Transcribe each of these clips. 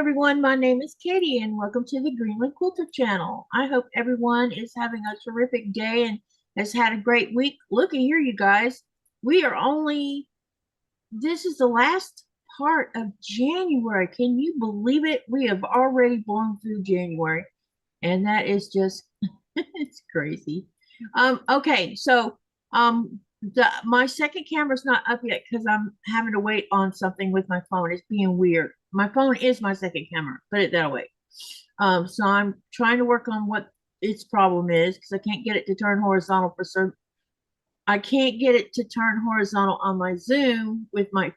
everyone, my name is Katie and welcome to the Greenland Quilter channel. I hope everyone is having a terrific day and has had a great week. Look at here, you guys. This is the last part of January. Can you believe it? We have already blown through January and that is just, it's crazy. Okay, so my second camera's not up yet because I'm having to wait on something with my phone. It's being weird. My phone is my second camera, put it that way. So I'm trying to work on what its problem is because I can't get it to turn horizontal for certain. I can't get it to turn horizontal on my Zoom with my,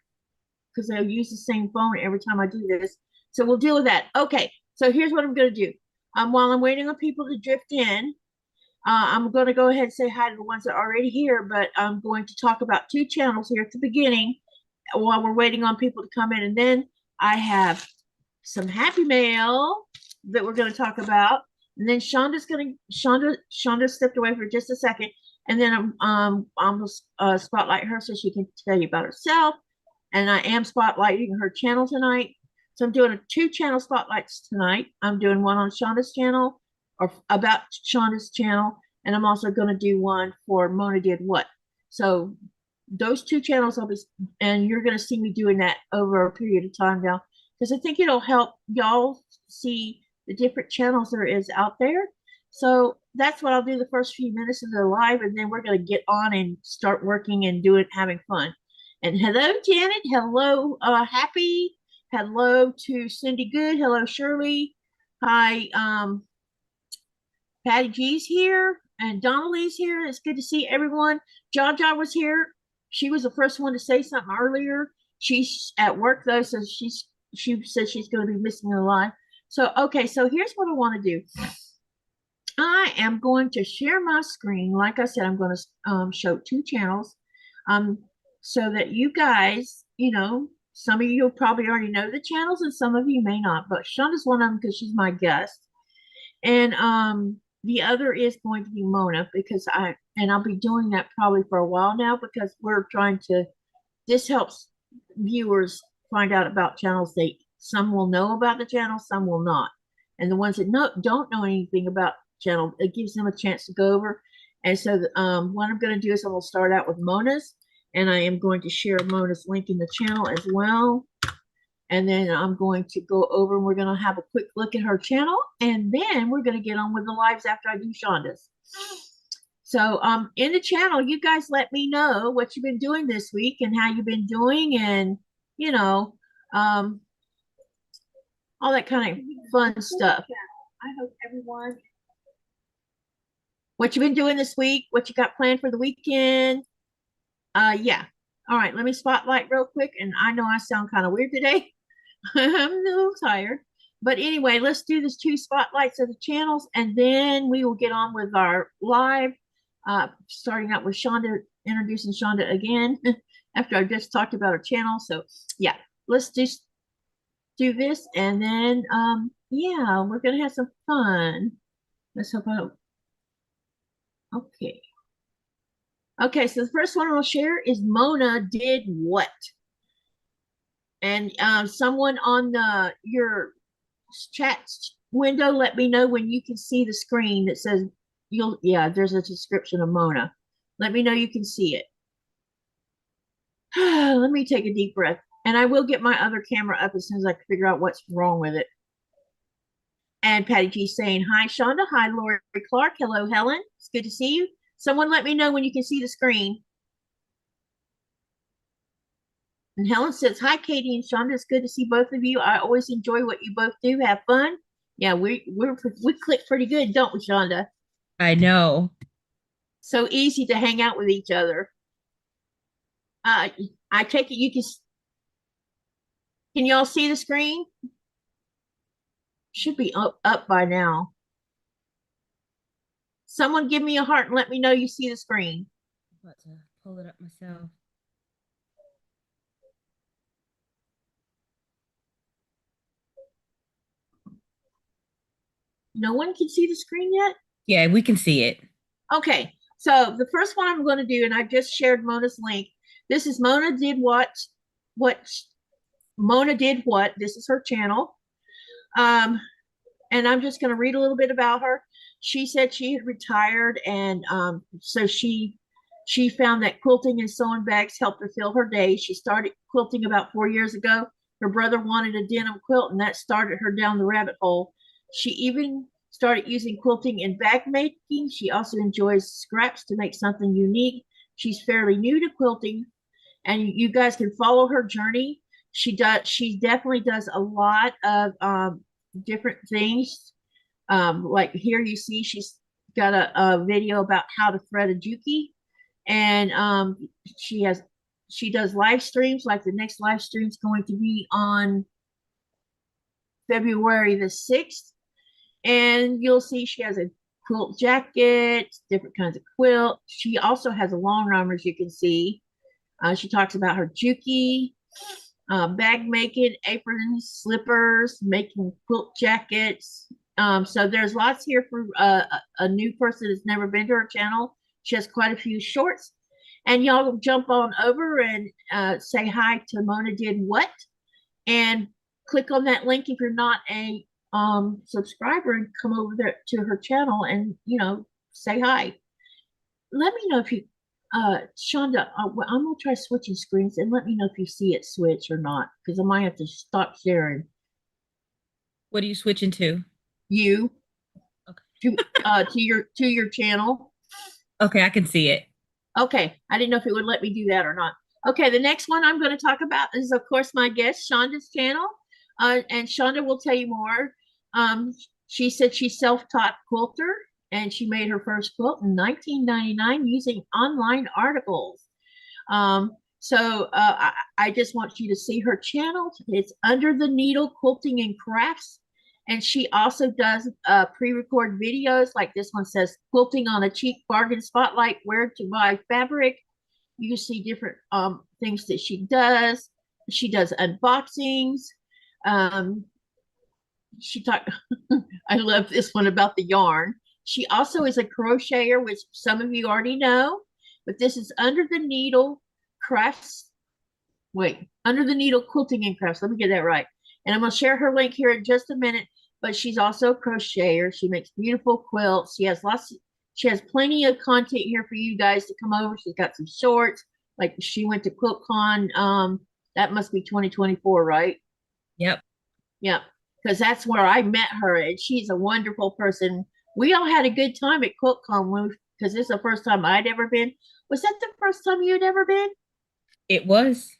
because I use the same phone every time I do this. So we'll deal with that. Okay, so here's what I'm going to do. While I'm waiting on people to drift in, I'm going to go ahead and say hi to the ones that are already here, but I'm going to talk about two channels here at the beginning while we're waiting on people to come in. And then I have some happy mail that we're going to talk about. And then Chaunda stepped away for just a second. And then I'm going to spotlight her so she can tell you about herself. And I am spotlighting her channel tonight. So I'm doing two channel spotlights tonight. I'm doing one on Chaunda's channel, or about Chaunda's channel, and I'm also going to do one for Mona Did What. So those two channels I'll be, and you're going to see me doing that over a period of time now, because I think it'll help y'all see the different channels there is out there. So that's what I'll do the first few minutes of the live, and then we're going to get on and start working and doing having fun. And hello, Janet. Hello, Happy. Hello to Cindy Good. Hello, Shirley. Hi, Patty G's here and Donnelly's here. It's good to see everyone. Jaja was here. She was the first one to say something earlier. She's at work though, so she said she's going to be missing the live. So okay, so here's what I want to do. I am going to share my screen. Like I said, I'm going to show two channels, so that you guys, you know, some of you will probably already know the channels, and some of you may not. But Chaunda's one of them because she's my guest, and the other is going to be Mona, because I'll be doing that probably for a while now, because we're trying to, this helps viewers find out about channels. Some will know about the channel, some will not. And the ones that don't know anything about channel, it gives them a chance to go over. And so what I'm going to do is I'm going to start out with Mona's, and I am going to share Mona's link in the channel as well. And then I'm going to go over and we're going to have a quick look at her channel. And then we're going to get on with the lives after I do Chaunda's. So in the channel, you guys let me know what you've been doing this week and how you've been doing, and, you know, all that kind of fun stuff. I hope everyone, what you've been doing this week, what you got planned for the weekend. Yeah. All right, let me spotlight real quick. And I know I sound kind of weird today. I'm a little tired, but anyway, let's do this two spotlights of the channels, and then we will get on with our live, starting out with Chaunda, introducing Chaunda again after I just talked about her channel. So yeah, let's just do this, and then yeah, we're gonna have some fun. Let's hope I don't. Okay, so the first one I'll share is Mona Did What. And someone on your chat window, let me know when you can see the screen that says, there's a description of Mona. Let me know you can see it. Let me take a deep breath. And I will get my other camera up as soon as I can figure out what's wrong with it. And Patty G saying, hi, Chaunda. Hi, Lori Clark. Hello, Helen. It's good to see you. Someone let me know when you can see the screen. And Helen says, hi, Katie and Chaunda. It's good to see both of you. I always enjoy what you both do. Have fun. Yeah, we click pretty good, don't we, Chaunda? I know. So easy to hang out with each other. I take it you can y'all see the screen? Should be up by now. Someone give me a heart and let me know you see the screen. I'm about to pull it up myself. No one can see the screen yet? Yeah, we can see it. Okay, so the first one I'm going to do, and I just shared Mona's link. This is Mona Did What Mona Did What. This is her channel. And I'm just going to read a little bit about her. She said she had retired, and so she found that quilting and sewing bags helped her fill her days. She started quilting about 4 years ago. Her brother wanted a denim quilt, and that started her down the rabbit hole. She even started using quilting in bag making. She also enjoys scraps to make something unique. She's fairly new to quilting, and you guys can follow her journey. She definitely does a lot of different things. Like here you see she's got a video about how to thread a juki, and she does live streams. Like the next live stream is going to be on February the 6th, and you'll see she has a quilt jacket, different kinds of quilt. She also has a long arm, as you can see. She talks about her juki, bag making, aprons, slippers, making quilt jackets. So there's lots here for a new person that's never been to her channel. She has quite a few shorts. And y'all jump on over and say hi to Mona Did What, and click on that link if you're not a subscriber, and come over there to her channel and say hi. Let me know if you Chaunda, I'm gonna try switching screens, and let me know if you see it switch or not, because I might have to stop sharing. What are you switching to? You Okay. to your channel. Okay, I can see it. Okay, I didn't know if it would let me do that or not. Okay, the next one I'm going to talk about is, of course, my guest Chaunda's channel, and Chaunda will tell you more. She said she's self-taught quilter, and she made her first quilt in 1999 using online articles. I just want you to see her channel. It's Under the Needle Quilting and Crafts. And she also does pre-record videos, like this one says, quilting on a cheap bargain spotlight, where to buy fabric. You see different things that she does. She does unboxings. Um, she talked, I love this one about the yarn. She also is a crocheter, which some of you already know, but this is Under the Needle Crafts. Wait, Under the Needle Quilting and Crafts. Let me get that right. And I'm going to share her link here in just a minute. But she's also a crocheter. She makes beautiful quilts. She has plenty of content here for you guys to come over. She's got some shorts. Like she went to QuiltCon. That must be 2024, right? Yep. Yeah, because that's where I met her, and she's a wonderful person. We all had a good time at QuiltCon because this is the first time I'd ever been. Was that the first time you'd ever been? It was.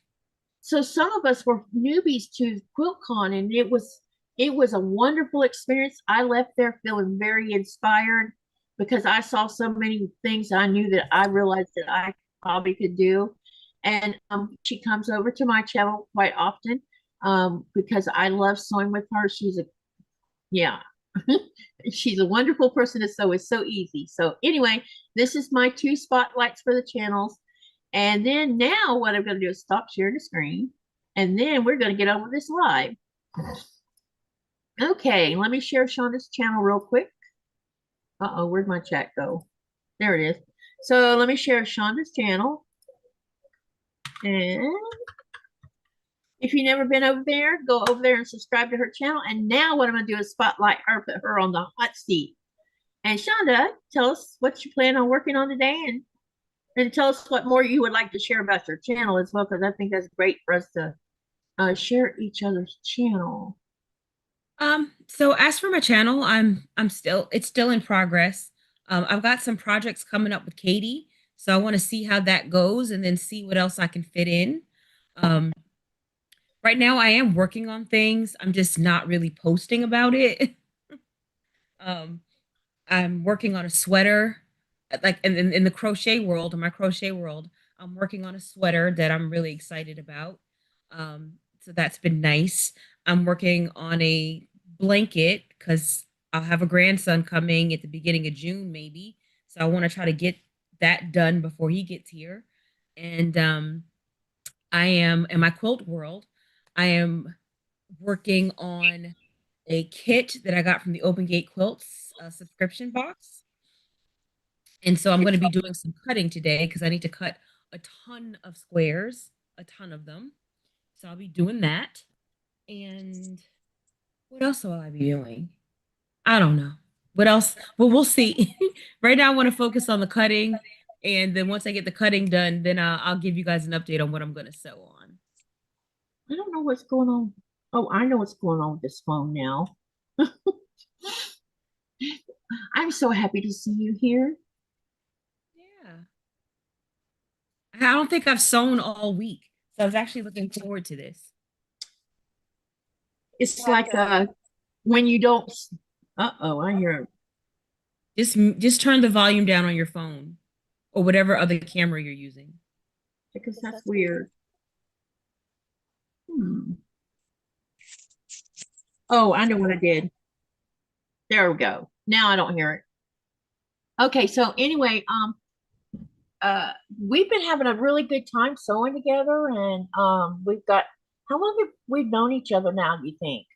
So some of us were newbies to QuiltCon, and it was a wonderful experience. I left there feeling very inspired because I saw so many things I knew that I realized that I probably could do. And she comes over to my channel quite often because I love sewing with her. Yeah, she's a wonderful person to sew. It's so easy. So anyway, this is my two spotlights for the channels. And then now what I'm going to do is stop sharing the screen. And then we're going to get on with this live. Okay, let me share Chaunda's channel real quick. Uh-oh, where'd my chat go? There it is. So let me share Chaunda's channel. And if you've never been over there, go over there and subscribe to her channel. And now what I'm going to do is spotlight her, put her on the hot seat. And Chaunda, tell us what you plan on working on today, and tell us what more you would like to share about your channel as well, because I think that's great for us to share each other's channel. So as for my channel, it's still in progress. I've got some projects coming up with Katie, so I want to see how that goes and then see what else I can fit in. Right now I am working on things. I'm just not really posting about it. I'm working on a sweater, like in the crochet world, in my crochet world, I'm working on a sweater that I'm really excited about. So that's been nice. I'm working on a blanket because I'll have a grandson coming at the beginning of June, maybe. So I want to try to get that done before he gets here. And I am in my quilt world. I am working on a kit that I got from the Open Gate Quilts subscription box. And so I'm going to be doing some cutting today because I need to cut a ton of squares, a ton of them. So I'll be doing that. And What else will I be doing? I don't know. What else? Well, we'll see. Right now, I want to focus on the cutting, and then once I get the cutting done, then I'll give you guys an update on what I'm going to sew on. I don't know what's going on. Oh, I know what's going on with this phone now. I'm so happy to see you here. Yeah. I don't think I've sewn all week, so I was actually looking forward to this. It's like when you don't. Uh-oh, I hear. Just turn the volume down on your phone or whatever other camera you're using. Because that's weird. Oh, I know what I did. There we go. Now I don't hear it. Okay, so anyway, we've been having a really good time sewing together, and we've got how long have we known each other now, do you think?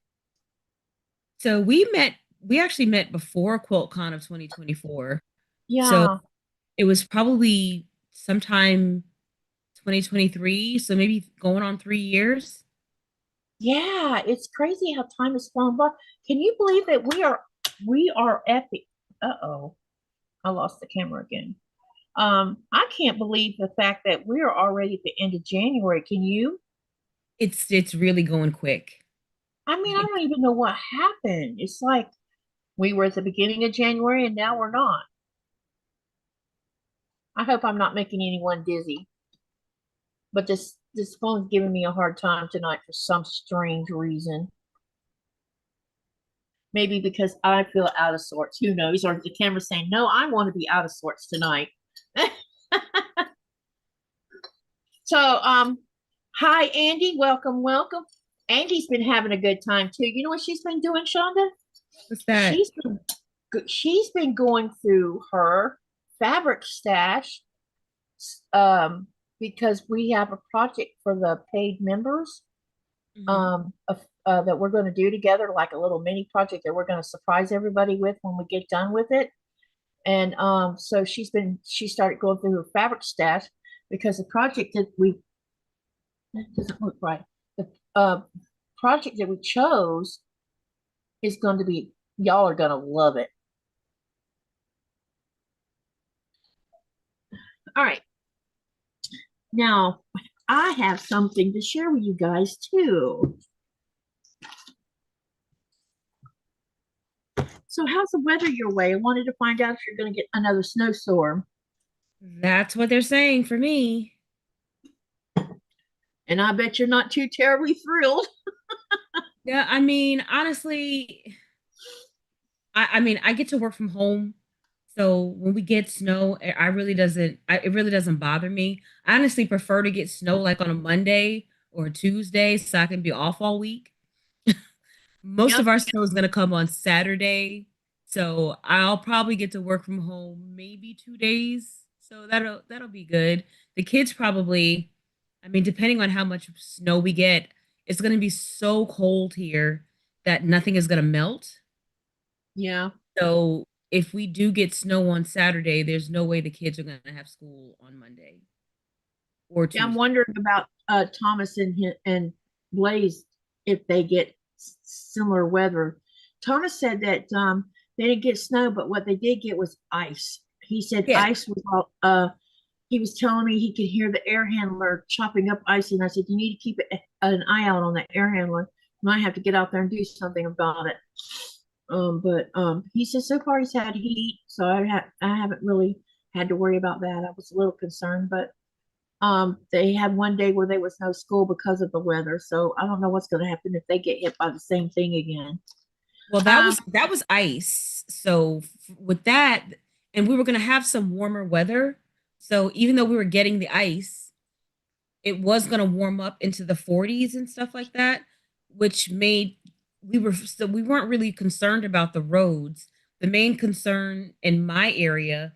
So we actually met before QuiltCon of 2024. So Yeah, it was probably sometime 2023. So maybe going on 3 years. yeah, it's crazy how time has flown by. Can you believe that we are at the uh-oh, I lost the camera again. I can't believe the fact that we're already at the end of January. Can you? It's really going quick. I mean, I don't even know what happened. It's like we were at the beginning of January and now we're not. I hope I'm not making anyone dizzy, but this phone's giving me a hard time tonight for some strange reason. Maybe because I feel out of sorts. Who knows? Or the camera's saying, no, I want to be out of sorts tonight. So, hi, Andy. Welcome, welcome. Andy's been having a good time too. You know what she's been doing, Chaunda? What's that? She's been going through her fabric stash because we have a project for the paid members that we're going to do together, like a little mini project that we're going to surprise everybody with when we get done with it. And so she started going through her fabric stash because the project that doesn't look right. The project that we chose is going to be, y'all are going to love it. All right. Now, I have something to share with you guys too. So, how's the weather your way? I wanted to find out if you're going to get another snowstorm. That's what they're saying for me. And I bet you're not too terribly thrilled. Yeah, I mean, honestly, I mean, I get to work from home. So when we get snow, it really doesn't bother me. I honestly prefer to get snow like on a Monday or a Tuesday so I can be off all week. Most of Yep. our snow is gonna come on Saturday. So I'll probably get to work from home maybe 2 days. So that'll be good. The kids probably, I mean, depending on how much snow we get, it's gonna be so cold here that nothing is gonna melt. Yeah. So if we do get snow on Saturday, there's no way the kids are going to have school on Monday or Yeah, I'm Tuesday. wondering about Thomas and Blaze if they get similar weather. Thomas said that they didn't get snow, but what they did get was ice. He said Yeah. ice was all, he was telling me he could hear the air handler chopping up ice, and I said, you need to keep an eye out on that air handler. Might have to get out there and do something about it. But he says so far he's had heat, so I haven't really had to worry about that. I was a little concerned, but they had one day where there was no school because of the weather, so I don't know what's going to happen if they get hit by the same thing again. Well, Um, that was ice. So with that, and we were going to have some warmer weather. So even though we were getting the ice, it was going to warm up into the 40s and stuff like that, which made we weren't really concerned about the roads. The main concern in my area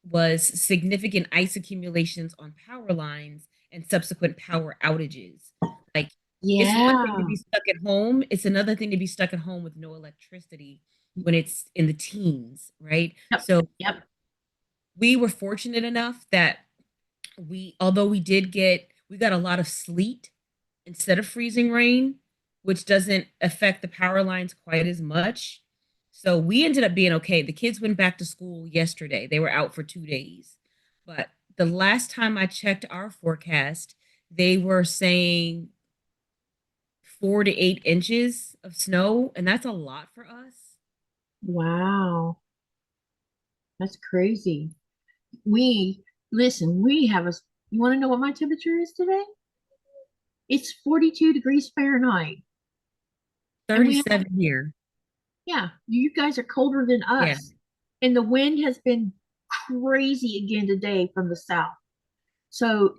was significant ice accumulations on power lines and subsequent power outages. Like it's one thing to yeah, be stuck at home, it's another thing to be stuck at home with no electricity when it's in the teens, right? yep, So yep, we were fortunate enough that we although we got a lot of sleet instead of freezing rain. which doesn't affect the power lines quite as much. So we ended up being okay. The kids went back to school yesterday. They were out for 2 days. But the last time I checked our forecast, they were saying 4 to 8 inches of snow, and that's a lot for us. Wow, that's crazy. We listen, we have a you want to know what my temperature is today? It's 42 degrees Fahrenheit. And we have, 37 here. yeah, you guys are colder than Yeah. us. And the wind has been crazy again today from the south. So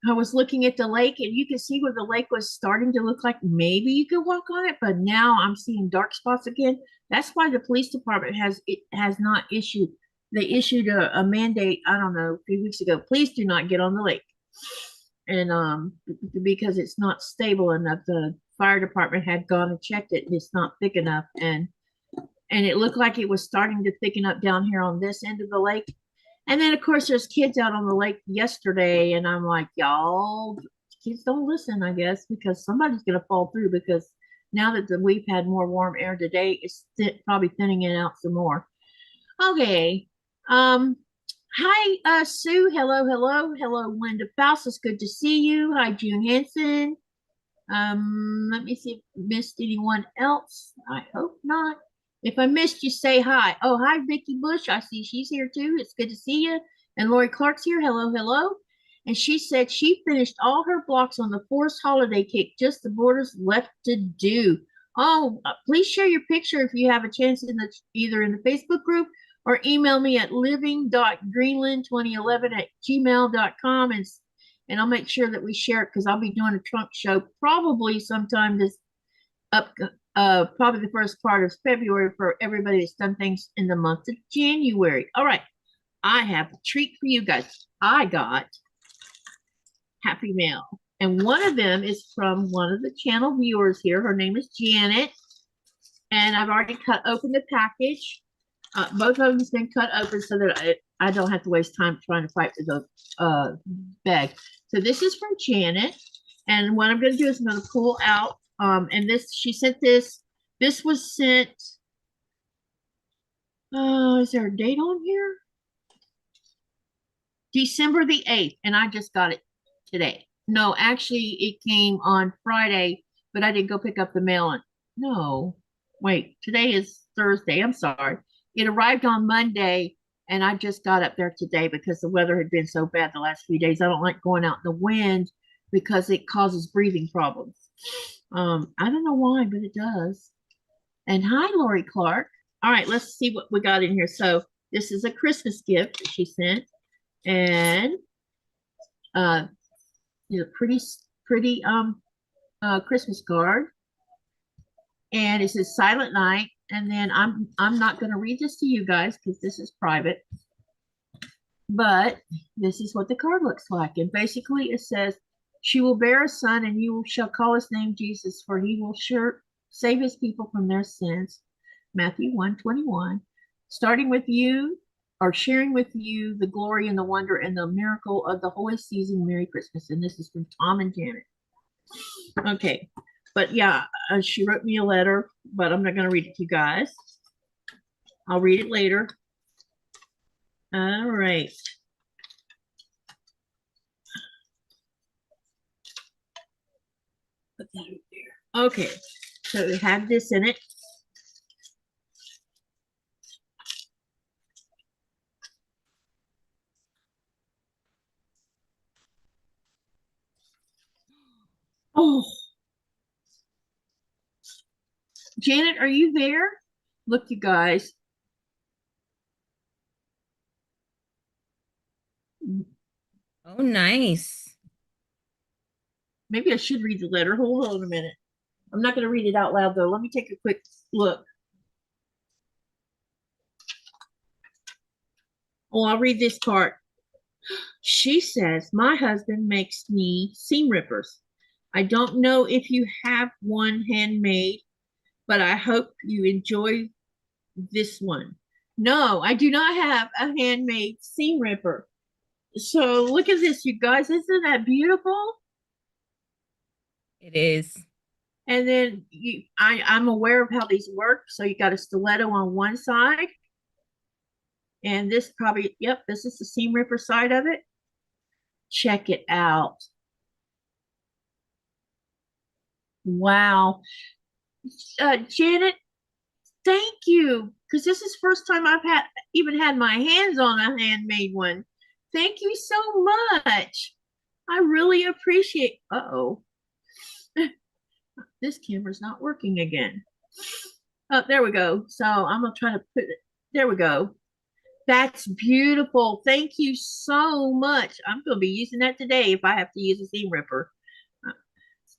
I was looking at the lake and you could see where the lake was starting to look like maybe you could walk on it, but now I'm seeing dark spots again. That's why the police department has not issued they issued a mandate, I don't know, a few weeks ago. Please do not get on the lake. And because it's not stable enough. The fire department had gone and checked it and it's not thick enough. And it looked like it was starting to thicken up down here on this end of the lake. And then, of course, there's kids out on the lake yesterday, and I'm like, y'all, kids don't listen, I guess, because somebody's going to fall through. Because now that we've had more warm air today, it's probably thinning it out some more. Okay. Um. Hi, Sue. Hello, hello, hello, Linda Faust. It's good to see you. Hi, June Hanson. Let me see if I missed anyone else. I hope not. If I missed you, say hi. Oh, hi, Vicky Bush. I see she's here too. It's good to see you. And Lori Clark's here. Hello, hello. And she said she finished all her blocks on the forced holiday kick, just the borders left to do. Oh, please share your picture if you have a chance in the either in the Facebook group or email me at living.greenland2011 at gmail.com and I'll make sure that we share it because I'll be doing a trunk show probably sometime this up probably the first part of February for everybody that's done things in the month of January. All right, I have a treat for you guys. I got Happy Mail, and one of them is from one of the channel viewers here. Her name is Janet, and I've already cut open the package. Both of them's been cut open so that I don't have to waste time trying to fight for the bag. So this is from Janet, and what I'm going to do is I'm going to pull out. And this she sent this. This was sent. Is there a date on here? December the 8th, and I just got it today. No, actually, it came on Friday, but I didn't go pick up the mail. No, wait, today is Thursday. I'm sorry. It arrived on Monday, and I just got up there today because the weather had been so bad the last few days. I don't like going out in the wind because it causes breathing problems. I don't know why, but it does. And hi, Lori Clark. All right, let's see what we got in here. So this is a Christmas gift that she sent, and pretty Christmas card, and it says Silent Night. And then I'm not going to read this to you guys because this is private, but this is what the card looks like. And basically it says, she will bear a son and you shall call his name Jesus, for he will sure save his people from their sins. Matthew 1:21. Starting with you or sharing with you the glory and the wonder and the miracle of the holy season. Merry Christmas. And this is from Tom and Janet. Okay. But yeah, she wrote me a letter, but I'm not going to read it to you guys. I'll read it later. All right. Put that over there. Okay. So we have this in it. Oh, Janet, are you there? Look, you guys. Oh, nice. Maybe I should read the letter. Hold on a minute. I'm not going to read it out loud, though. Let me take a quick look. Oh, I'll read this part. She says, my husband makes me seam rippers. I don't know if you have one handmade, but I hope you enjoy this one. No, I do not have a handmade seam ripper. So look at this, you guys. Isn't that beautiful? It is. And then I'm aware of how these work. So you got a stiletto on one side. And this probably, yep, this is the seam ripper side of it. Check it out. Wow. Janet, thank you. Because this is first time I've even had my hands on a handmade one. Thank you so much. I really appreciate. Uh-oh. This camera's not working again. Oh, there we go. So I'm gonna try to put it. There we go. That's beautiful. Thank you so much. I'm gonna be using that today if I have to use a seam ripper.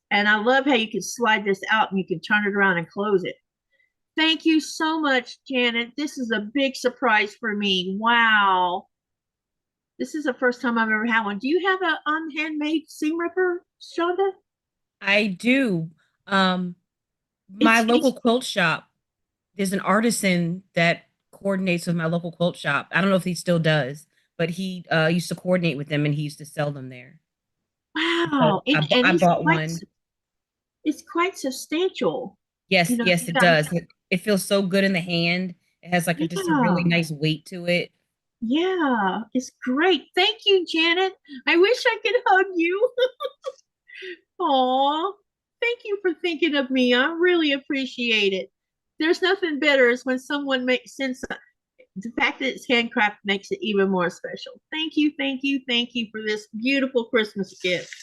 And I love how you can slide this out and you can turn it around and close it. Thank you so much, Janet. This is a big surprise for me. Wow. This is the first time I've ever had one. Do you have a handmade seam ripper, Chaunda? I do. My It's local quilt shop, there's an artisan that coordinates with my local quilt shop. I don't know if he still does, but he used to coordinate with them and he used to sell them there. So wow. And I bought one. it's quite substantial. Yes, You know, yes, you it got does. It feels so good in the hand. It has like just a really yeah. nice weight to it. Yeah, it's great. Thank you, Janet. I wish I could hug you. Aw, thank you for thinking of me. I really appreciate it. There's nothing better is when someone makes sense. The fact that it's handcrafted makes it even more special. Thank you, thank you, thank you for this beautiful Christmas gift.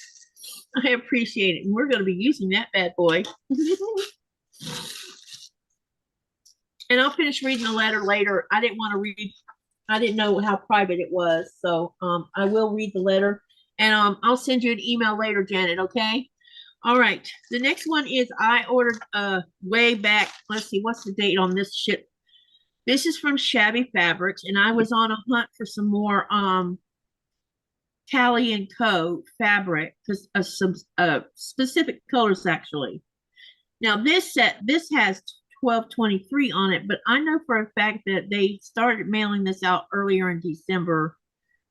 I appreciate it. And we're going to be using that bad boy. And I'll finish reading the letter later. I didn't want to read, I didn't know how private it was. So I will read the letter and I'll send you an email later, Janet, okay? All right. The next one is I ordered way back. Let's see, what's the date on this ship? This is from Shabby Fabrics, and I was on a hunt for some more Tally and Co. fabric because some specific colors actually. Now this has 12/23 on it, but I know for a fact that they started mailing this out earlier in December,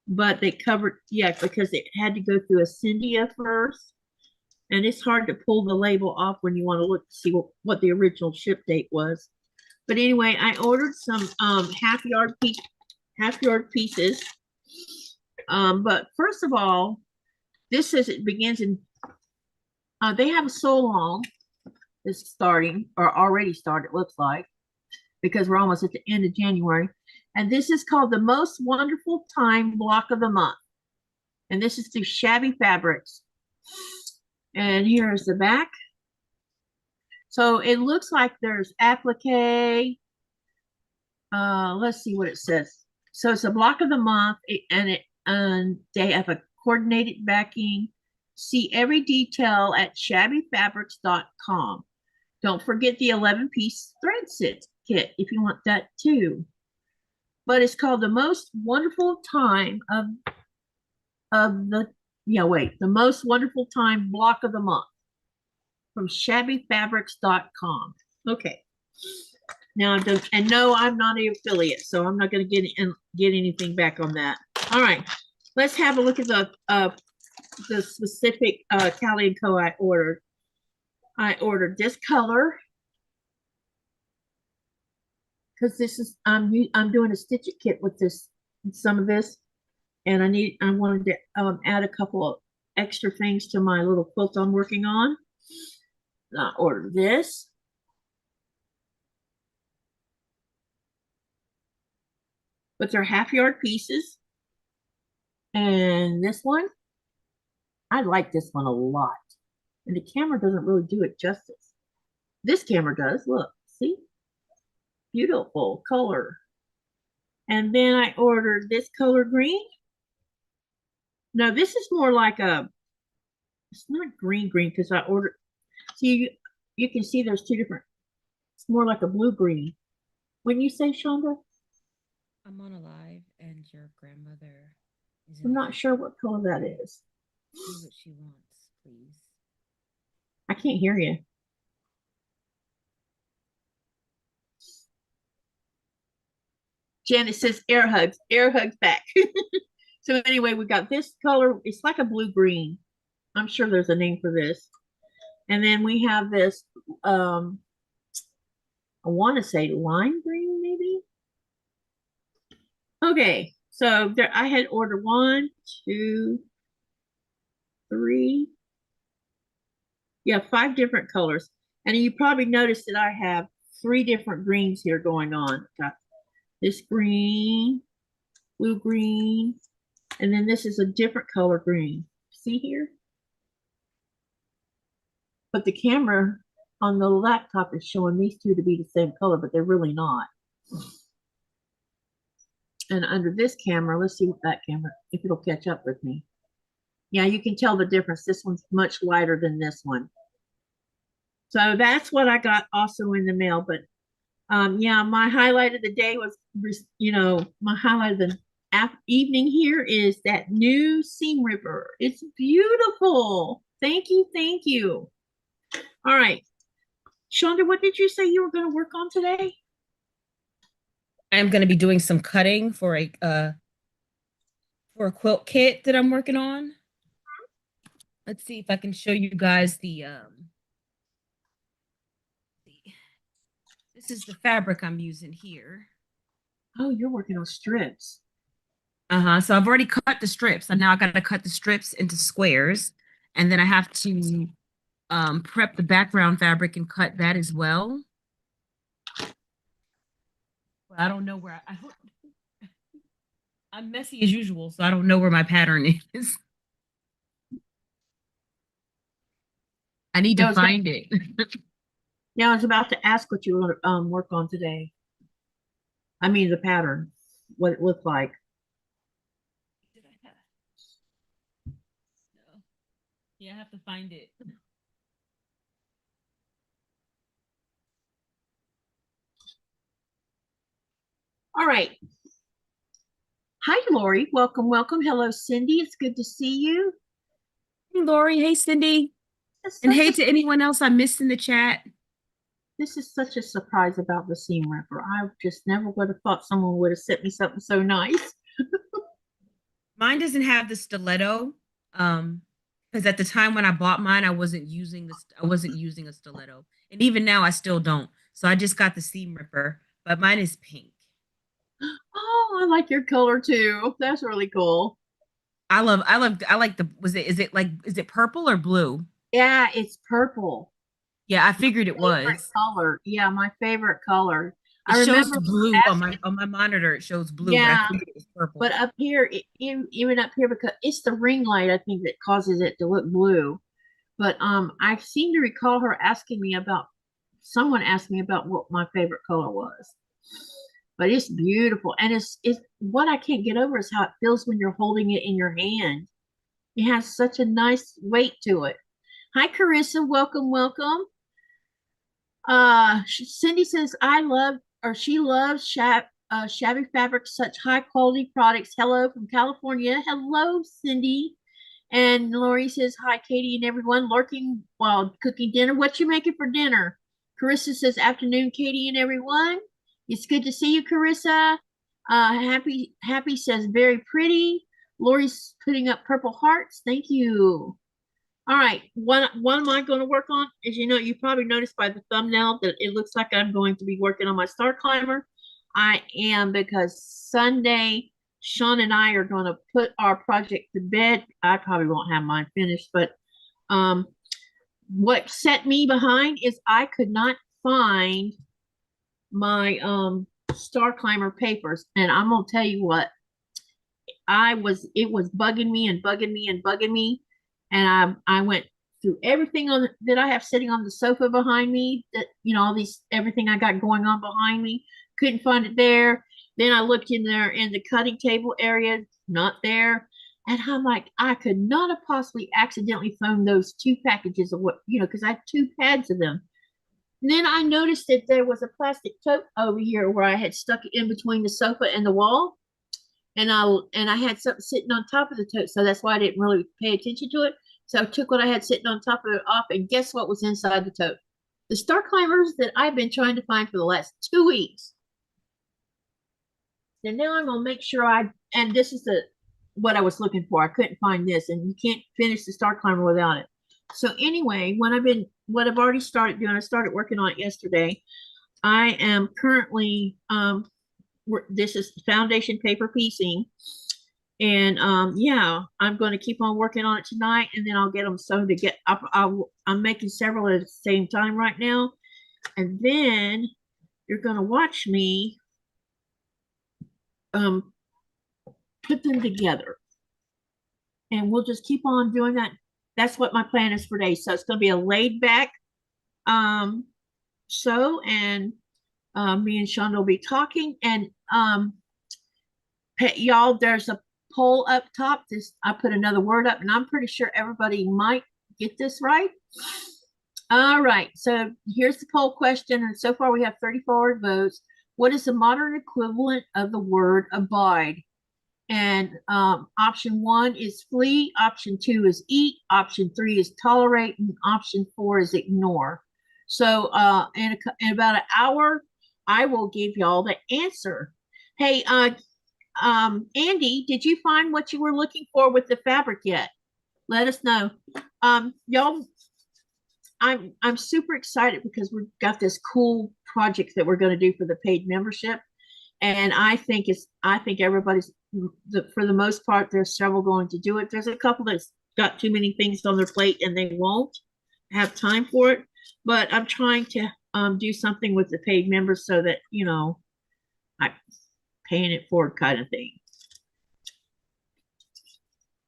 but they covered because it had to go through a Cyndia first, and it's hard to pull the label off when you want to look to see what the original ship date was. But anyway, I ordered some half yard pieces. But first of all, this says it begins in. They have a so long. It's starting or already started. Looks like because we're almost at the end of January, and this is called the most wonderful time block of the month. And this is through Shabby Fabrics. And here's the back. So it looks like there's applique. Let's see what it says. So it's a block of the month, and they have a coordinated backing. See every detail at shabbyfabrics.com. Don't forget the 11-piece thread sit kit if you want that too. But it's called the most wonderful time the most wonderful time block of the month from shabbyfabrics.com. Okay. Now, and no, I'm not an affiliate, so I'm not going to get anything back on that. All right, let's have a look at the specific Tally and Co. I ordered. I ordered this color because this is I'm doing a stitch it kit with some of this, and I wanted to add a couple of extra things to my little quilt I'm working on. I ordered this. But they're half yard pieces. And this one, I like this one a lot. And the camera doesn't really do it justice. This camera does, look, see? Beautiful color. And then I ordered this color green. No, this is more like it's not green because I ordered, see, you can see there's two different, it's more like a blue-green. Wouldn't you say, Chaunda? I'm on a live and your grandmother is I'm not sure what color that is. See what she wants, please. I can't hear you. Janet says air hugs back. So anyway, we got this color. It's like a blue-green. I'm sure there's a name for this. And then we have this, I want to say lime green, maybe. Okay, so there I had ordered 1, 2, 3, yeah, 5 different colors. And you probably noticed that I have 3 different greens here going on. Got this green, blue green, and then this is a different color green. See here? But the camera on the laptop is showing these 2 to be the same color, but they're really not. And under this camera, let's see what that camera, if it'll catch up with me. Yeah, you can tell the difference. This one's much lighter than this one. So that's what I got also in the mail. But yeah, my highlight of the day was, my highlight of the evening here is that new seam ripper. It's beautiful. Thank you. Thank you. All right. Chaunda, what did you say you were going to work on today? I'm going to be doing some cutting for a quilt kit that I'm working on. Let's see if I can show you guys this is the fabric I'm using here. Oh, you're working on strips. So I've already cut the strips, and now I got to cut the strips into squares, and then I have to prep the background fabric and cut that as well. But I don't know where I'm messy as usual, so I don't know where my pattern is. I need to find it. Yeah, I was about to ask what you want to work on today. I mean, the pattern, what it looked like. Yeah, I have to find it. All right. Hi, Lori. Welcome, welcome. Hello, Cindy. It's good to see you. Hey, Lori. Hey, Cindy. And hey to anyone else I missed in the chat. This is such a surprise about the seam ripper. I just never would have thought someone would have sent me something so nice. Mine doesn't have the stiletto. Because at the time when I bought mine, I wasn't using a stiletto. And even now I still don't. So I just got the seam ripper, but mine is pink. Oh, I like your color too. That's really cool. I like is it purple or blue? Yeah, it's purple. Yeah, I figured it was. Color. Yeah, my favorite color. It I shows remember blue on my monitor. It shows blue, but I figured it was purple. But up here, even up here, because it's the ring light, I think that causes it to look blue. But I seem to recall someone asked me about what my favorite color was. But it's beautiful, and it's what I can't get over is how it feels when you're holding it in your hand. It has such a nice weight to it. Hi, Carissa. Welcome, welcome. Cindy says she loves shabby fabrics, such high quality products. Hello from California. Hello, Cindy. And Lori says, hi, Katie and everyone, lurking while cooking dinner. What you making for dinner? Carissa says, afternoon, Katie and everyone. It's good to see you, Carissa. Happy says, very pretty. Lori's putting up purple hearts. Thank you. All right, what am I going to work on? As you know, you probably noticed by the thumbnail that it looks like I'm going to be working on my Star Climber. I am, because Sunday, Sean and I are going to put our project to bed. I probably won't have mine finished, but what set me behind is I could not find my Star Climber papers. And I'm going to tell you what, it was bugging me and bugging me and bugging me. And I went through everything that I have sitting on the sofa behind me, that, everything I got going on behind me. Couldn't find it there. Then I looked in there in the cutting table area, not there. And I'm like, I could not have possibly accidentally thrown those 2 packages of because I had 2 pads of them. And then I noticed that there was a plastic tote over here where I had stuck it in between the sofa and the wall. And I had something sitting on top of the tote, so that's why I didn't really pay attention to it. So I took what I had sitting on top of it off, and guess what was inside the tote? The Star Climbers that I've been trying to find for the last 2 weeks. And now I'm gonna make sure and this is what I was looking for. I couldn't find this, and you can't finish the Star Climber without it. So anyway, what I've already started doing, I started working on it yesterday. I am currently, this is foundation paper piecing. And yeah, I'm going to keep on working on it tonight, and then I'll get them sewn to get up. I'm making several at the same time right now. And then you're going to watch me um, put them together. And we'll just keep on doing that. That's what my plan is for today. So it's going to be a laid back show, and me and Chaunda will be talking. And y'all, there's a poll up top. This I put another word up, and I'm pretty sure everybody might get this right. All right, so here's the poll question, and so far we have 34 votes. What is the modern equivalent of the word abide? And option 1 is flee, option 2 is eat, option 3 is tolerate, and option 4 is ignore. So in about an hour, I will give y'all the answer. Hey, Andy, did you find what you were looking for with the fabric yet? Let us know. Y'all, I'm super excited because we've got this cool project that we're going to do for the paid membership. And I think everybody's, for the most part, there's several going to do it. There's a couple that's got too many things on their plate and they won't have time for it. But I'm trying to do something with the paid members so that, you know, I'm paying it forward kind of thing.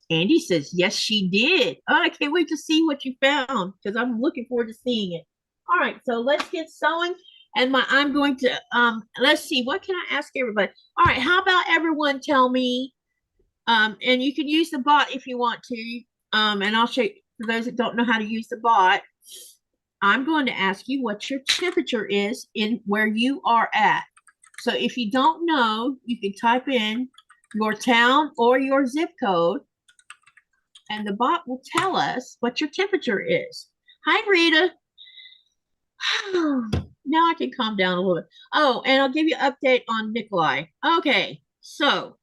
Andy says, yes, she did. Oh, I can't wait to see what you found because I'm looking forward to seeing it. All right, so let's get sewing. And I'm going to, let's see, what can I ask everybody? All right, how about everyone tell me, and you can use the bot if you want to, and I'll show you, for those that don't know how to use the bot, I'm going to ask you what your temperature is in where you are at. So if you don't know, you can type in your town or your zip code, and the bot will tell us what your temperature is. Hi, Rita. Now I can calm down a little bit. Oh, and I'll give you an update on Nikolai. Okay, so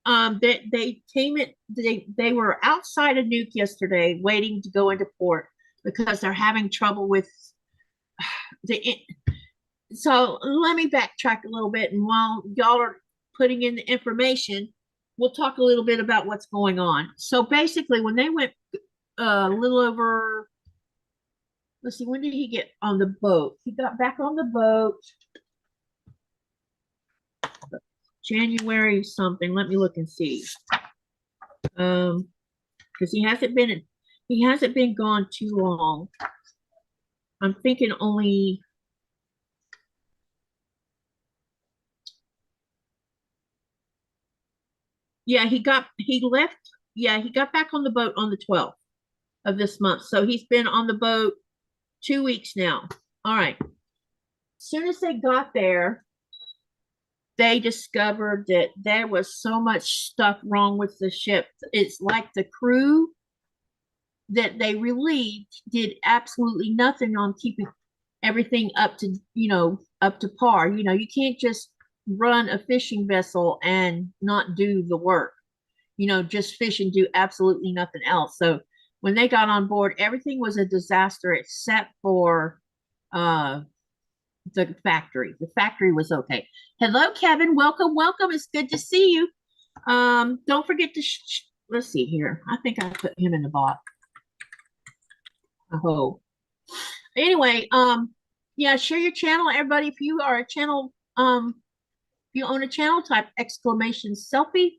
they came in, they were outside of Nuke yesterday waiting to go into port because they're having trouble with the. So let me backtrack a little bit, and while y'all are putting in the information, we'll talk a little bit about what's going on. So basically, when they went a little over, let's see, when did he get on the boat? He got back on the boat January something. Let me look and see. Because he hasn't been gone too long. I'm thinking only. Yeah, he left. Yeah, he got back on the boat on the 12th of this month. So he's been on the boat 2 weeks now. All right. As soon as they got there, they discovered that there was so much stuff wrong with the ship. It's like the crew that they relieved did absolutely nothing on keeping everything up to, up to par. You can't just run a fishing vessel and not do the work. Just fish and do absolutely nothing else. So when they got on board, everything was a disaster except for the factory. The factory was okay. Hello, Kevin. Welcome. It's good to see you. Don't forget to, let's see here. I think I put him in the bot. Oh. Anyway, yeah, share your channel, everybody. If you are a channel, if you own a channel, type exclamation selfie.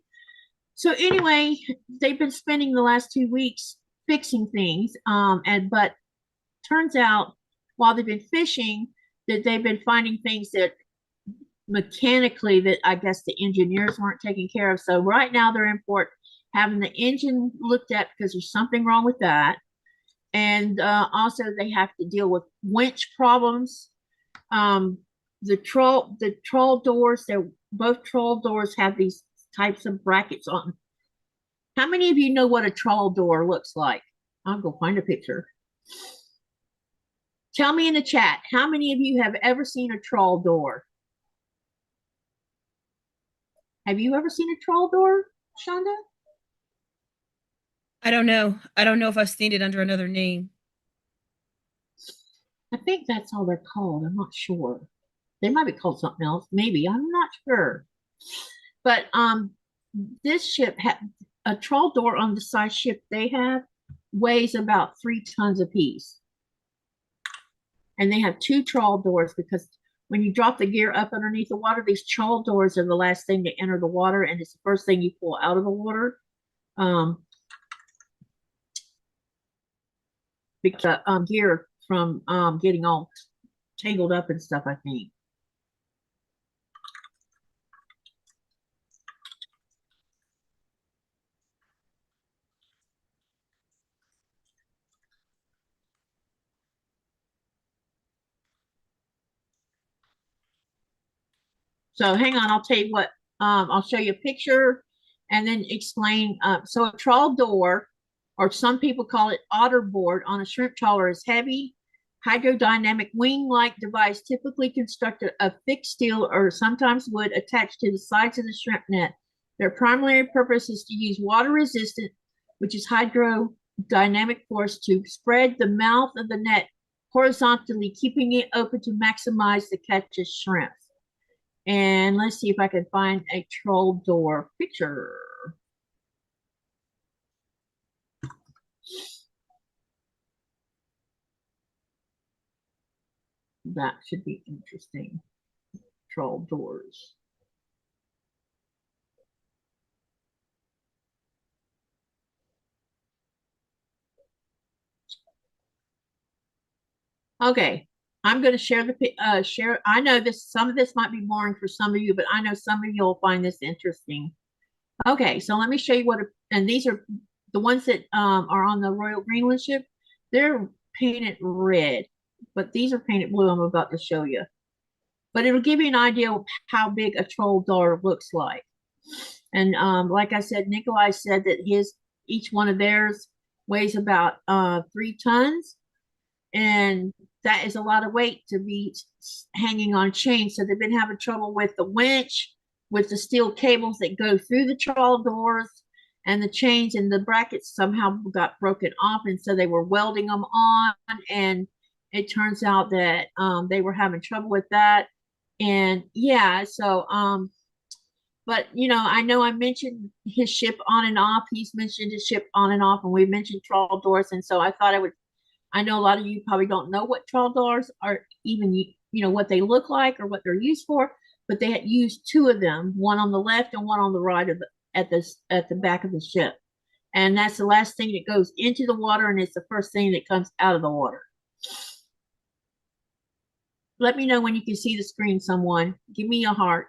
So anyway, they've been spending the last 2 weeks fixing things. But turns out while they've been fishing, that they've been finding things that mechanically that I guess the engineers weren't taking care of. So right now they're in port having the engine looked at because there's something wrong with that. And also they have to deal with winch problems. The troll doors, both troll doors have these types of brackets on. How many of you know what a troll door looks like? I'll go find a picture. Tell me in the chat, how many of you have ever seen a troll door? Have you ever seen a troll door, Chaunda? I don't know. I don't know if I've seen it under another name. I think that's all they're called. I'm not sure. They might be called something else. Maybe. I'm not sure. But this ship had a trawl door on the size ship they have weighs about 3 tons apiece. And they have two trawl doors because when you drop the gear up underneath the water, these trawl doors are the last thing to enter the water, and it's the first thing you pull out of the water. Because gear from getting all tangled up and stuff, I think. So hang on, I'll tell you what, I'll show you a picture and then explain. So a trawl door, or some people call it otter board on a shrimp trawler, is heavy, hydrodynamic wing-like device typically constructed of fixed steel or sometimes wood attached to the sides of the shrimp net. Their primary purpose is to use water resistant, which is hydrodynamic force, to spread the mouth of the net horizontally, keeping it open to maximize the catch of shrimp. And let's see if I can find a trawl door picture. That should be interesting. Trawl doors. Okay, I'm going to share the share. I know this. Some of this might be boring for some of you, but I know some of you will find this interesting. Okay, so let me show you and these are the ones that are on the Royal Greenland ship. They're painted red, but these are painted blue. I'm about to show you, but it'll give you an idea of how big a trawl door looks like. And like I said, Nikolai said that each one of theirs weighs about 3 tons, and that is a lot of weight to be hanging on chains. So they've been having trouble with the winch, with the steel cables that go through the trawl doors, and the chains and the brackets somehow got broken off, and so they were welding them on, and it turns out that they were having trouble with that. And yeah, so but I know I mentioned his ship on and off. He's mentioned his ship on and off, and we mentioned trawl doors, and so I thought I would. I know a lot of you probably don't know what trawl doors are, even what they look like or what they're used for, but they had used two of them, one on the left and one on the right of at the back of the ship, and that's the last thing that goes into the water, and it's the first thing that comes out of the water. Let me know when you can see the screen. Someone give me a heart.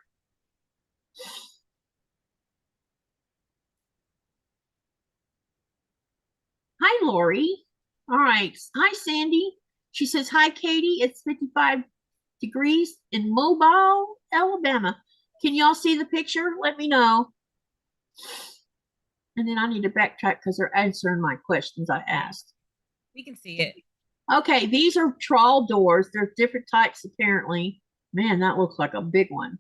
Hi, Lori. All right. Hi, Sandy. She says, hi, Katie. It's 55 degrees in Mobile, Alabama. Can y'all see the picture? Let me know. And then I need to backtrack because they're answering my questions I asked. We can see it. Okay, these are trawl doors. There's different types apparently. Man, that looks like a big one.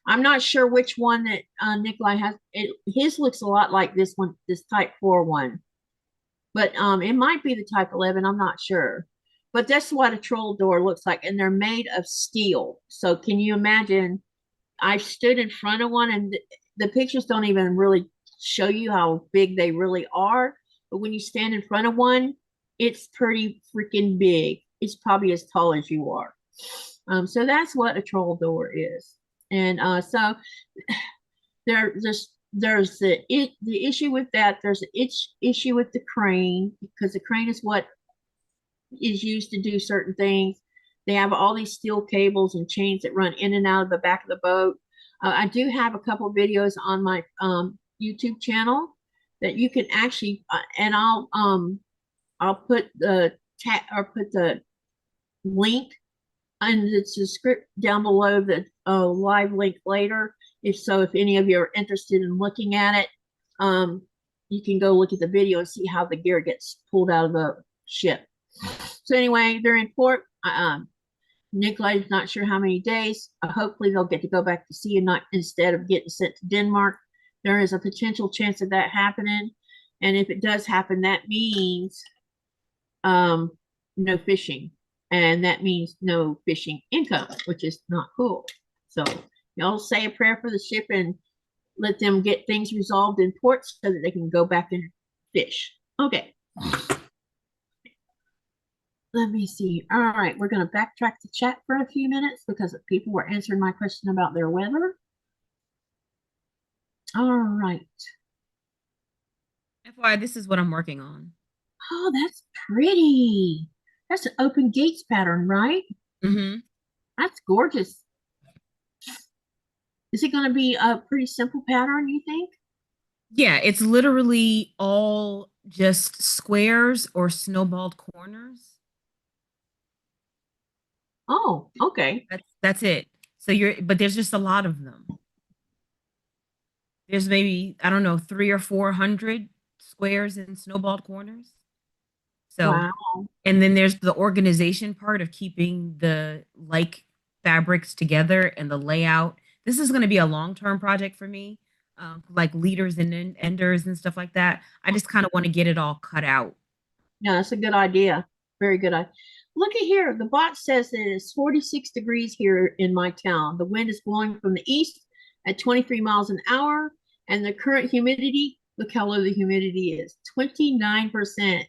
I'm not sure which one that Nikolai has. His looks a lot like this one, this type 4 one. But it might be the type 11. I'm not sure. But that's what a trawl door looks like. And they're made of steel. So can you imagine? I stood in front of one, and the pictures don't even really show you how big they really are. But when you stand in front of one, it's pretty freaking big. It's probably as tall as you are. So that's what a trawl door is. And so there's the issue with that. There's an issue with the crane, because the crane is what is used to do certain things. They have all these steel cables and chains that run in and out of the back of the boat. I do have a couple of videos on my YouTube channel that you can actually, and I'll put the link and it's a script down below the live link later. If any of you are interested in looking at it, you can go look at the video and see how the gear gets pulled out of the ship. So anyway, they're in port. Nikolai's not sure how many days. Hopefully they'll get to go back to sea and not instead of getting sent to Denmark. There is a potential chance of that happening. And if it does happen, that means no fishing. And that means no fishing income, which is not cool. So y'all say a prayer for the ship and let them get things resolved in port so that they can go back and fish. Okay. Let me see. All right, we're going to backtrack the chat for a few minutes because people were answering my question about their weather. All right. FYI, this is what I'm working on. Oh, that's pretty. That's an open gates pattern, right? Mm-hmm. That's gorgeous. Is it going to be a pretty simple pattern, you think? Yeah, it's literally all just squares or snowballed corners. Oh, okay. That's it. So but there's just a lot of them. There's maybe, I don't know, 300 or 400 squares and snowballed corners. So, Wow. and then there's the organization part of keeping the fabrics together and the layout. This is going to be a long-term project for me, like leaders and enders and stuff like that. I just kind of want to get it all cut out. Yeah, that's a good idea. Very good idea. Look at here. The bot says that it's 46 degrees here in my town. The wind is blowing from the east at 23 miles an hour. And the current humidity, look how low the humidity is, 29%.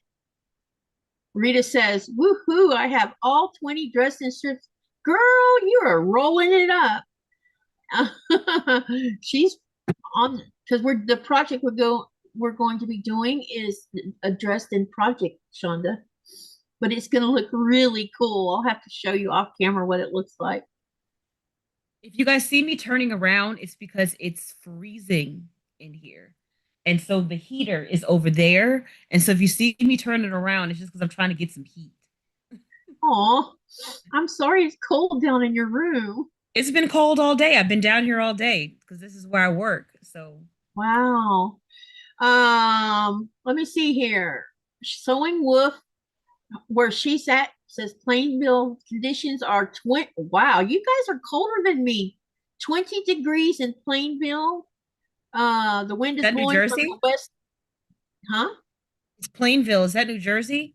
Rita says, woohoo, I have all 20 dressed in strips. Girl, you are rolling it up. She's on because the project we're going to be doing is addressed in project, Chaunda, but it's going to look really cool. I'll have to show you off camera what it looks like. If you guys see me turning around, it's because it's freezing in here. And so the heater is over there. And so if you see me turning around, it's just because I'm trying to get some heat. Oh, I'm sorry it's cold down in your room. It's been cold all day. I've been down here all day because this is where I work. So wow. Let me see here. Sewing Wolf, where she's at, says Plainville conditions are 20. Wow, you guys are colder than me. 20 degrees in Plainville. The wind is is that New blowing from Jersey? the west. Huh? It's Plainville. Is that New Jersey?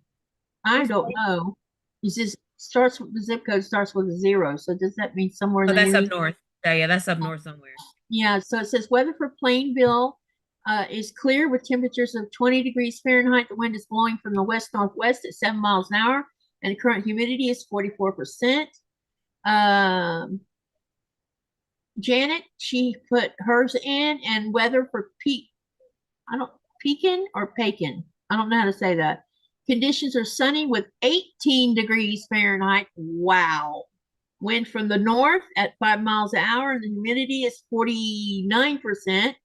I Where's don't know. It just starts with the zip code starts with a zero. So does that mean somewhere in Oh, the that's New up England? north. Yeah, that's up north somewhere. Yeah, so it says weather for Plainville is clear with temperatures of 20 degrees Fahrenheit. The wind is blowing from the west northwest at 7 miles an hour, and the current humidity is 44%. Janet, she put hers in, and weather for Pekin or Pekin. I don't know how to say that. Conditions are sunny with 18 degrees Fahrenheit. Wow. Wind from the north at 5 miles an hour, and the humidity is 49%.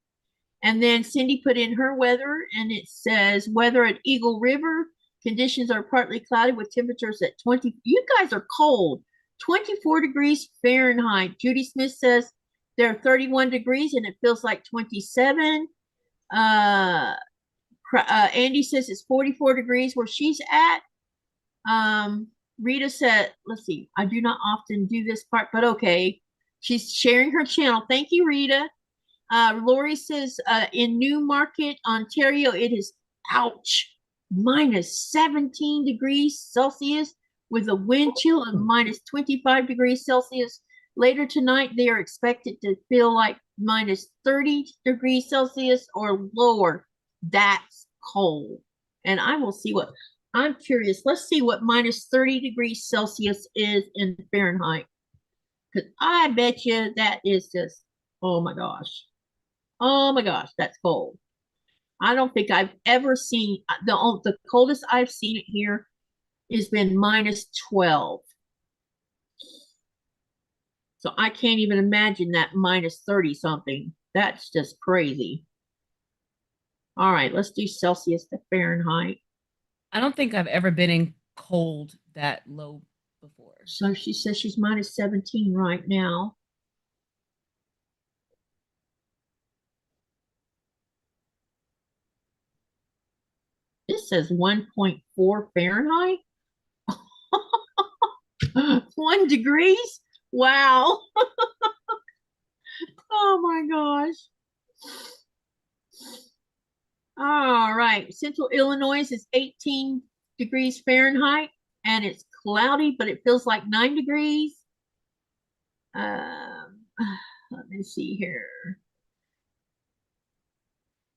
And then Cindy put in her weather, and it says weather at Eagle River. Conditions are partly cloudy with temperatures at 20. You guys are cold. 24 degrees Fahrenheit. Judy Smith says there are 31 degrees and it feels like 27. Andy says it's 44 degrees where she's at. Rita said, let's see, I do not often do this part, but okay. She's sharing her channel. Thank you, Rita. Lori says in Newmarket, Ontario, it is, ouch, minus 17 degrees Celsius with a wind chill of minus 25 degrees Celsius. Later tonight, they are expected to feel like minus 30 degrees Celsius or lower. That's cold. And I will see what, I'm curious. Let's see what minus 30 degrees Celsius is in Fahrenheit. Because I bet you that is just, oh my gosh. Oh my gosh, that's cold. I don't think I've ever seen the coldest I've seen it here has been minus 12. So I can't even imagine that minus 30 something. That's just crazy. All right, let's do Celsius to Fahrenheit. I don't think I've ever been in cold that low before. So she says she's minus 17 right now. This says 1.4 Fahrenheit. 1 degrees? Wow. Oh my gosh. All right. Central Illinois is 18 degrees Fahrenheit and it's cloudy, but it feels like 9 degrees. Um, let me see here.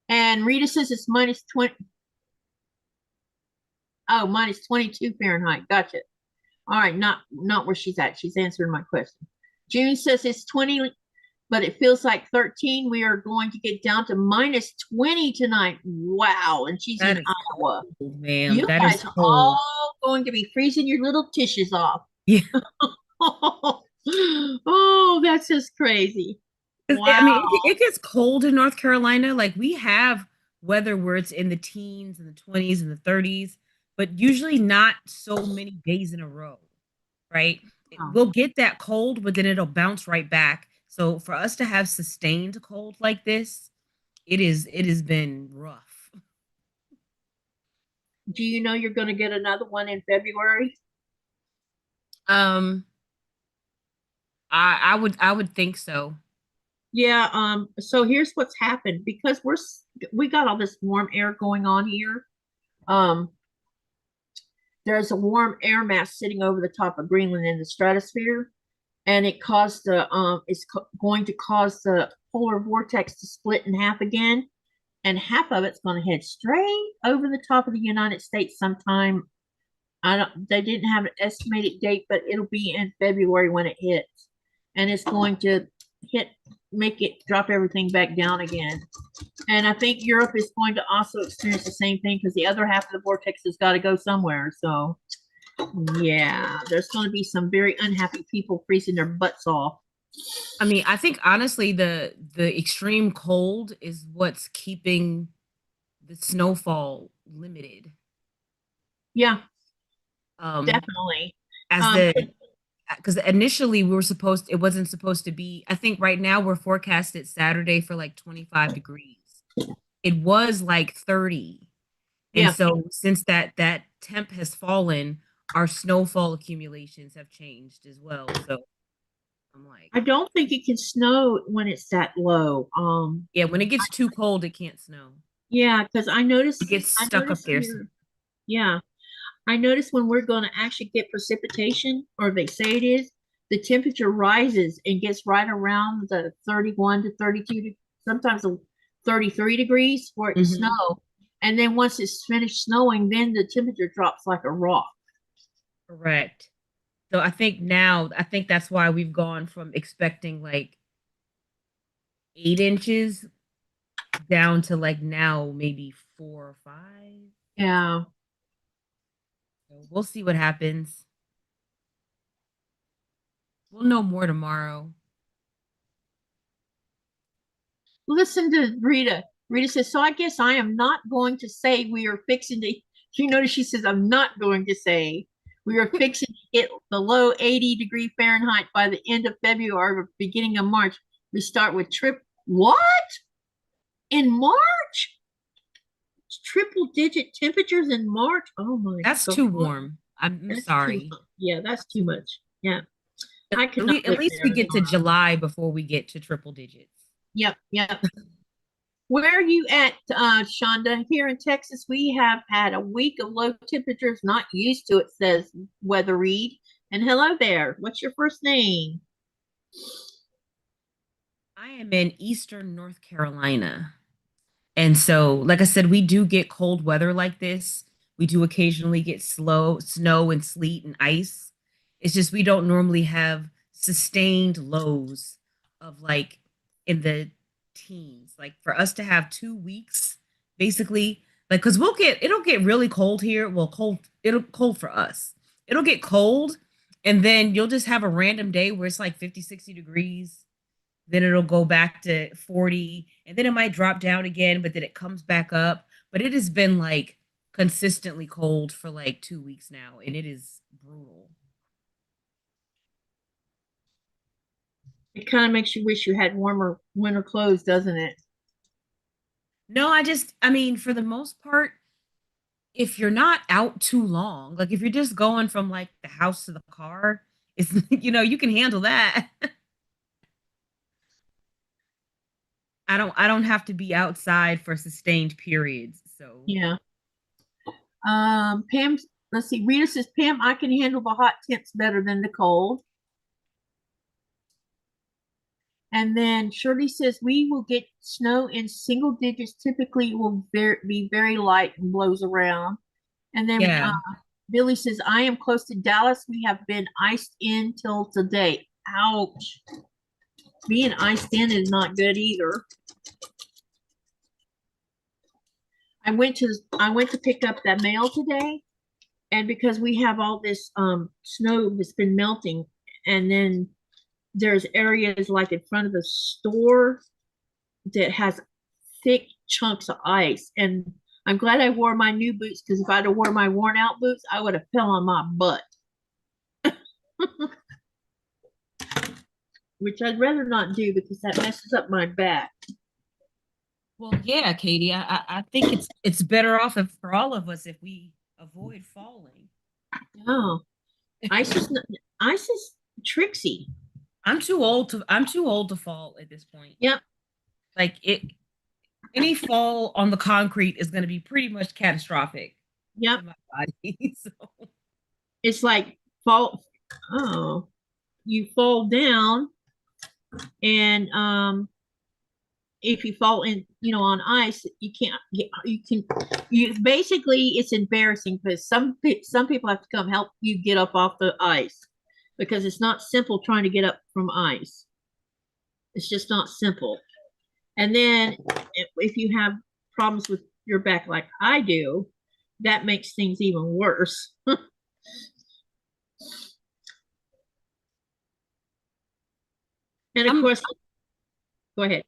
And Rita says it's minus 20. Oh, minus 22 Fahrenheit. Gotcha. All right, not where she's at. She's answering my question. June says it's 20, but it feels like 13. We are going to get down to minus 20 tonight. Wow. And she's That in is Iowa. cold, ma'am. You That is guys are cold. all going to be freezing your little tissues off. Yeah. Oh, that's just crazy. I Wow. mean, it gets cold in North Carolina. Like we have weather where it's in the teens and the 20s and the 30s, but usually not so many days in a row, right? We'll get that cold, but then it'll bounce right back. So for us to have sustained cold like this, it has been rough. Do you know you're going to get another one in February? Um, I would think so. Yeah, so here's what's happened because we got all this warm air going on here. Um, there's a warm air mass sitting over the top of Greenland in the stratosphere, and it caused the going to cause the polar vortex to split in half again, and half of it's going to head straight over the top of the United States sometime. I don't they didn't have an estimated date, but it'll be in February when it hits. And it's going to hit make it drop everything back down again. And I think Europe is going to also experience the same thing because the other half of the vortex has got to go somewhere. So yeah, there's going to be some very unhappy people freezing their butts off. I mean, I think honestly the extreme cold is what's keeping the snowfall limited. Yeah, Um, definitely. as Um, the because initially we were supposed it wasn't supposed to be. I think right now we're forecasted Saturday for like 25 degrees. It was like 30. And yeah, so since that temp has fallen, our snowfall accumulations have changed as well. So I'm like, I don't think it can snow when it's that low. yeah, when it gets too cold, it can't snow. Yeah, because It gets I stuck up noticed there. here. Yeah, I noticed when we're going to actually get precipitation, or they say it is, the temperature rises and gets right around the 31 to 32, sometimes 33 degrees for it to Mhm. snow. And then once it's finished snowing, then the temperature drops like a rock. Correct. So I think that's why we've gone from expecting like 8 inches down to like now maybe 4 or 5. Yeah. So we'll see what happens. We'll know more tomorrow. Listen to Rita. Rita says, so I guess I am not going to say we are fixing to, you notice she says, I'm not going to say we are fixing to get below 80-degree Fahrenheit by the end of February or beginning of March. We start with what? In March? Triple digit temperatures in March? Oh my That's God. too warm. I'm That's too sorry. much. Yeah, that's too much. Yeah. At I could not at live least we there. get to July before we get to triple digits. Yep, yep. Where are you at, Chaunda? Here in Texas, we have had a week of low temperatures. Not used to it, says Weather Reed. And hello there. What's your first name? I am in Eastern North Carolina. And so, like I said, we do get cold weather like this. We do occasionally get slow snow and sleet and ice. It's just we don't normally have sustained lows of like in the teens. Like for us to have 2 weeks, basically, like because it'll get really cold here. Well, it'll cold for us. It'll get cold, and then you'll just have a random day where it's like 50, 60 degrees, then it'll go back to 40 and then it might drop down again, but then it comes back up. But it has been like consistently cold for like 2 weeks now, and it is brutal. It kind of makes you wish you had warmer winter clothes, doesn't it? No, I mean, for the most part, if you're not out too long, like if you're just going from like the house to the car, it's, you can handle that. I don't have to be outside for sustained periods. So Yeah. Pam, let's see. Rita says, Pam, I can handle the hot temps better than the cold. And then Shirley says, we will get snow in single digits. Typically, it will be very light and blows around. And then yeah. Billy says, I am close to Dallas. We have been iced in till today. Ouch. Being iced in is not good either. I went to pick up that mail today, and because we have all this snow that's been melting, and then there's areas like in front of the store that has thick chunks of ice. And I'm glad I wore my new boots, because if I'd have worn my worn out boots, I would have fell on my butt. Which I'd rather not do because that messes up my back. Well, yeah, Katie, I think it's better off for all of us if we avoid falling. Oh, ice is ice is tricksy. I'm too old to fall at this point. Yep. Like any fall on the concrete is going to be pretty much catastrophic Yep. to my body. So It's like fall. Oh, you fall down, and if you fall in, on ice, you can't get. You basically, it's embarrassing because some people have to come help you get up off the ice, because it's not simple trying to get up from ice. It's just not simple. And then if you have problems with your back like I do, that makes things even worse. And of I'm course, go ahead.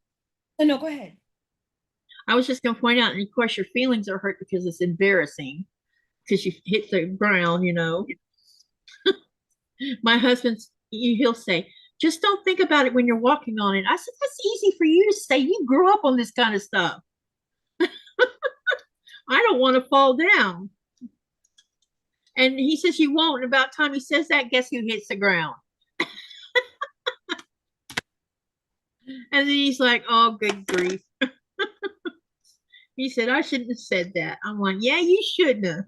no, go ahead. I was just going to point out, and of course, your feelings are hurt because it's embarrassing because you hit the ground. My husband's, he'll say, just don't think about it when you're walking on it. I said, that's easy for you to say. You grew up on this kind of stuff. I don't want to fall down. And he says, you won't. And about time he says that, guess who hits the ground? And then he's like, oh, good grief. He said, I shouldn't have said that. I'm like, yeah, you shouldn't have.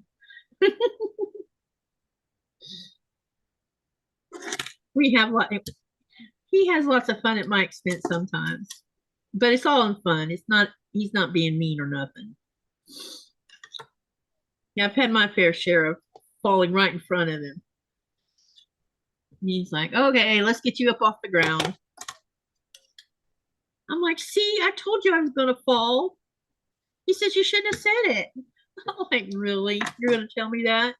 We have he has lots of fun at my expense sometimes. But it's all in fun. He's not being mean or nothing. Yeah, I've had my fair share of falling right in front of him. And he's like, okay, let's get you up off the ground. I'm like, see, I told you I was going to fall. He says, you shouldn't have said it. I'm like, really? You're going to tell me that?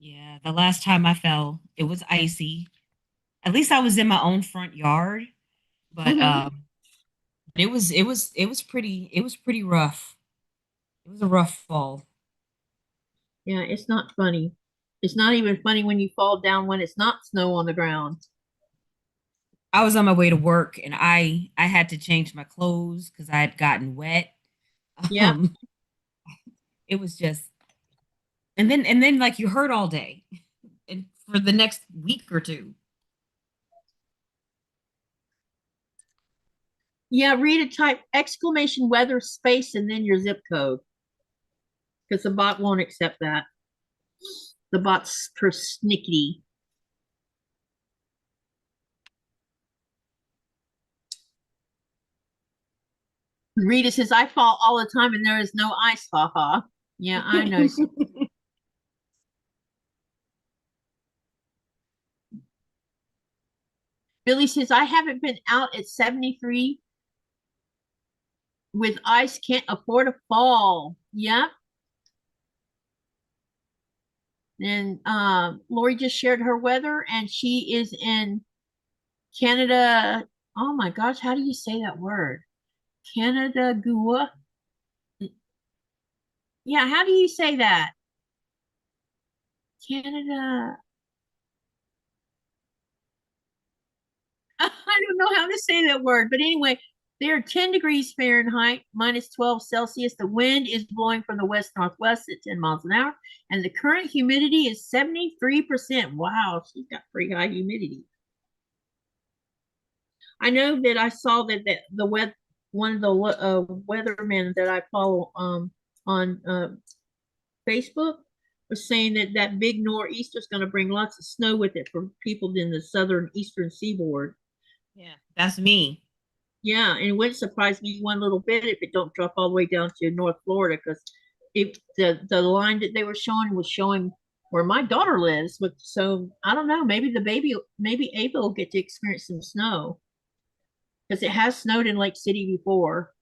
Yeah, the last time I fell, it was icy. At least I was in my own front yard, but Mm-hmm. it was pretty rough. It was a rough fall. Yeah, it's not funny. It's not even funny when you fall down when it's not snow on the ground. I was on my way to work and I had to change my clothes because I had gotten wet. Yep. Um, it was just and then like you hurt all day and for the next week or two. Yeah, read a type exclamation weather space and then your zip code, because the bot won't accept that. The bot's persnickety. Rita says, I fall all the time and there is no ice, haha. Yeah, I know. Billy says, I haven't been out at 73 with ice, can't afford a fall. Yep. And Lori just shared her weather, and she is in Canada. Oh my gosh, how do you say that word? Canada Gua. Yeah, how do you say that? Canada. I don't know how to say that word, but anyway, they're 10 degrees Fahrenheit, minus 12 Celsius. The wind is blowing from the west northwest at 10 miles an hour, and the current humidity is 73%. Wow, she's got pretty high humidity. I know that I saw that the web one of the weathermen that I follow on Facebook was saying that that big nor'easter is going to bring lots of snow with it for people in the southern eastern seaboard. Yeah, that's me. Yeah, and it wouldn't surprise me one little bit if it don't drop all the way down to North Florida, because if the line that they were showing was showing where my daughter lives, but so I don't know, maybe maybe Ava will get to experience some snow because it has snowed in Lake City before.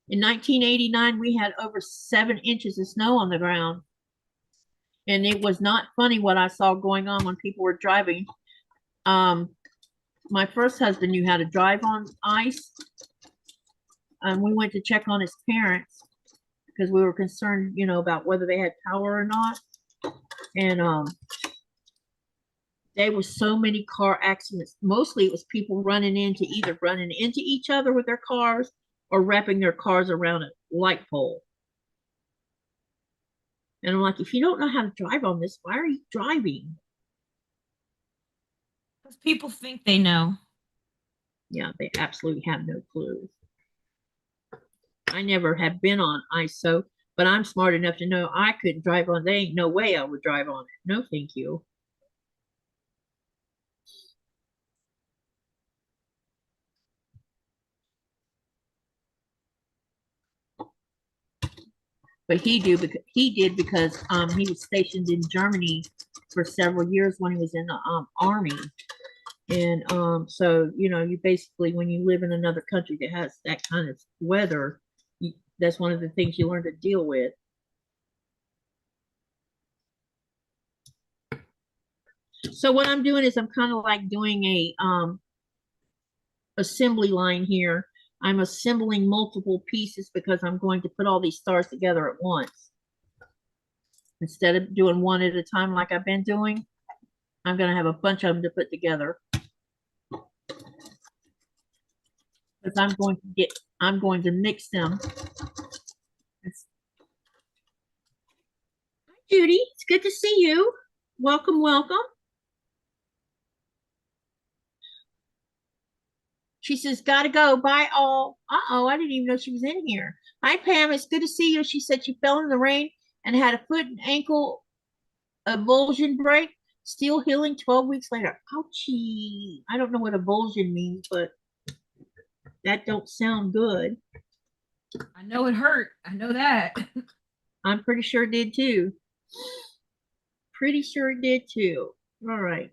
In 1989, we had over 7 inches of snow on the ground, and it was not funny what I saw going on when people were driving. My first husband knew how to drive on ice. We went to check on his parents because we were concerned, you know, about whether they had power or not. And there was so many car accidents. Mostly it was people running into each other with their cars or wrapping their cars around a light pole. And I'm like, if you don't know how to drive on this, why are you driving? Because people think they know. Yeah, they absolutely have no clue. I never have been on ice, so but I'm smart enough to know I couldn't drive on. There ain't no way I would drive on it. No, thank you. But he did because he was stationed in Germany for several years when he was in the army. And so you know, you basically when you live in another country that has that kind of weather, that's one of the things you learn to deal with. So what I'm doing is I'm kind of like doing a assembly line here. I'm assembling multiple pieces because I'm going to put all these stars together at once. Instead of doing one at a time like I've been doing, I'm going to have a bunch of them to put together. Because I'm going to mix them. Hi, Judy. It's good to see you. Welcome, welcome. She says, gotta go. Bye all. Uh-oh, I didn't even know she was in here. Hi, Pam. It's good to see you. She said she fell in the rain and had a foot and ankle avulsion break. Still healing 12 weeks later. Ouchie. I don't know what avulsion means, but that don't sound good. I know it hurt. I know that. I'm pretty sure it did too. Pretty sure it did too. All right.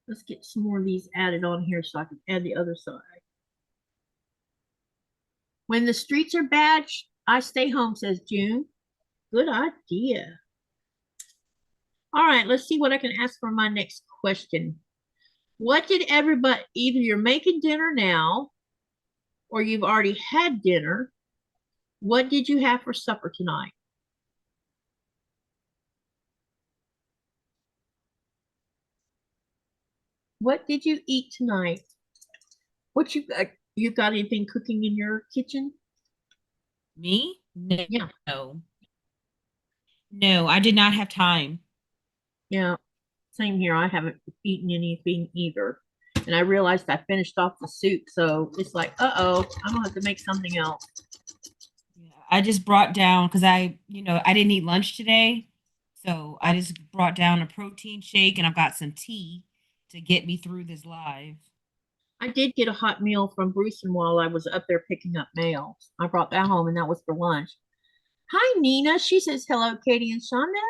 Let's get some more of these added on here so I can add the other side. When the streets are bad, I stay home, says June. Good idea. All right, let's see what I can ask for my next question. What did everybody, either you're making dinner now or you've already had dinner, what did you have for supper tonight? What did you eat tonight? What you got anything cooking in your kitchen? Me? No. Yeah. No, I did not have time. Yeah, same here. I haven't eaten anything either. And I realized I finished off the soup, so it's like, uh-oh, I'm gonna have to make something else. Yeah, I just brought down because I didn't eat lunch today. So I just brought down a protein shake and I've got some tea to get me through this live. I did get a hot meal from Bruce while I was up there picking up mail. I brought that home and that was for lunch. Hi, Nina. She says, hello, Katie and Chaunda.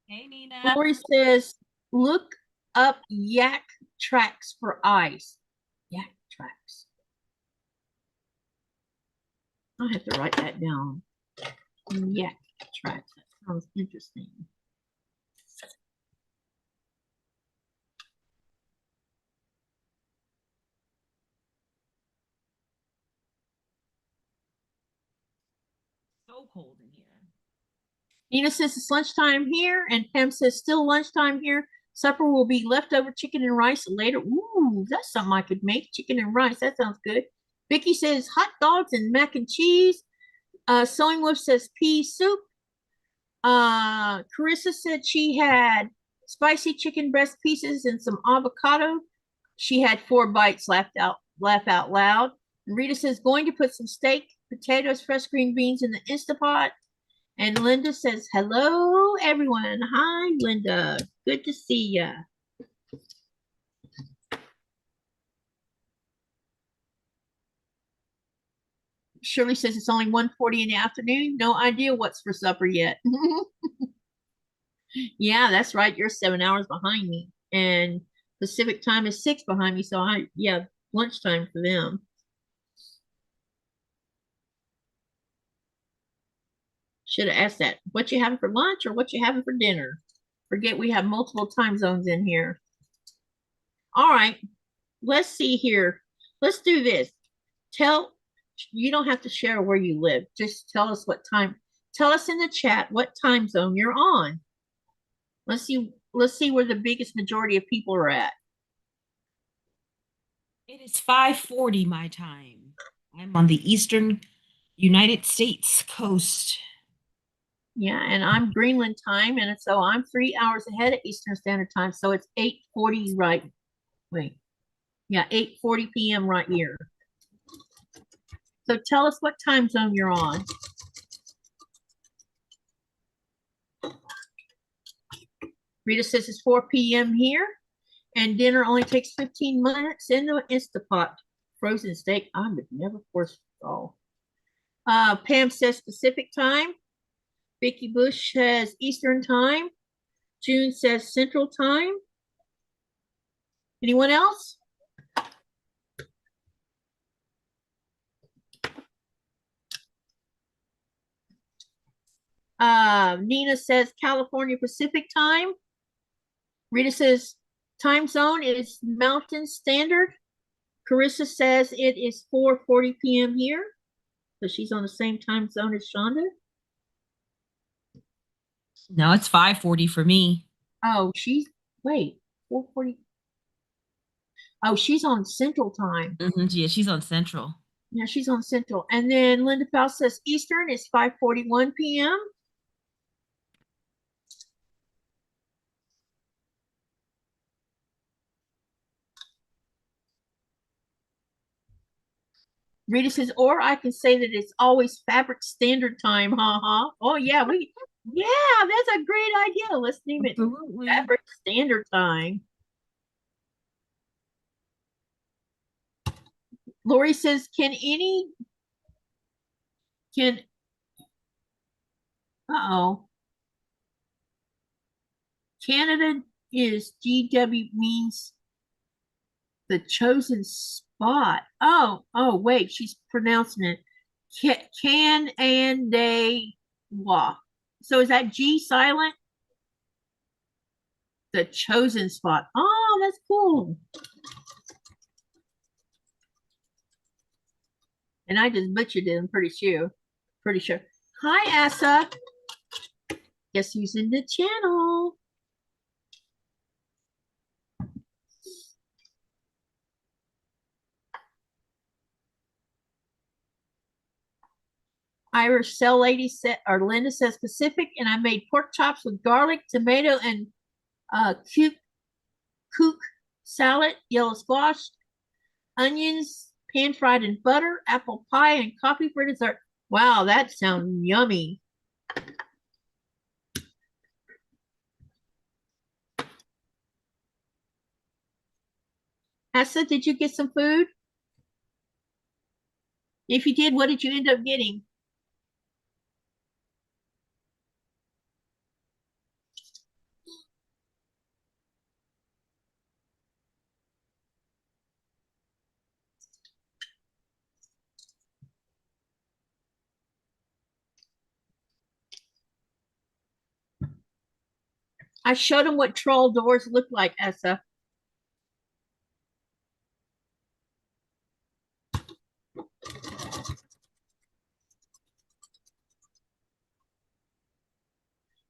Hey, Nina. Lori says, look up yak tracks for ice. Yak tracks. I'll have to write that down. Yak tracks. That sounds interesting. So cold in here. Nina says it's lunchtime here, and Pam says still lunchtime here. Supper will be leftover chicken and rice later. Ooh, that's something I could make. Chicken and rice. That sounds good. Vicky says hot dogs and mac and cheese. Sewing Wolf says pea soup. Carissa said she had spicy chicken breast pieces and some avocado. She had 4 bites, laugh out loud. And Rita says, going to put some steak, potatoes, fresh green beans in the Instapot. And Linda says, hello, everyone. Hi, Linda. Good to see ya. Shirley says it's only 1:40 in the afternoon. No idea what's for supper yet. Yeah, that's right. You're 7 hours behind me. And Pacific time is 6 behind me. So yeah, lunchtime for them. Should have asked that. What you having for lunch or what you having for dinner? Forget we have multiple time zones in here. All right, let's see here. Let's do this. You don't have to share where you live. Just tell us what time. Tell us in the chat what time zone you're on. Let's see where the biggest majority of people are at. It is 5:40 my time. I'm on the eastern United States coast. Yeah, and I'm Greenland time, and so I'm 3 hours ahead of Eastern Standard Time. So it's 8:40 right. Wait. Yeah, 8:40 p.m. right here. So tell us what time zone you're on. Rita says it's 4 p.m. here, and dinner only takes 15 minutes in the Instapot. Frozen steak, I would never force all. Pam says Pacific time. Vicky Bush says Eastern time. June says Central time. Anyone else? Nina says California Pacific time. Rita says time zone is Mountain Standard. Carissa says it is 4:40 p.m. here. So she's on the same time zone as Chaunda. No, it's 5:40 for me. Oh, wait, 4:40. Oh, she's on Central time. Yeah, she's on Central. Yeah, she's on Central. And then Linda Powell says Eastern is 5:41 p.m. Rita says, or I can say that it's always Fabric Standard Time. Oh yeah, that's a great idea. Let's name it Absolutely. Fabric Standard Time. Lori says, can Canada is GW means the chosen spot. Wait, she's pronouncing it can and they wa. So is that G silent? The chosen spot. Oh, that's cool. And I just butchered it, I'm pretty sure. Hi, Asa. Guess who's in the channel? Irish Cell Lady said, or Linda says Pacific, and I made pork chops with garlic, tomato, and kook salad, yellow squash, onions, pan fried in butter, apple pie, and coffee for dessert. Wow, that sounds yummy. Asa, did you get some food? If you did, what did you end up getting? I showed him what troll doors look like, Essa.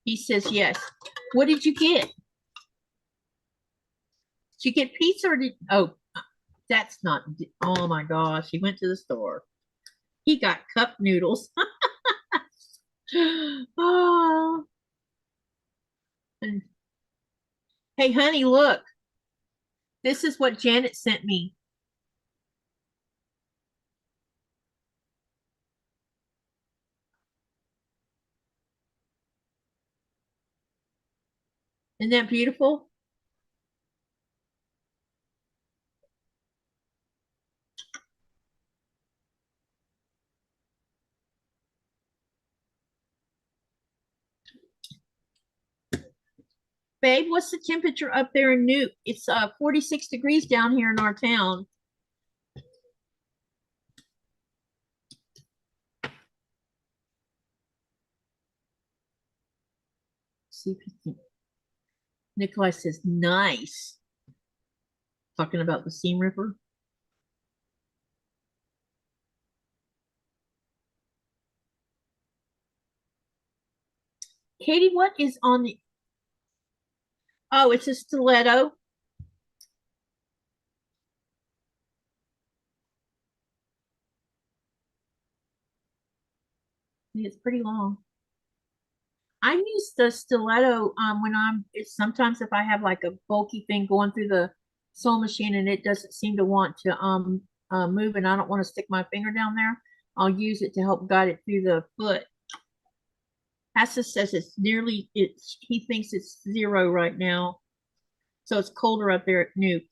He says yes. What did you get? Did you get pizza or that's not, oh my gosh, he went to the store. He got cup noodles. Oh. And, hey, honey, look. This is what Janet sent me. Isn't that beautiful? Babe, what's the temperature up there in Newt? It's 46 degrees down here in our town. See if you can. Nikolai says, nice. Talking about the seam ripper. Katie, what is on the. Oh, it's a stiletto. It's pretty long. I use the stiletto when it's sometimes if I have like a bulky thing going through the sewing machine and it doesn't seem to want to move and I don't want to stick my finger down there, I'll use it to help guide it through the foot. Hassa says he thinks it's 0 right now. So it's colder up there at Nuke.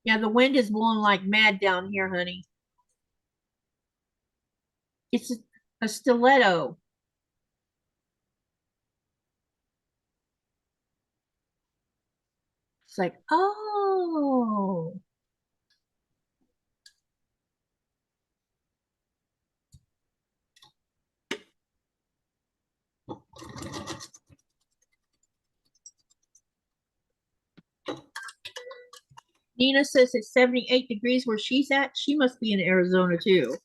Yeah, the wind is blowing like mad down here, honey. It's a stiletto. It's like, oh. Nina says it's 78 degrees where she's at. She must be in Arizona too.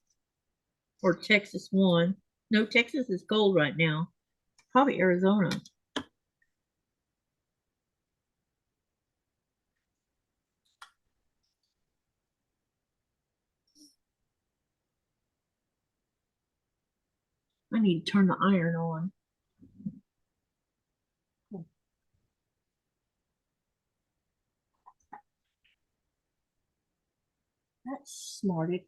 Or Texas 1. No, Texas is cold right now. Probably Arizona. I need to turn the iron on. That's smarted.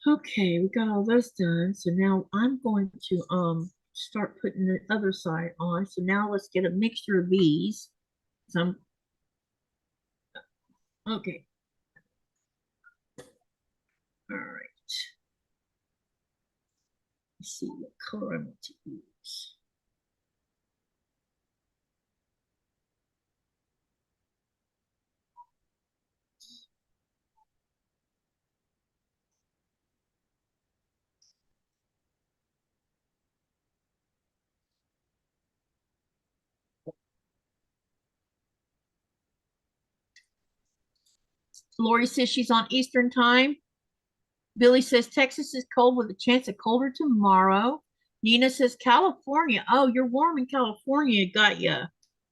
Okay, we got all those done. So now I'm going to start putting the other side on. So now let's get a mixture of these. Some okay. All right. Let's see what color I want to use. Lori says she's on Eastern time. Billy says Texas is cold with a chance of colder tomorrow. Nina says California. Oh, you're warm in California. Got you.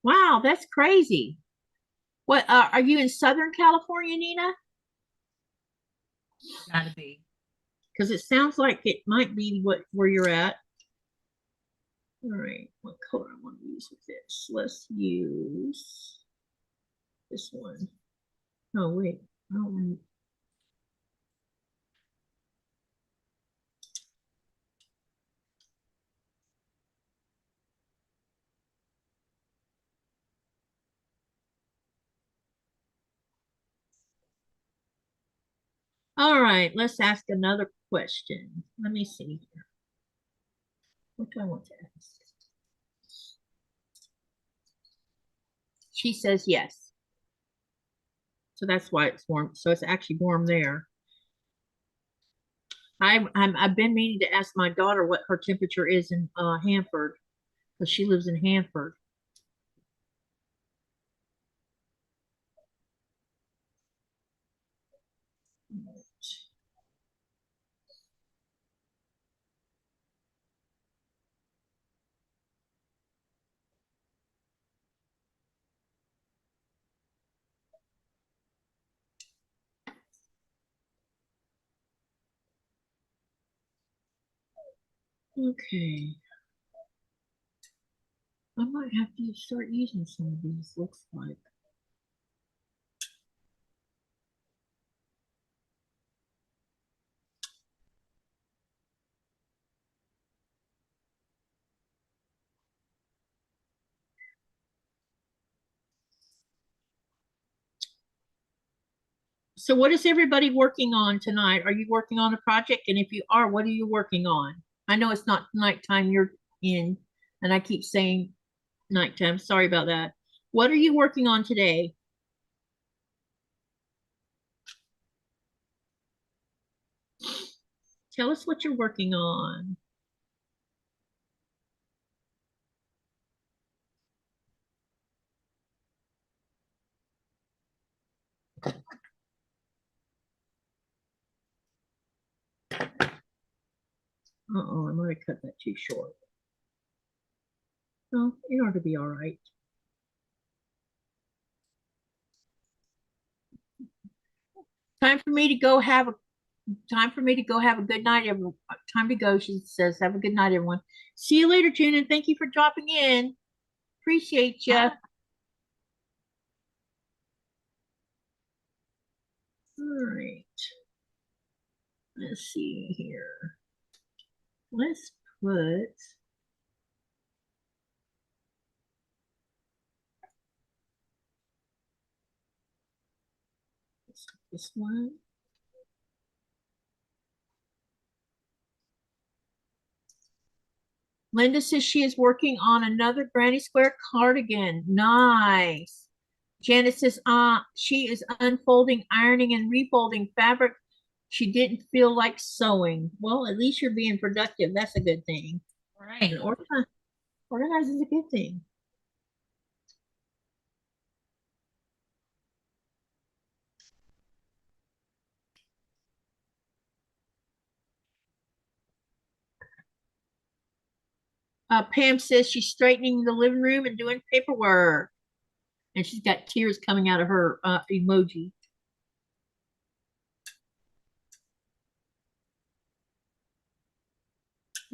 Wow, that's crazy. What are you in Southern California, Nina? Gotta be. Because it sounds like it might be where you're at. All right, what color I want to use with this? Let's use this one. Oh wait, I don't want. All right, let's ask another question. Let me see here. What do I want to ask? She says yes. So that's why it's warm. So it's actually warm there. I've been meaning to ask my daughter what her temperature is in Hanford because she lives in Hanford. Okay. I might have to start using some of these, looks like. So what is everybody working on tonight? Are you working on a project? And if you are, what are you working on? I know it's not nighttime you're in, and I keep saying nighttime. Sorry about that. What are you working on today? Tell us what you're working on. Uh-oh, I'm gonna cut that too short. No, it ought to be all right. Time for me to go have a good night, everyone. Time to go, she says. Have a good night, everyone. See you later, June, and thank you for dropping in. Appreciate you. All right. Let's see here. Let's put this one. Linda says she is working on another Granny Square cardigan. Nice. Janet says, she is unfolding, ironing, and refolding fabric. She didn't feel like sewing. Well, at least you're being productive. That's a good thing. Right. Organize is a good thing. Pam says she's straightening the living room and doing paperwork. And she's got tears coming out of her emoji.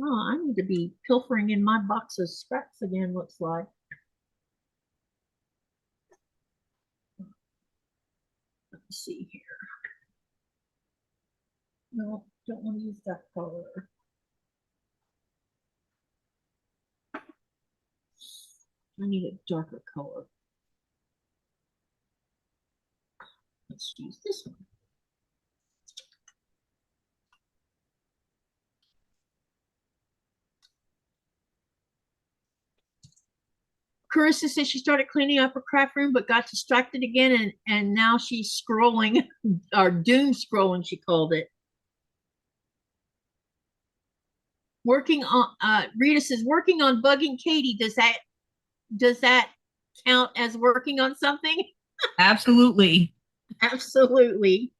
Oh, I need to be pilfering in my box of scraps again, looks like. Let me see here. No, don't want to use that color. I need a darker color. Let's use this one. Carissa says she started cleaning up her craft room but got distracted again, and now she's scrolling, or doom scrolling, she called it. Working on Rita says working on bugging Katie. Does that count as working on something? Absolutely. Absolutely.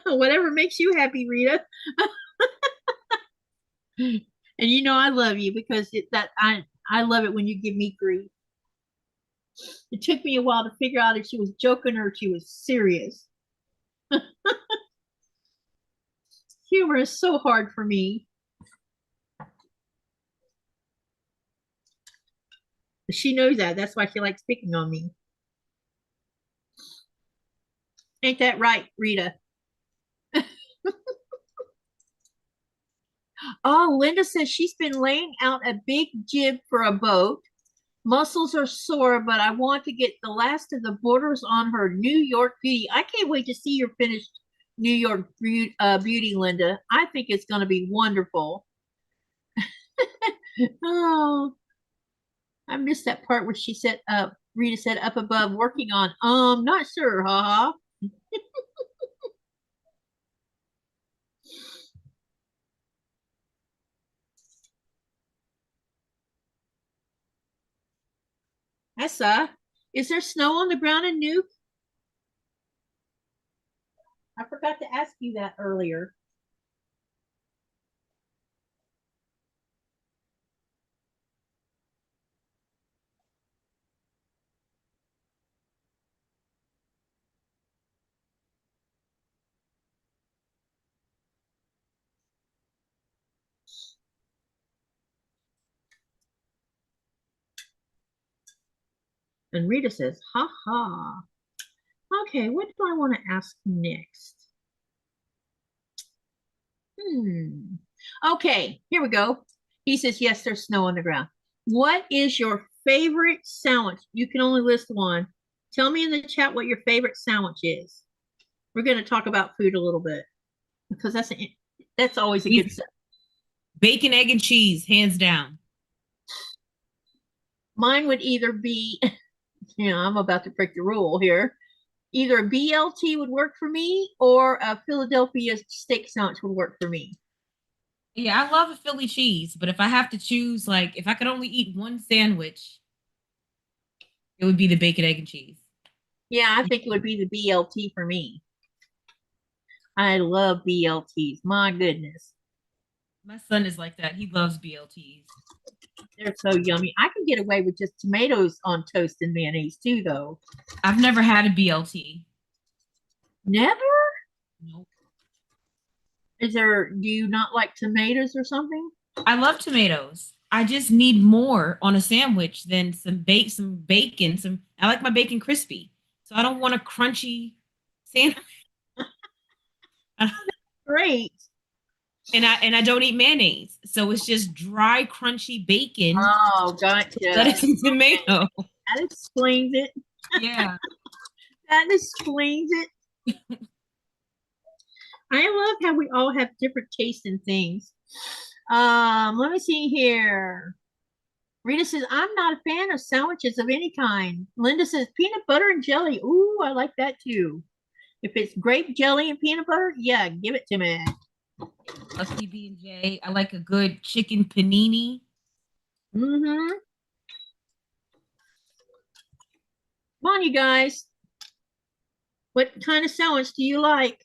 Whatever makes you happy, Rita. And you know I love you because I love it when you give me grief. It took me a while to figure out if she was joking or if she was serious. Humor is so hard for me. She knows that. That's why she likes picking on me. Ain't that right, Rita? Oh, Linda says she's been laying out a big jib for a boat. Muscles are sore, but I want to get the last of the borders on her New York beauty. I can't wait to see your finished New York beauty, Linda. I think it's going to be wonderful. Oh, I missed that part where she said, Rita said up above working on, not sure, haha. Essa, is there snow on the ground in Nuke? I forgot to ask you that earlier. And Rita says, ha ha. Okay, what do I want to ask next? Okay, here we go. He says, yes, there's snow on the ground. What is your favorite sandwich? You can only list one. Tell me in the chat what your favorite sandwich is. We're going to talk about food a little bit because that's always a good sandwich. Bacon, egg, and cheese, hands down. Mine would either be, I'm about to break the rule here. Either a BLT would work for me or a Philadelphia steak sandwich would work for me. Yeah, I love a Philly cheese, but if I have to choose, like, if I could only eat one sandwich, it would be the bacon, egg, and cheese. Yeah, I think it would be the BLT for me. I love BLTs. My goodness. My son is like that. He loves BLTs. They're so yummy. I can get away with just tomatoes on toast and mayonnaise too, though. I've never had a BLT. Never? Nope. Do you not like tomatoes or something? I love tomatoes. I just need more on a sandwich than some bacon. I like my bacon crispy. So I don't want a crunchy sandwich. Great. And I don't eat mayonnaise. So it's just dry, crunchy bacon. Oh, gotcha. Lettuce and tomato. That explains it. Yeah. That explains it. I love how we all have different tastes in things. Let me see here. Rita says, I'm not a fan of sandwiches of any kind. Linda says, peanut butter and jelly. Ooh, I like that too. If it's grape jelly and peanut butter, yeah, give it to me. A PB&J. I like a good chicken panini. Mm-hmm. Come on, you guys. What kind of sandwich do you like?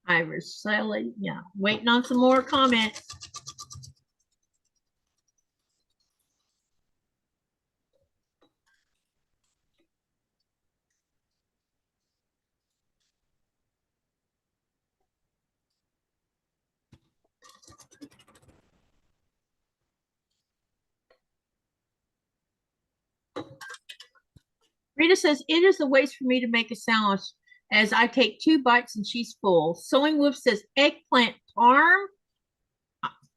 Irish salad. Yeah, waiting on some more comments. Rita says, it is a waste for me to make a sandwich as I take 2 bites and she's full. Sewing Wolf says, eggplant parm.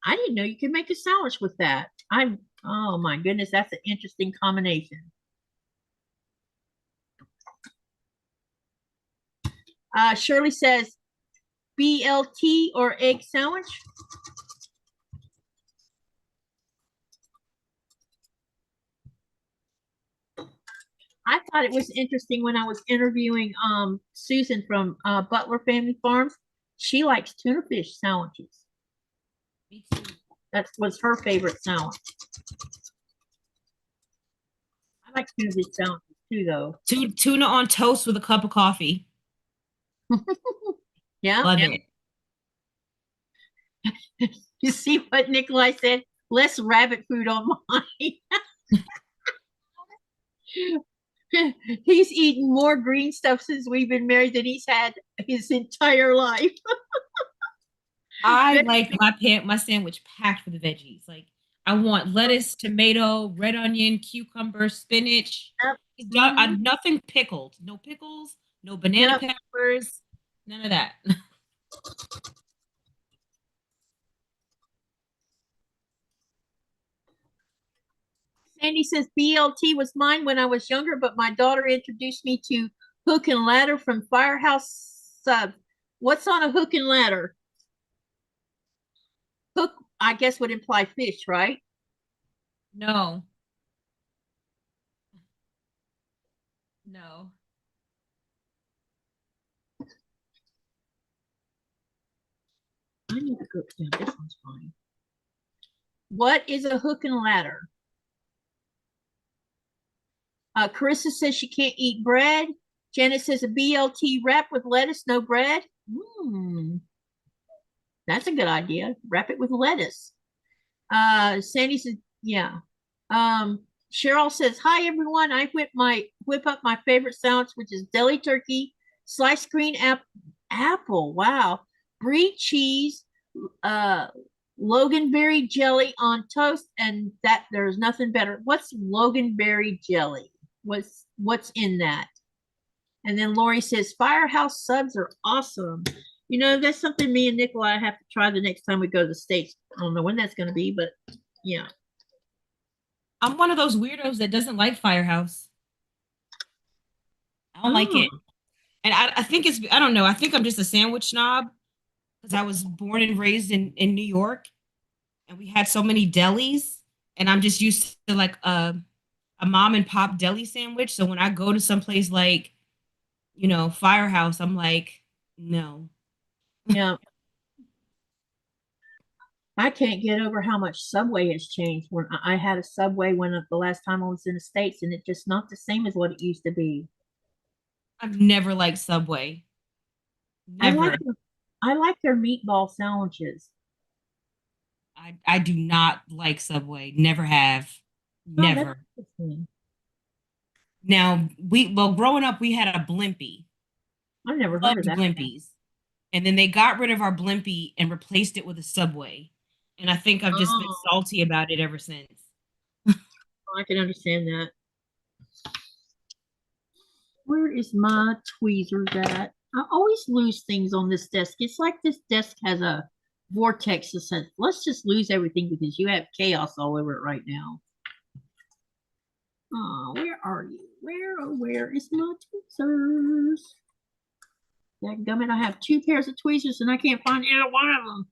I didn't know you could make a sandwich with that. Oh my goodness, that's an interesting combination. Shirley says, BLT or egg sandwich. I thought it was interesting when I was interviewing Susan from Butler Family Farms. She likes tuna fish sandwiches. Me too. That was her favorite sandwich. I like tuna fish sandwiches too, though. Tuna on toast with a cup of coffee. Yeah. Love it. You see what Nikolai said? Less rabbit food on mine. He's eaten more green stuff since we've been married than he's had his entire life. I like my sandwich packed with veggies. Like I want lettuce, tomato, red onion, cucumber, spinach. Yep. Nothing pickled. No pickles, no banana peppers, none of that. Sandy says BLT was mine when I was younger, but my daughter introduced me to hook and ladder from Firehouse Sub. What's on a hook and ladder? Hook, I guess, would imply fish, right? No. No. I need to go. Yeah, this one's fine. What is a hook and ladder? Carissa says she can't eat bread. Janet says a BLT wrap with lettuce, no bread. That's a good idea. Wrap it with lettuce. Sandy says, yeah. Cheryl says, hi everyone. I whip up my favorite sandwich, which is deli turkey, sliced green apple. Wow. Brie cheese, Loganberry jelly on toast, and that there's nothing better. What's Loganberry jelly? What's in that? And then Lori says, Firehouse subs are awesome. You know, that's something me and Nikolai have to try the next time we go to the States. I don't know when that's going to be, but yeah. I'm one of those weirdos that doesn't like Firehouse. I don't like Oh, it. And I think it's, I don't know, I think I'm just a sandwich snob because I was born and raised in New York and we had so many delis and I'm just used to like a mom and pop deli sandwich. So when I go to some place like, you know, Firehouse, I'm like, no. yeah. I can't get over how much Subway has changed. When I had a Subway when the last time I was in the States, and it's just not the same as what it used to be. I've never liked Subway. I like Never. I like their meatball sandwiches. I do not like Subway. Never have. Oh, that's Never. interesting. Now well growing up we had a Blimpie. I've never heard of Loved that. Blimpies. And then they got rid of our Blimpie and replaced it with a Subway. And I think I've just been Oh, salty about it ever since. I can understand that. Where is my tweezers at? I always lose things on this desk. It's like this desk has a vortex that says, let's just lose everything because you have chaos all over it right now. Oh, where are you? Where is my tweezers? Dadgummit, I have two pairs of tweezers and I can't find either one of them.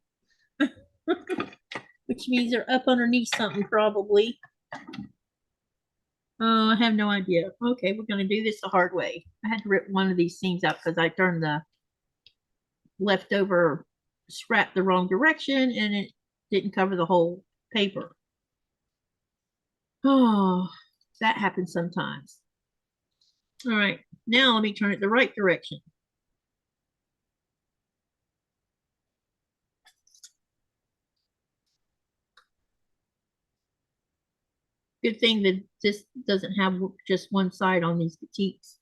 Which means they're up underneath something probably. Oh, I have no idea. Okay, we're going to do this the hard way. I had to rip one of these seams out because I turned the leftover scrap the wrong direction and it didn't cover the whole paper. Oh, that happens sometimes. All right, now let me turn it the right direction. Good thing that this doesn't have just one side on these petites.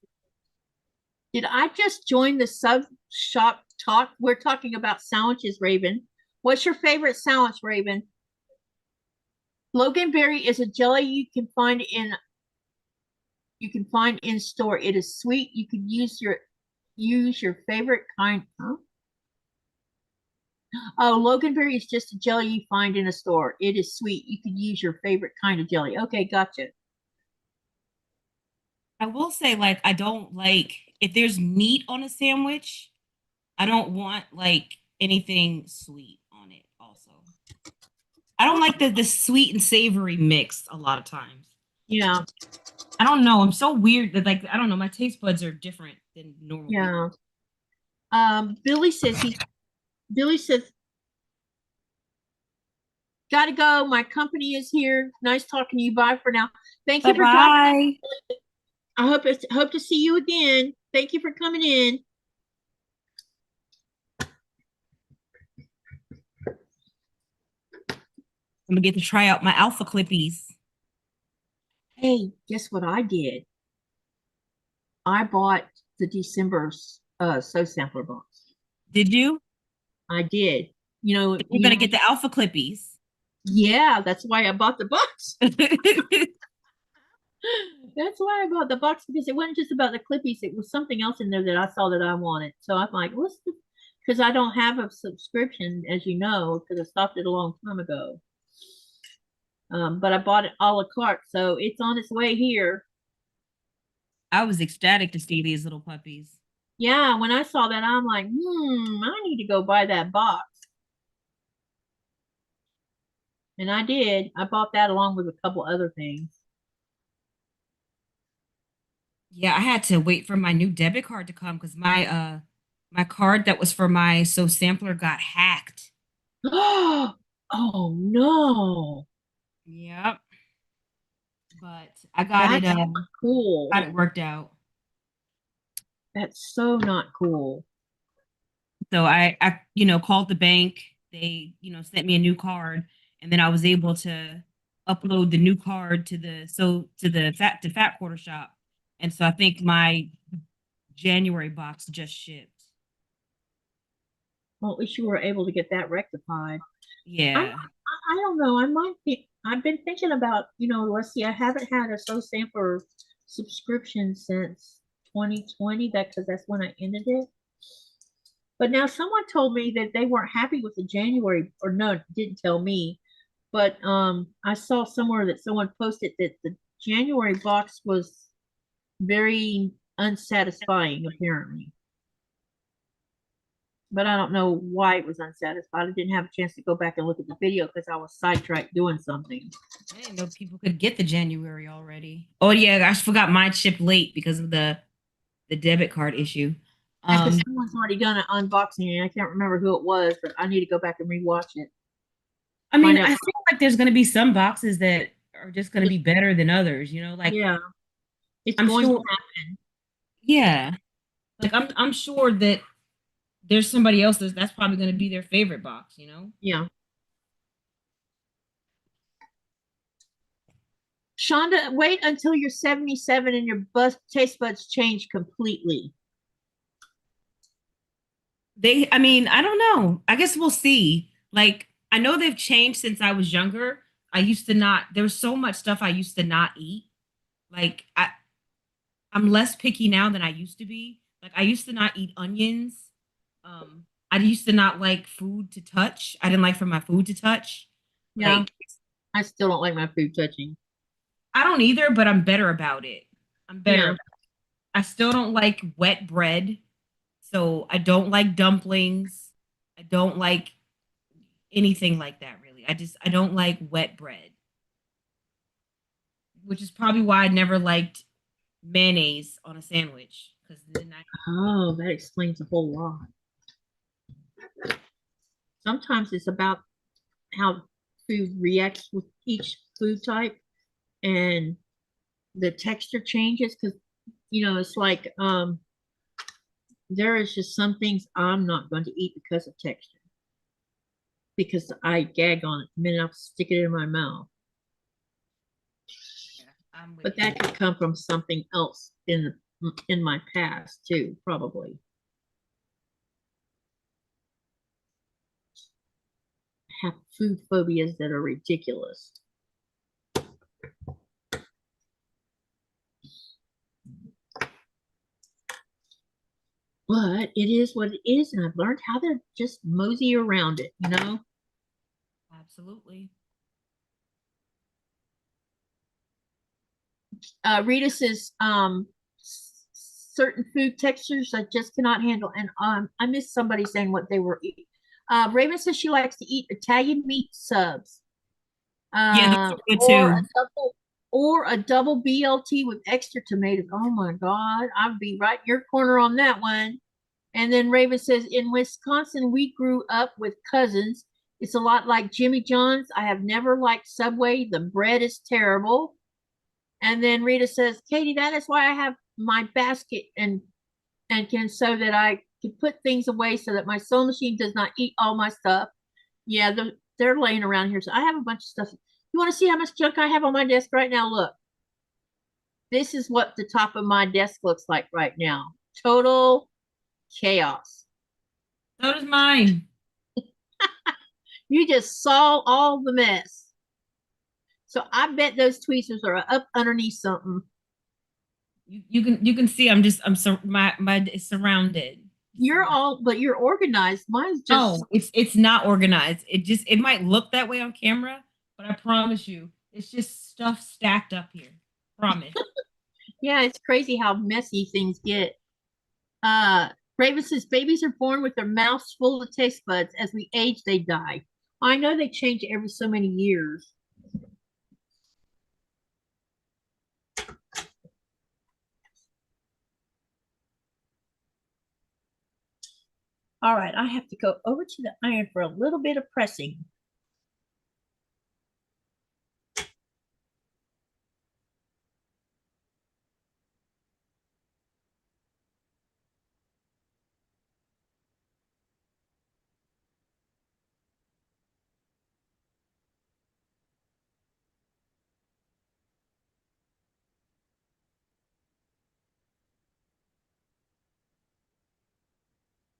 Did I just join the sub shop talk? We're talking about sandwiches, Raven. What's your favorite sandwich, Raven? Loganberry is a jelly you can find in store. It is sweet. You can use your favorite kind. Huh? Oh, Loganberry is just a jelly you find in a store. It is sweet. You can use your favorite kind of jelly. Okay, gotcha. I will say, like, I don't like if there's meat on a sandwich, I don't want like anything sweet on it also. I don't like the sweet and savory mix a lot of times. Yeah, I don't know. I'm so weird that like I don't know, my taste buds are different than normal yeah. people. Billy says, gotta go. My company is here. Nice talking to you. Bye for now. Thank you for dropping. Bye-bye. I hope to see you again. Thank you for coming in. I'm gonna get to try out my alpha clippies. Hey, guess what I did? I bought the December Sew Sampler box. Did you? I did. You know, You're gonna get the alpha clippies. yeah, that's why I bought the box. That's why I bought the box because it wasn't just about the clippies. It was something else in there that I saw that I wanted. So I'm like, what's the, because I don't have a subscription, as you know, because I stopped it a long time ago. But I bought it a la carte, so it's on its way here. I was ecstatic to see these little puppies. Yeah, when I saw that, I'm like, I need to go buy that box. And I did. I bought that along with a couple other things. Yeah, I had to wait for my new debit card to come because my card that was for my Sew Sampler got hacked. Oh no. Yep. But I That's not cool. got it worked out. That's so not cool. So I you know called the bank. They you know sent me a new card, and then I was able to upload the new card to the fat quarter shop. And so I think my January box just shipped. Well, at least you were able to get that rectified. Yeah. I don't know. I might be. I've been thinking about, let's see. I haven't had a Soul Sampler subscription since 2020. Because that's when I ended it. But now someone told me that they weren't happy with the January, or no, didn't tell me. But I saw somewhere that someone posted that the January box was very unsatisfying, apparently. But I don't know why it was unsatisfied. I didn't have a chance to go back and look at the video because I was sidetracked doing something. I didn't know people could get the January already. Oh yeah, I forgot mine shipped late because of the debit card issue. Because Um, someone's already done an unboxing, and I can't remember who it was, but I need to go back and rewatch it. I mean, Find I out. feel like there's going to be some boxes that are just going to be better than others, like Yeah, it's I'm going to sure, happen. yeah, like I'm sure that there's somebody else that's probably going to be their favorite box. Yeah. Chaunda, wait until you're 77 and your taste buds change completely. I mean, I don't know. I guess we'll see. Like, I know they've changed since I was younger. I used to not, there was so much stuff I used to not eat. Like, I'm less picky now than I used to be. Like, I used to not eat onions. I used to not like food to touch. I didn't like for my food to touch. Yeah, Like, I still don't like my food touching. I don't either, but I'm better about it. I'm Yeah, better. I still don't like wet bread. So I don't like dumplings. I don't like anything like that, really. I don't like wet bread, which is probably why I never liked mayonnaise on a sandwich. Because then I oh, that explains a whole lot. Sometimes it's about how food reacts with each food type, and the texture changes because it's like there is just some things I'm not going to eat because of texture, because I gag on it the minute I stick it in my mouth. yeah, I'm with But you. that could come from something else in my past too, probably. Have food phobias that are ridiculous. But it is what it is, and I've learned how to just mosey around it. Absolutely. Rita says certain food textures I just cannot handle, and I missed somebody saying what they were eating. Raven says she likes to eat Italian meat subs, Yeah, those are good or too. a double BLT with extra tomatoes. Oh my God, I'd be right in your corner on that one. And then Raven says, in Wisconsin, we grew up with cousins. It's a lot like Jimmy John's. I have never liked Subway. The bread is terrible. And then Rita says, Katie, that is why I have my basket and can so that I can put things away so that my sewing machine does not eat all my stuff. Yeah, they're laying around here. So I have a bunch of stuff. You want to see how much junk I have on my desk right now? Look, this is what the top of my desk looks like right now. Total chaos. So does mine. You just saw all the mess. So I bet those tweezers are up underneath something. You can see my is surrounded. But you're organized. Mine's just, No, it's not organized. It might look that way on camera, but I promise you, it's just stuff stacked up here. Promise. yeah, it's crazy how messy things get. Uh, Raven says babies are born with their mouths full of taste buds. As we age, they die. I know they change every so many years. All right, I have to go over to the iron for a little bit of pressing.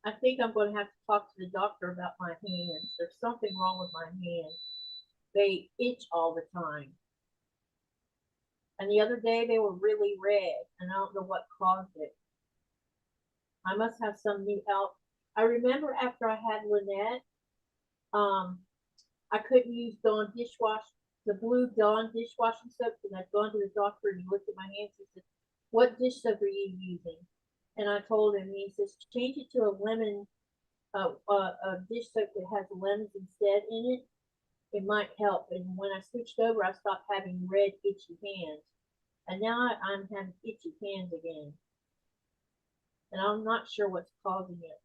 I think I'm going to have to talk to the doctor about my hands. There's something wrong with my hands. They itch all the time. And the other day they were really red, and I don't know what caused it. I must have some new help. I remember after I had Lynette, I couldn't use Dawn dishwash, the blue Dawn dishwashing soap, and I'd gone to the doctor and he looked at my hands and said, "What dish soap are you using?" And I told him, he says, "Change it to a lemon, a dish soap that has lemons instead in it. It might help." And when I switched over, I stopped having red, itchy hands. And now I'm having itchy hands again. And I'm not sure what's causing it.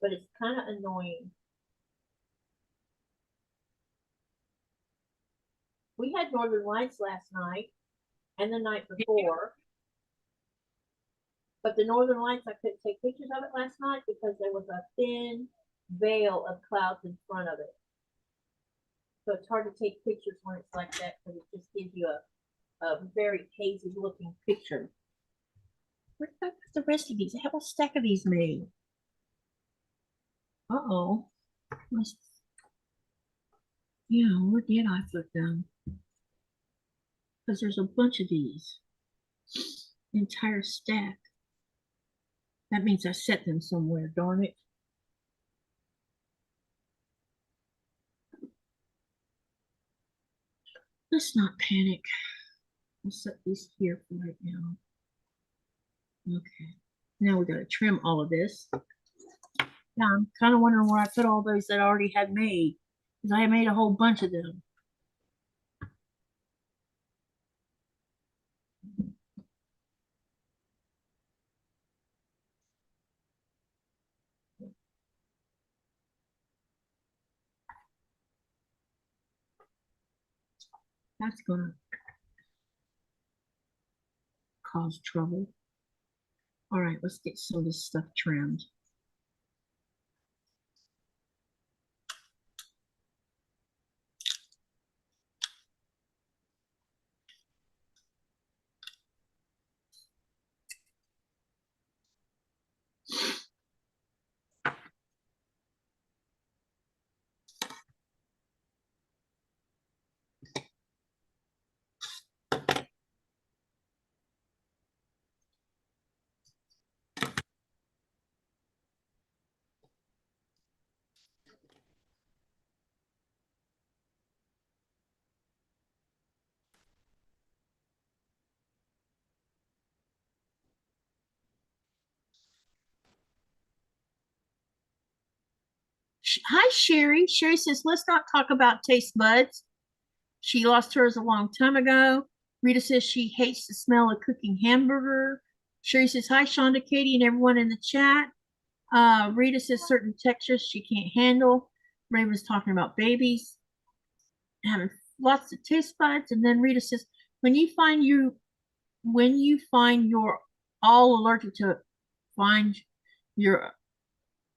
But it's kind of annoying. We had Northern Lights last night and the night before. But the Northern Lights, I couldn't take pictures of it last night because there was a thin veil of clouds in front of it. So it's hard to take pictures when it's like that because it just gives you a very hazy looking picture. Where did I put the rest of these? I have a stack of these made. Uh-oh. Yeah, where did I put them? Because there's a bunch of these. Entire stack. That means I set them somewhere, darn it. Let's not panic. I'll set these here for right now. Okay. Now we gotta trim all of this. Now I'm kind of wondering where I put all those that I already had made. Because I made a whole bunch of them. That's gonna cause trouble. All right, let's get some of this stuff trimmed. Hi, Cheri. Cheri says, let's not talk about taste buds. She lost hers a long time ago. Rita says she hates the smell of cooking hamburger. Cheri says, hi, Chaunda, Katie, and everyone in the chat. Rita says certain textures she can't handle. Raven's talking about babies having lots of taste buds. And then Rita says, when you find you're all allergic to find you're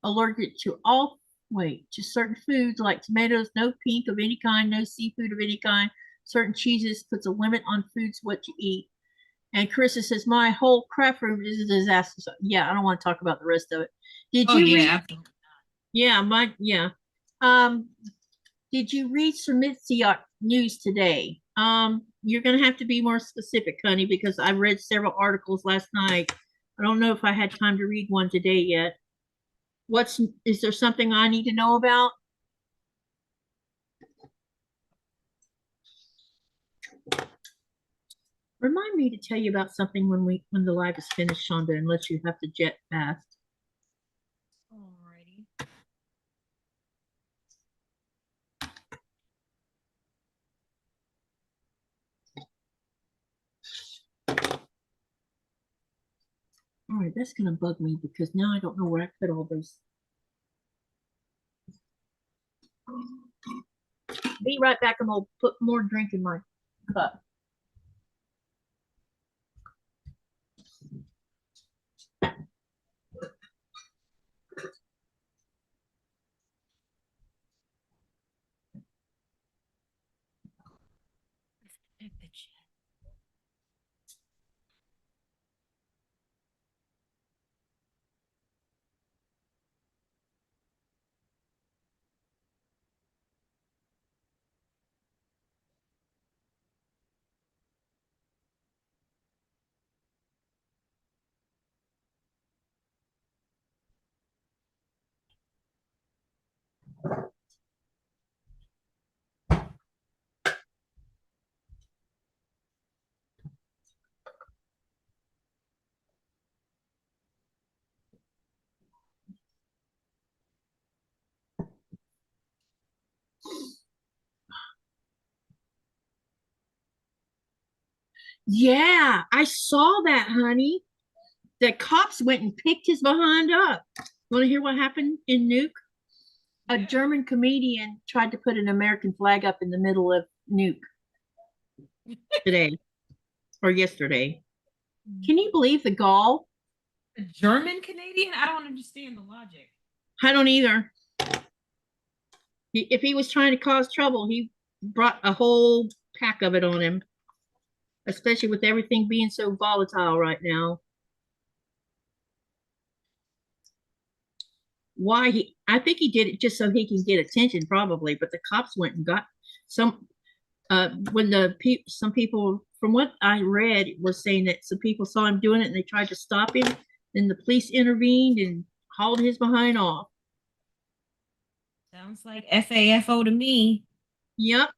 allergic to all wait to certain foods like tomatoes, no pink of any kind, no seafood of any kind, certain cheeses, puts a limit on foods what you eat. And Carissa says my whole craft room is a disaster. So yeah, I don't want to talk about the rest of it. Did Oh you yeah, read? absolutely. Yeah. Um, did you read Sumitsy news today? You're gonna have to be more specific, honey, because I read several articles last night. I don't know if I had time to read one today yet. Is there something I need to know about? Remind me to tell you about something when the live is finished, Chaunda, unless you have to jet fast. Alrighty. All right, that's gonna bug me because now I don't know where I put all those. Be right back. I'm gonna put more drink in my cup. Yeah, I saw that, honey. The cops went and picked his behind up. Want to hear what happened in Nuke? A Yeah. German comedian tried to put an American flag up in the middle of Nuke today or yesterday. Can you believe the gall? A German Canadian? I don't understand the logic. I don't either. If he was trying to cause trouble, he brought a whole pack of it on him, especially with everything being so volatile right now. Why I think he did it just so he can get attention, probably, but the cops went and got some when some people, from what I read, was saying that some people saw him doing it and they tried to stop him. Then the police intervened and hauled his behind off. Sounds like FAFO to me. Yep.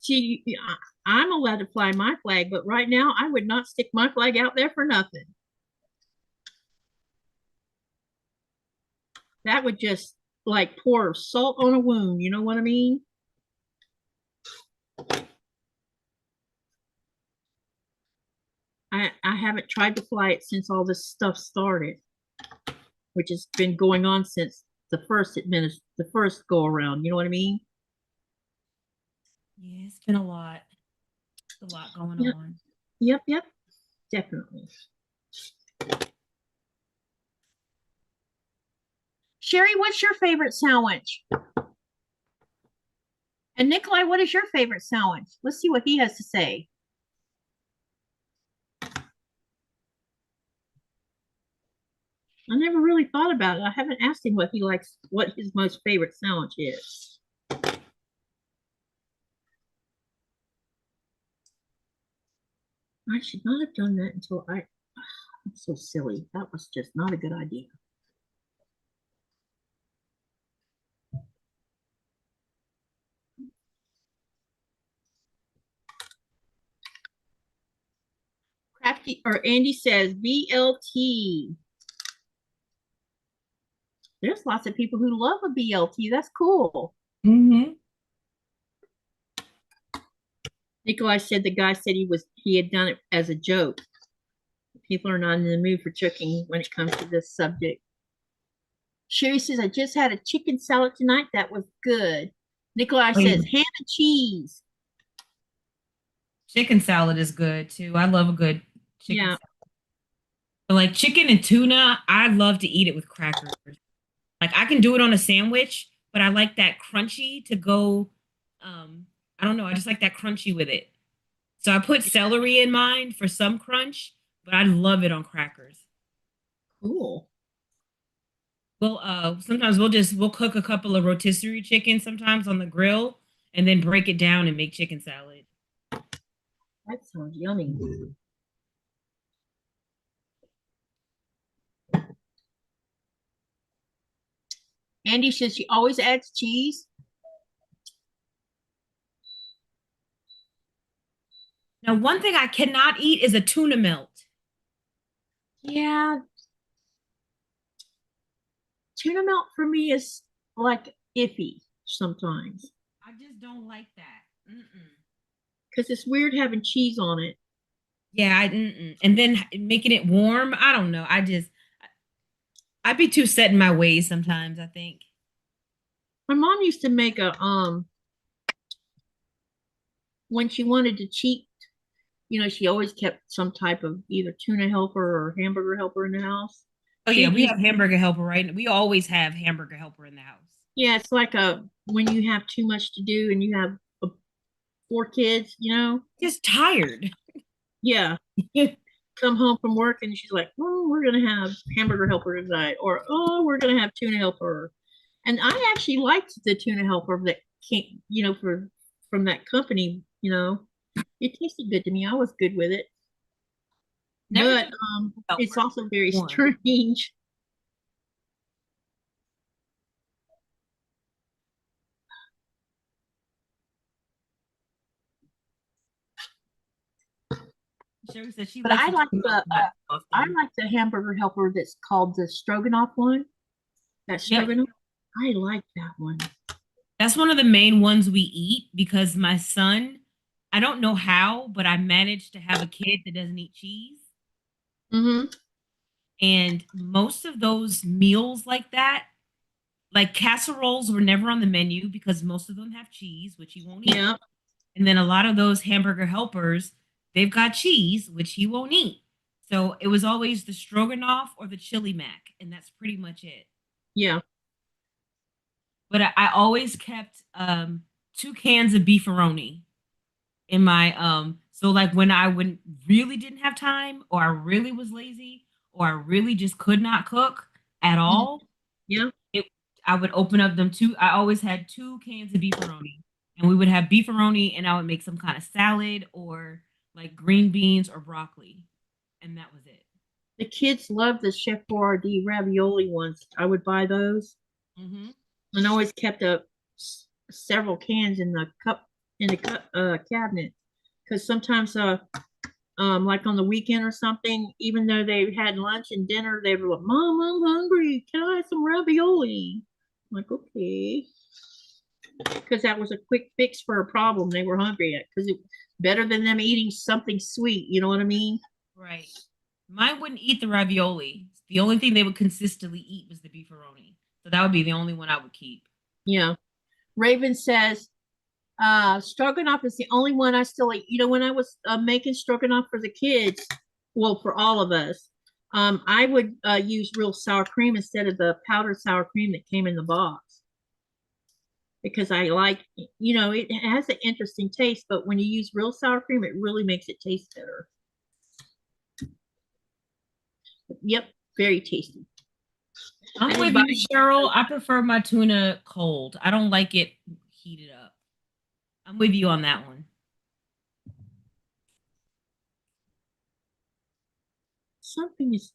See, I'm allowed to fly my flag, but right now I would not stick my flag out there for nothing. That would just like pour salt on a wound. You know what I mean? I haven't tried to fly it since all this stuff started, which has been going on since the first go around. You know what I mean? Yeah, it's been a lot. A lot going Yep. on. Yep, definitely. Cheri, what's your favorite sandwich? And Nikolai, what is your favorite sandwich? Let's see what he has to say. I never really thought about it. I haven't asked him what his most favorite sandwich is. I should not have done that until I'm so silly. That was just not a good idea. Crafty or Andy says BLT. There's lots of people who love a BLT. That's cool. Mm-hmm. Nikolai said the guy said he had done it as a joke. People are not in the mood for cooking when it comes to this subject. Cheri says, I just had a chicken salad tonight. That was good. Nikolai says, ham and cheese. Chicken salad is good too. I love a good chicken Yeah. salad. But like chicken and tuna, I love to eat it with crackers. Like I can do it on a sandwich, but I like that crunchy to go. I don't know. I just like that crunchy with it. So I put celery in mine for some crunch, but I love it on crackers. Cool. Well, sometimes we'll cook a couple of rotisserie chickens sometimes on the grill and then break it down and make chicken salad. That sounds yummy. Andy says she always adds cheese. Now, one thing I cannot eat is a tuna melt. Yeah. Tuna melt for me is like iffy sometimes I just don't like that. Mm-mm. because it's weird having cheese on it. Yeah, and then making it warm. I don't know. I'd be too set in my ways sometimes, I think. My mom used to make a when she wanted to cheat, she always kept some type of either tuna helper or hamburger helper in the house. Oh yeah, She'd we use have hamburger helper, right? We always have hamburger helper in the house. Yeah, it's like a when you have too much to do and you have four kids. Just tired. Yeah. Come home from work and she's like, "Oh, we're gonna have hamburger helper tonight," or "Oh, we're gonna have tuna helper." And I actually liked the tuna helper that came, from that company. It tasted good to me. I was good with it, Never but did helper it's also very warm. strange. Cheri said she But likes I the like tuna the melt I often. like the hamburger helper that's called the stroganoff one. That Yep. stroganoff. I like that one. That's one of the main ones we eat because my son, I don't know how, but I managed to have a kid that doesn't eat cheese. Mm-hmm. And most of those meals like that, like casseroles were never on the menu because most of them have cheese, which he won't eat. Yeah. And then a lot of those hamburger helpers, they've got cheese, which he won't eat. So it was always the stroganoff or the chili mac, and that's pretty much it. Yeah. But I always kept 2 cans of beefaroni in my so like when I would really didn't have time or I really was lazy or I really just could not cook at Mhm. all, Yeah. it I would open up them two. I always had 2 cans of beefaroni, and we would have beefaroni, and I would make some kind of salad or like green beans or broccoli, and that was it. The kids love the Chef Boyardee ravioli ones. I would buy those, Mm-hmm. and I always kept several cans in the cabinet because sometimes like on the weekend or something, even though they had lunch and dinner, they were like, "Mom, I'm hungry. Can I have some ravioli?" I'm like, okay, because that was a quick fix for a problem they were hungry at. Because it better than them eating something sweet. You know what I mean? Right. Mine wouldn't eat the ravioli. The only thing they would consistently eat was the beefaroni. So that would be the only one I would keep. Yeah. Raven says, stroganoff is the only one I still eat. You know, when I was making stroganoff for the kids, well, for all of us, I would use real sour cream instead of the powdered sour cream that came in the box because I like, you know, it has an interesting taste, but when you use real sour cream, it really makes it taste better. Yep, very tasty. I'm with you, Cheryl. I prefer my tuna cold. I don't like it heated up. I'm with you on that one. Something is.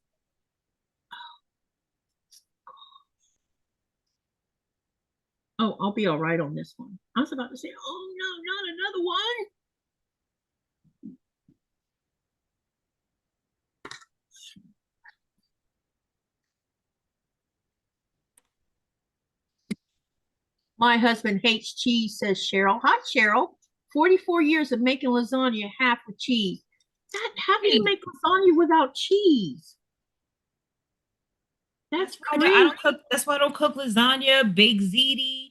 Oh, I'll be all right on this one. I was about to say, oh no, not another one. My husband hates cheese, says Cheryl. Hi, Cheryl. 44 years of making lasagna, half with cheese. How do you make lasagna without cheese? That's I crazy. don't cook. That's why I don't cook lasagna, baked ziti.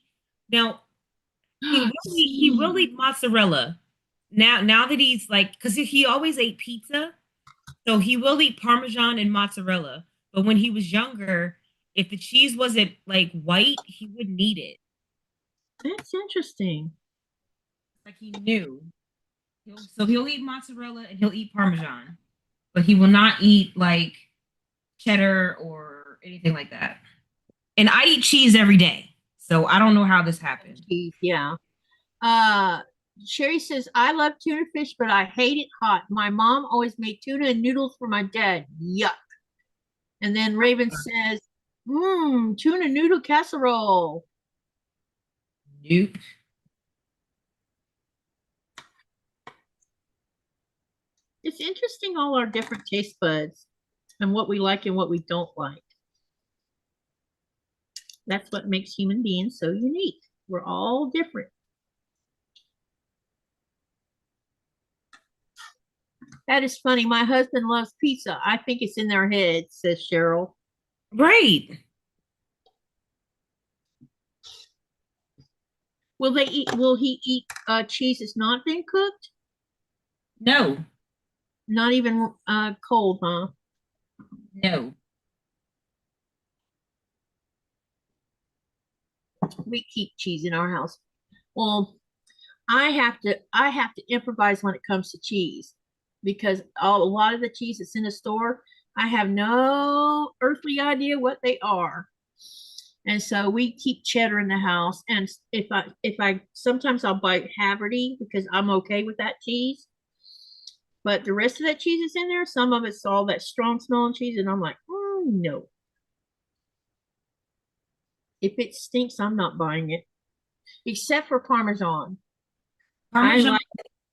Now he will eat mozzarella. Now that he's like, because he always ate pizza, so he will eat Parmesan and mozzarella. But when he was younger, if the cheese wasn't like white, he wouldn't eat it. That's interesting. Like he knew. So he'll eat mozzarella and he'll eat Parmesan, but he will not eat like cheddar or anything like that. And I eat cheese every day, so I don't know how this happened. Cheese, yeah. Uh, Cheri says, I love tuna fish, but I hate it hot. My mom always made tuna and noodles for my dad. Yuck. And then Raven says, tuna noodle casserole. Nope. It's interesting, all our different taste buds and what we like and what we don't like. That's what makes human beings so unique. We're all different. That is funny. My husband loves pizza. I think it's in their heads, says Cheryl. Right. Will he eat cheese that's not been cooked? No. Not even cold, huh? No. We keep cheese in our house. Well, I have to improvise when it comes to cheese because a lot of the cheese that's in the store, I have no earthly idea what they are. And so we keep cheddar in the house. And if I sometimes I'll buy Haverty because I'm okay with that cheese. But the rest of that cheese is in there. Some of it's all that strong smelling cheese, and I'm like, oh no. If it stinks, I'm not buying it. Except for Parmesan. I Parmesan. like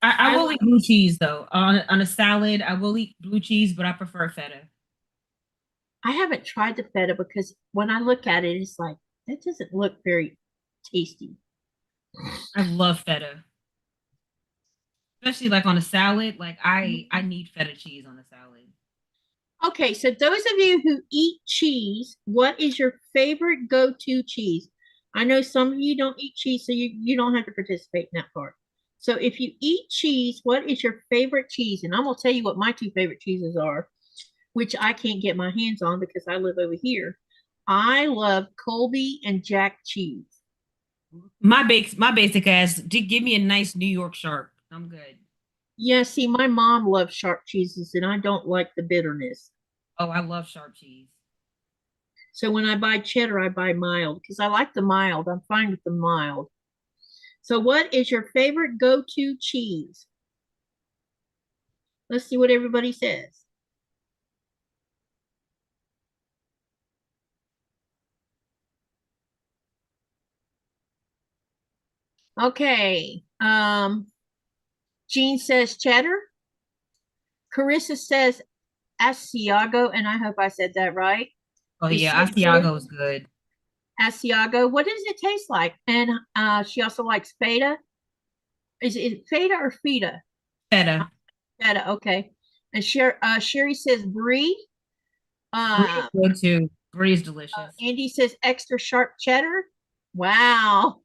I I will eat blue cheese though. On a salad, I will eat blue cheese, but I prefer feta. I haven't tried the feta because when I look at it, it's like That doesn't look very tasty. I love feta, especially like on a salad. Like I need feta cheese on a salad. Okay, so those of you who eat cheese, what is your favorite go-to cheese? I know some of you don't eat cheese, so you don't have to participate in that part. So if you eat cheese, what is your favorite cheese? And I'm gonna tell you what my two favorite cheeses are, which I can't get my hands on because I live over here. I love Colby and Jack cheese. My basic ass, give me a nice New York sharp. I'm good. Yeah, see, my mom loves sharp cheeses, and I don't like the bitterness. Oh, I love sharp cheese. So when I buy cheddar, I buy mild because I like the mild. I'm fine with the mild. So what is your favorite go-to cheese? Let's see what everybody says. Okay. Jean says cheddar. Carissa says Asiago, and I hope I said that right. Oh yeah, Lucinda Asiago is good. Asiago. What does it taste like? And she also likes feta. Is it feta or feta? Feta. Feta. Okay. And Cheri says brie. Brie is Uh, good too. Brie is delicious. Andy says extra sharp cheddar. Wow.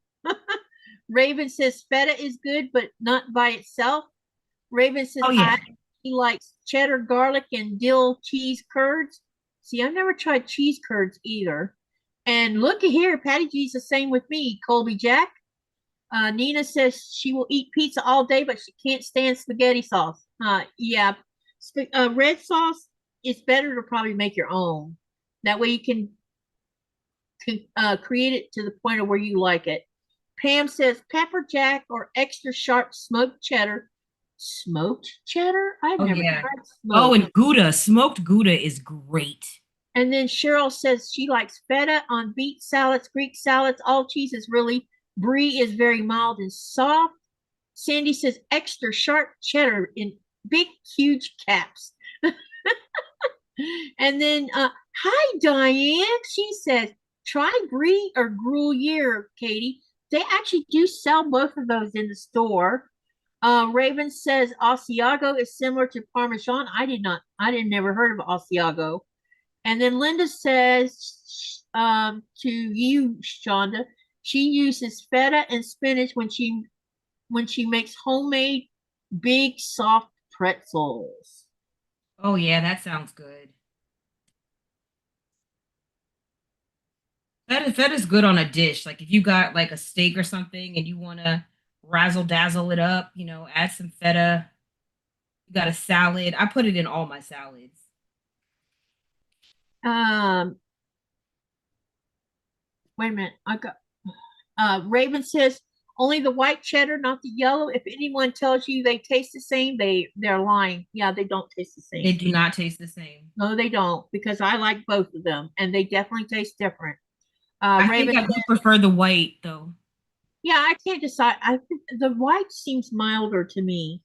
Raven says feta is good, but not by itself. Raven says Oh yeah. he likes cheddar, garlic, and dill cheese curds. See, I've never tried cheese curds either. And look at here, Patty G's the same with me, Colby Jack. Nina says she will eat pizza all day, but she can't stand spaghetti sauce. Yeah, red sauce, it's better to probably make your own. That way you can create it to the point of where you like it. Pam says pepper jack or extra sharp smoked cheddar. Smoked cheddar? I've Oh never yeah. tried Oh, smoked. and Gouda. Smoked Gouda is great. And then Cheryl says she likes feta on beet salads, Greek salads, all cheeses really. Brie is very mild and soft. Sandy says extra sharp cheddar in big, huge caps. And then, hi, Diane. She says, try Brie or Gruyere, Katie. They actually do sell both of those in the store. Raven says Asiago is similar to Parmesan. I didn't never heard of Asiago. And then Linda says to you, Chaunda, she uses feta and spinach when she makes homemade big soft pretzels. Oh yeah, that sounds good. That is good on a dish. Like if you got like a steak or something and you want to razzle dazzle it up, add some feta. You got a salad. I put it in all my salads. Um, Wait a minute. I got Raven says only the white cheddar, not the yellow. If anyone tells you they taste the same, they're lying. Yeah, they don't taste the They same. do not taste the same. No, they don't, because I like both of them and they definitely taste different. I think Raven, I do prefer the white though. yeah, I can't decide. I think the white seems milder to me.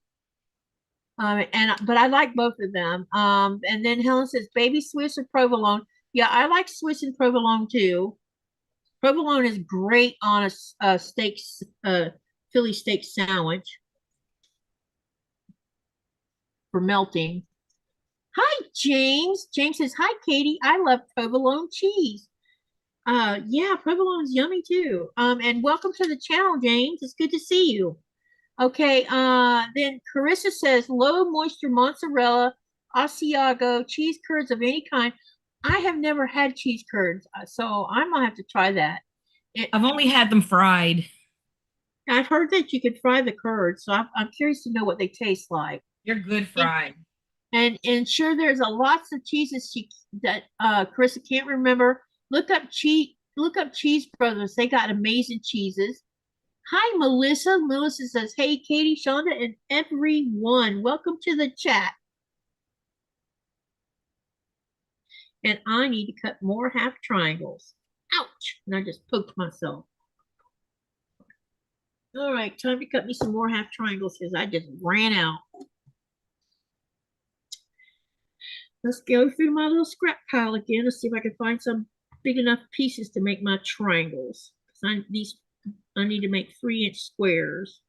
But I like both of them. And then Helen says baby Swiss or provolone. Yeah, I like Swiss and provolone too. Provolone is great on a steak, Philly steak sandwich for melting. Hi, James. James says, hi, Katie. I love provolone cheese. Yeah, provolone is yummy too. And welcome to the channel, James. It's good to see you. Okay, then Carissa says low moisture mozzarella, Asiago, cheese curds of any kind. I have never had cheese curds, so I'm gonna have to try that. I've only had them fried. I've heard that you could fry the curds, so I'm curious to know what they taste like. They're good And fried. and sure, there's a lots of cheeses that Carissa can't remember. Look up Cheese Brothers. They got amazing cheeses. Hi, Melissa. Melissa says, hey, Katie, Chaunda, and everyone. Welcome to the chat. And I need to cut more half triangles. Ouch. And I just poked myself. All right, time to cut me some more half triangles because I just ran out. Let's go through my little scrap pile again. Let's see if I can find some big enough pieces to make my triangles. I need to make 3-inch squares.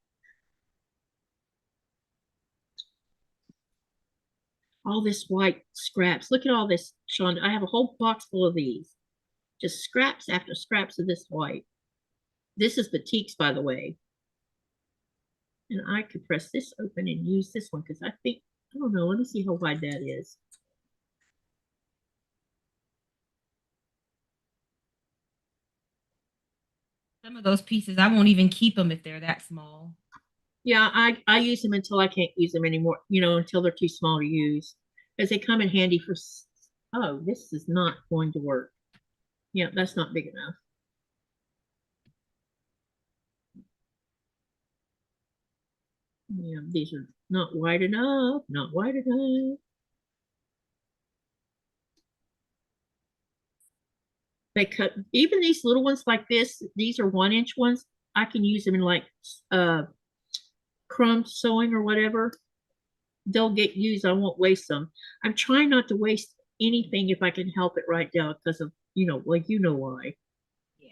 All this white scraps. Look at all this, Chaunda. I have a whole box full of these. Just scraps after scraps of this white. This is batiks, by the way. And I could press this open and use this one because I think, I don't know, let me see how wide that is. Some of those pieces, I won't even keep them if they're that small. Yeah, I use them until I can't use them anymore, you know, until they're too small to use. Because they come in handy for, oh, this is not going to work. Yeah, that's not big enough. Yeah, these are not wide enough, not wide enough. They cut, even these little ones like this, these are 1-inch ones. I can use them in like crumb sewing or whatever. They'll get used. I won't waste them. I'm trying not to waste anything if I can help it right now because of, you know, like, you know why. Yeah.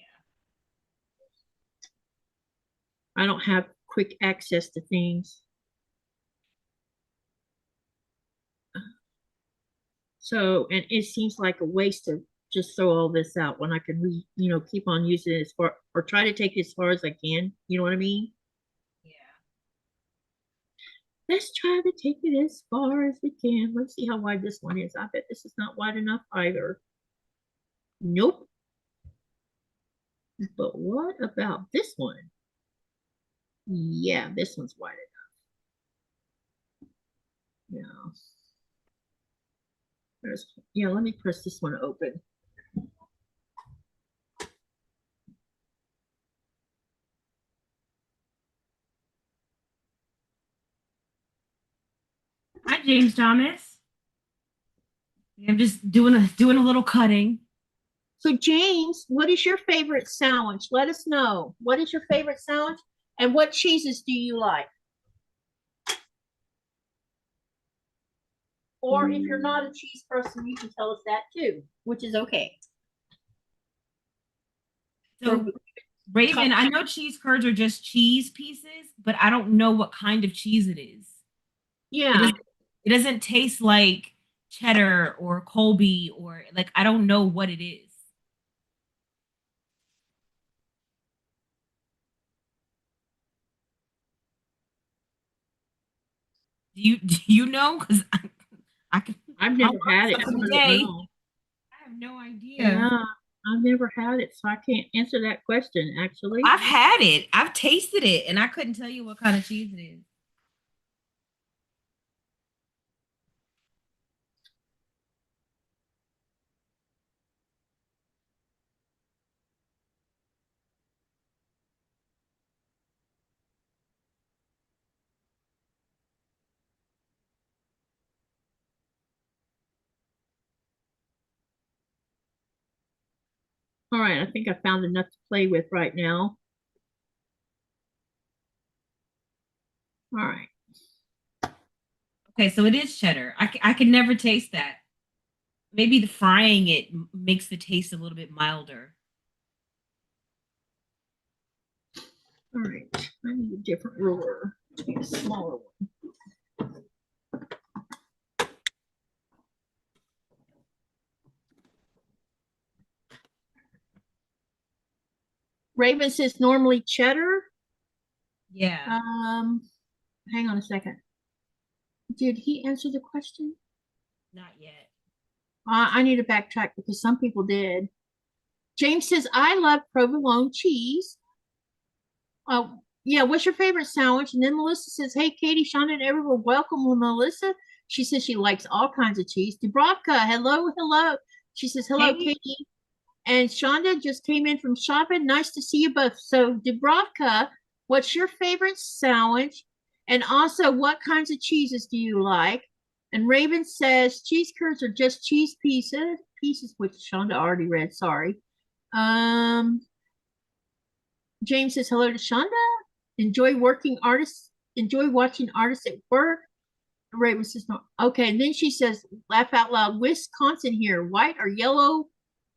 I don't have quick access to things. So, and it seems like a waste to just throw all this out when I can you know, keep on using it as far, or try to take it as far as I can. You know what I mean? Yeah. Let's try to take it as far as we can. Let's see how wide this one is. I bet this is not wide enough either. Nope. But what about this one? Yeah, this one's wide enough. Yeah. Yeah, let me press this one open. Hi, James Thomas. I'm just doing a little cutting. So James, what is your favorite sandwich? Let us know. What is your favorite sandwich? And what cheeses do you like? Or if you're not a cheese person, you can tell us that too, which is okay. So, Raven, I know cheese curds are just cheese pieces, but I don't know what kind of cheese it is. Yeah. It doesn't taste like cheddar or Colby or like I don't know what it is. Do you know? Because I can. I've never had it. So Today. I have no idea. Yeah, I've never had it, so I can't answer that question, actually. I've had it. I've tasted it, and I couldn't tell you what kind of cheese it is. All right, I think I found enough to play with right now. All right. Okay, so it is cheddar. I can never taste that. Maybe the frying it makes the taste a little bit milder. All right, I need a different ruler, a smaller one. Raven says normally cheddar. Yeah. Hang on a second. Did he answer the question? Not yet. I need to backtrack because some people did. James says, I love provolone cheese. Yeah, what's your favorite sandwich? And then Melissa says, hey, Katie, Chaunda, and everyone, welcome with Melissa. She says she likes all kinds of cheese. Dubravka, hello, hello. She says, hello, Hey. Katie. And Chaunda just came in from shopping. Nice to see you both. So, Dubravka, what's your favorite sandwich? And also, what kinds of cheeses do you like? And Raven says, cheese curds are just cheese pieces, which Chaunda already read, sorry. James says, hello to Chaunda. Enjoy watching artists at work. Raven says, no. Okay, and then she says, laugh out loud, Wisconsin here, white or yellow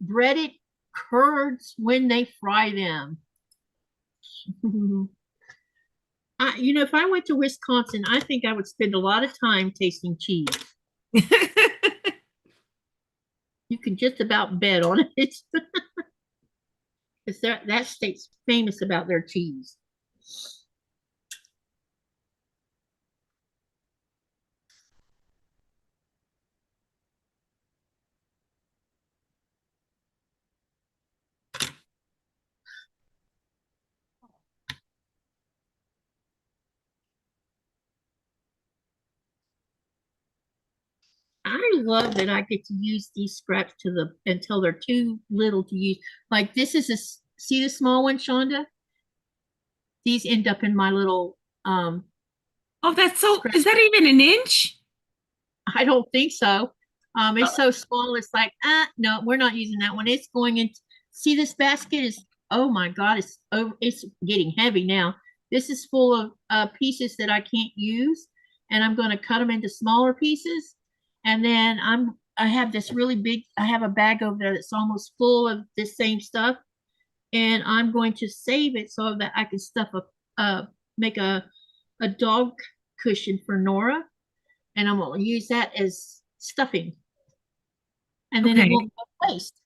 breaded curds when they fry them. If I went to Wisconsin, I think I would spend a lot of time tasting cheese. You can just about bet on it. Because that state's famous about their cheese. I love that I get to use these scraps until they're too little to use. Like this is see the small one, Chaunda? These end up in my little Oh, that's so, scrap. is that even an inch? I don't think so. It's so small. It's like, no, we're not using that one. It's going in. See, this basket is, oh my God, it's getting heavy now. This is full of pieces that I can't use, and I'm going to cut them into smaller pieces. And then I have this really big, I have a bag over there that's almost full of this same stuff, and I'm going to save it so that I can make a dog cushion for Nora, and I'm going to use that as stuffing, and then it Okay. won't go to waste.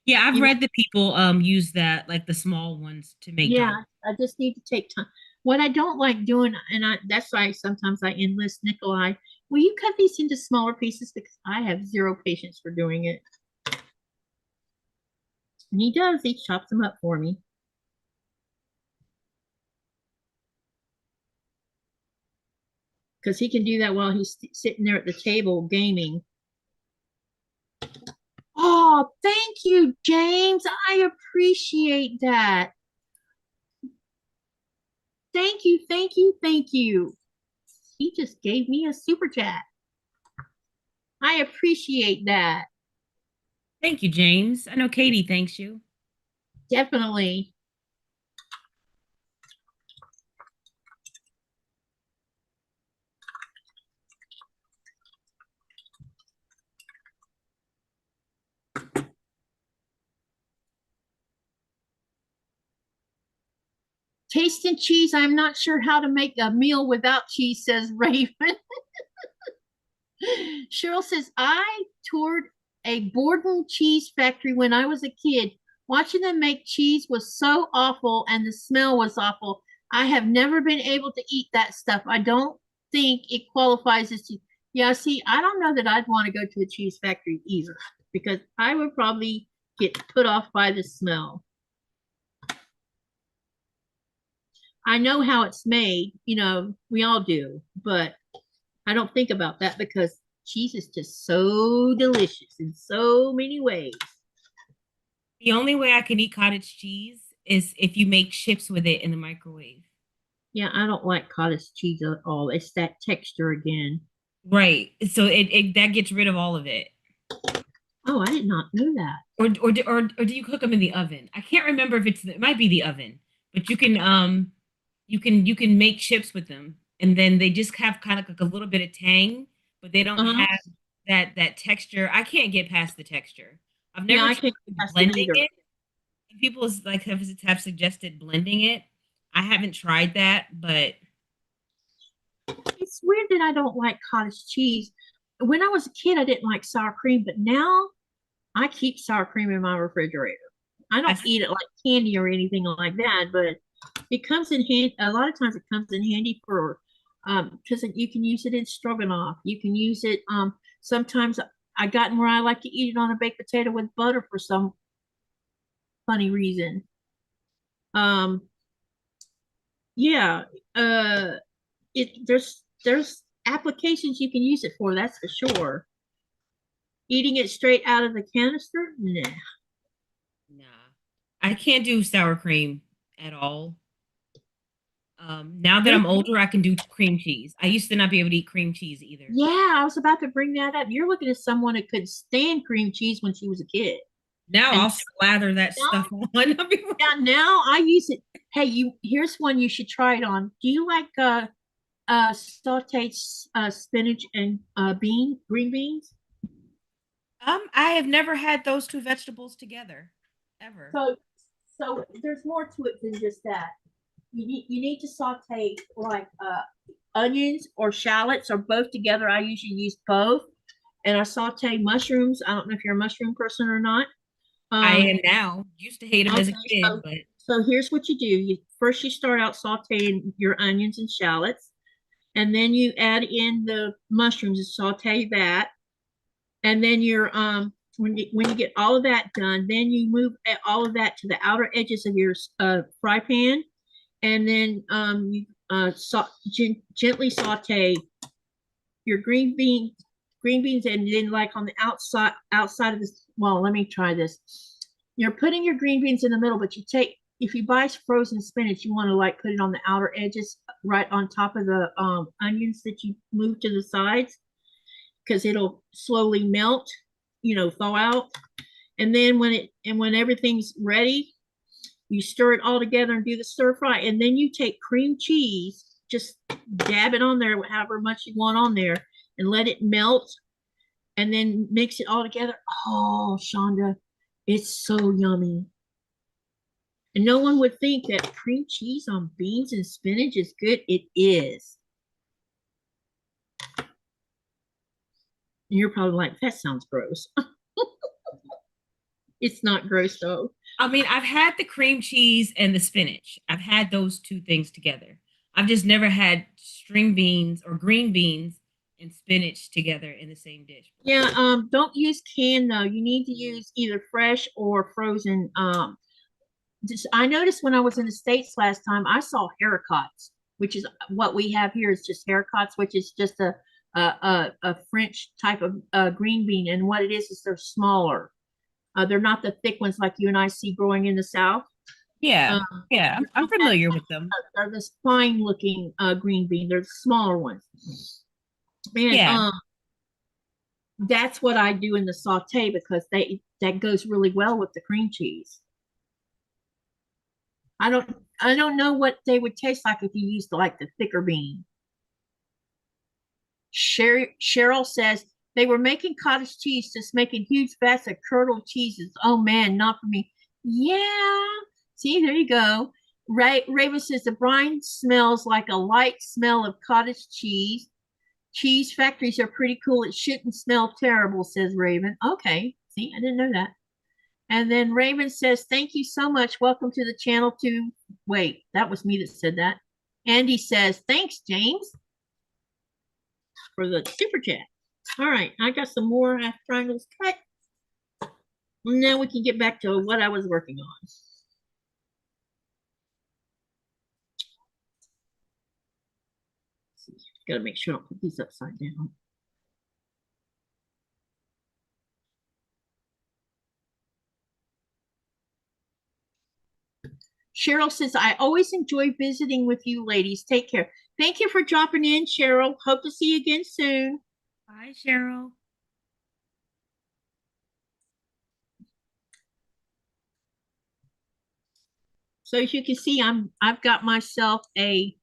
Yeah, I've You know, read that people use that, like the small ones, to make dog. yeah, I just need to take time. What I don't like doing, and that's why sometimes I enlist Nikolai. Will you cut these into smaller pieces? Because I have zero patience for doing it. And he does, he chops them up for me. Because he can do that while he's sitting there at the table gaming. Oh, thank you, James. I appreciate that. Thank you, thank you, thank you. He just gave me a super chat. I appreciate that. Thank you, James. I know Katie thanks you. Definitely. Tasting cheese. I'm not sure how to make a meal without cheese, says Raven. Cheryl says, I toured a Borden cheese factory when I was a kid. Watching them make cheese was so awful and the smell was awful. I have never been able to eat that stuff. I don't think it qualifies as cheese. Yeah, see, I don't know that I'd want to go to a cheese factory either because I would probably get put off by the smell. I know how it's made, we all do, but I don't think about that because cheese is just so delicious in so many ways. The only way I can eat cottage cheese is if you make chips with it in the microwave. Yeah, I don't like cottage cheese at all. It's that texture again. Right. So it that gets rid of all of it. Oh, I did not know that. Or do you cook them in the oven? I can't remember if it might be the oven, but you can make chips with them, and then they just have kind of like a little bit of tang, but they don't Uh-huh. have that texture. I can't get past the texture. I've Yeah, never I tried can't pass it blending either. it. People like have suggested blending it. I haven't tried that, but It's weird that I don't like cottage cheese. When I was a kid, I didn't like sour cream, but now I keep sour cream in my refrigerator. I don't I eat it like candy or anything like that, but it comes in handy. A lot of times it comes in handy for because you can use it in stroganoff. You can use it sometimes I gotten where I like to eat it on a baked potato with butter for some funny reason. Um yeah, uh there's applications you can use it for, that's for sure. Eating it straight out of the canister? Nah. nah, I can't do sour cream at all. Now that You're I'm older, I can do cream cheese. I used to not be able to eat cream cheese either. Yeah, I was about to bring that up. You're looking at someone that could stand cream cheese when she was a kid. Now And I'll slather that now, stuff on. yeah, now I use it. Hey, here's one you should try it on. Do you like sauteed spinach and green beans? I have never had those two vegetables together, ever. So there's more to it than just that. You need to saute like onions or shallots or both together. I usually use both, and I saute mushrooms. I don't know if you're a mushroom person or not. I am now. Used to hate them as a Okay, kid, but so here's what you do. You start out sauteing your onions and shallots, and then you add in the mushrooms and saute that, and then you're when you get all of that done, then you move all of that to the outer edges of your fry pan, and then you gently saute your green beans, and then like on the outside of this. Well, let me try this. You're putting your green beans in the middle, but you take if you buy frozen spinach, you want to like put it on the outer edges, right on top of the onions that you move to the sides, because it'll slowly melt, thaw out. And then when everything's ready, you stir it all together and do the stir fry. And then you take cream cheese, just dab it on there, however much you want on there, and let it melt. And then mix it all together. Oh, Chaunda, it's so yummy. And no one would think that cream cheese on beans and spinach is good. It is. And you're probably like, that sounds gross. It's not gross though. I mean, I've had the cream cheese and the spinach. I've had those two things together. I've just never had string beans or green beans and spinach together in the same dish. Yeah, don't use canned though. You need to use either fresh or frozen. I noticed when I was in the States last time, I saw haricots, which is what we have here is just haricots, which is just a French type of green bean. And what it is they're smaller. They're not the thick ones like you and I see growing in the South. Yeah, Um, yeah, I'm familiar with them. they're this fine looking green bean. They're the smaller ones. And Yeah, that's what I do in the saute because that goes really well with the cream cheese. I don't know what they would taste like if you used like the thicker bean. Cheryl says they were making cottage cheese, just making huge vats of curdled cheeses. Oh man, not for me. Yeah. See, there you go. Raven says the brine smells like a light smell of cottage cheese. Cheese factories are pretty cool. It shouldn't smell terrible, says Raven. Okay. See, I didn't know that. And then Raven says, thank you so much. Welcome to the channel too. Wait, that was me that said that. Andy says, thanks, James, for the super chat. All right, I got some more half triangles cut. And now we can get back to what I was working on. Got to make sure I don't put these upside down. Cheryl says, I always enjoy visiting with you ladies. Take care. Thank you for dropping in, Cheryl. Hope to see you again soon. Bye, Cheryl. So as you can see, I've got myself a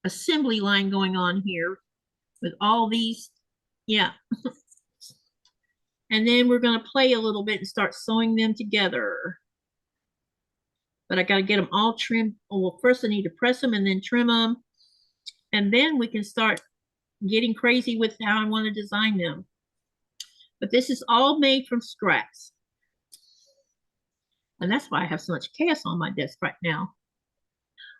assembly line going on here with all these. Yeah. And then we're going to play a little bit and start sewing them together. But I got to get them all trimmed. Well, first I need to press them and then trim them. And then we can start getting crazy with how I want to design them. But this is all made from scraps. And that's why I have so much chaos on my desk right now.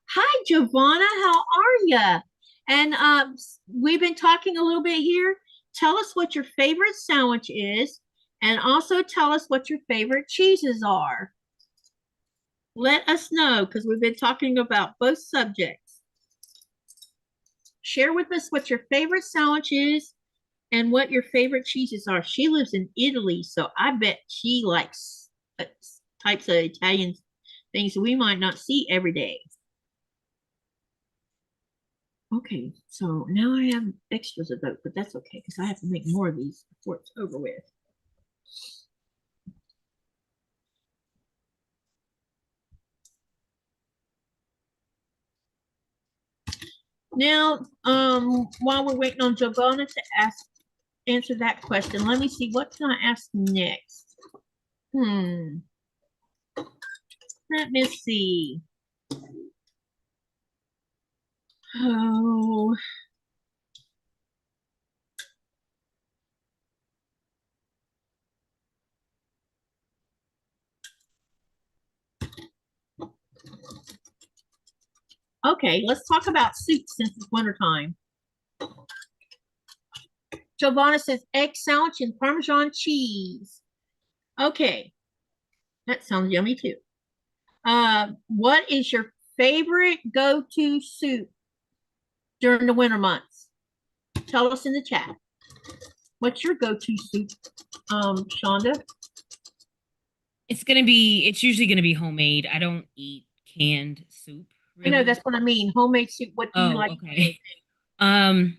Hi, Giovanna. How are you? And we've been talking a little bit here. Tell us what your favorite sandwich is. And also tell us what your favorite cheeses are. Let us know because we've been talking about both subjects. Share with us what your favorite sandwich is and what your favorite cheeses are. She lives in Italy, so I bet she likes types of Italian things we might not see every day. Okay, so now I have extras of those, but that's okay because I have to make more of these before it's over with. Now, while we're waiting on Giovanna to ask answer that question. Let me see. What can I ask next? Let me see. Oh. Okay, let's talk about soups since it's wintertime. Giovanna says egg sandwich and Parmesan cheese. Okay, that sounds yummy too. What is your favorite go-to soup during the winter months? Tell us in the chat. What's your go-to soup, Chaunda? It's usually gonna be homemade. I don't eat canned soup. I know Really. that's what I mean. Homemade soup. What do you Oh, like? okay. Um,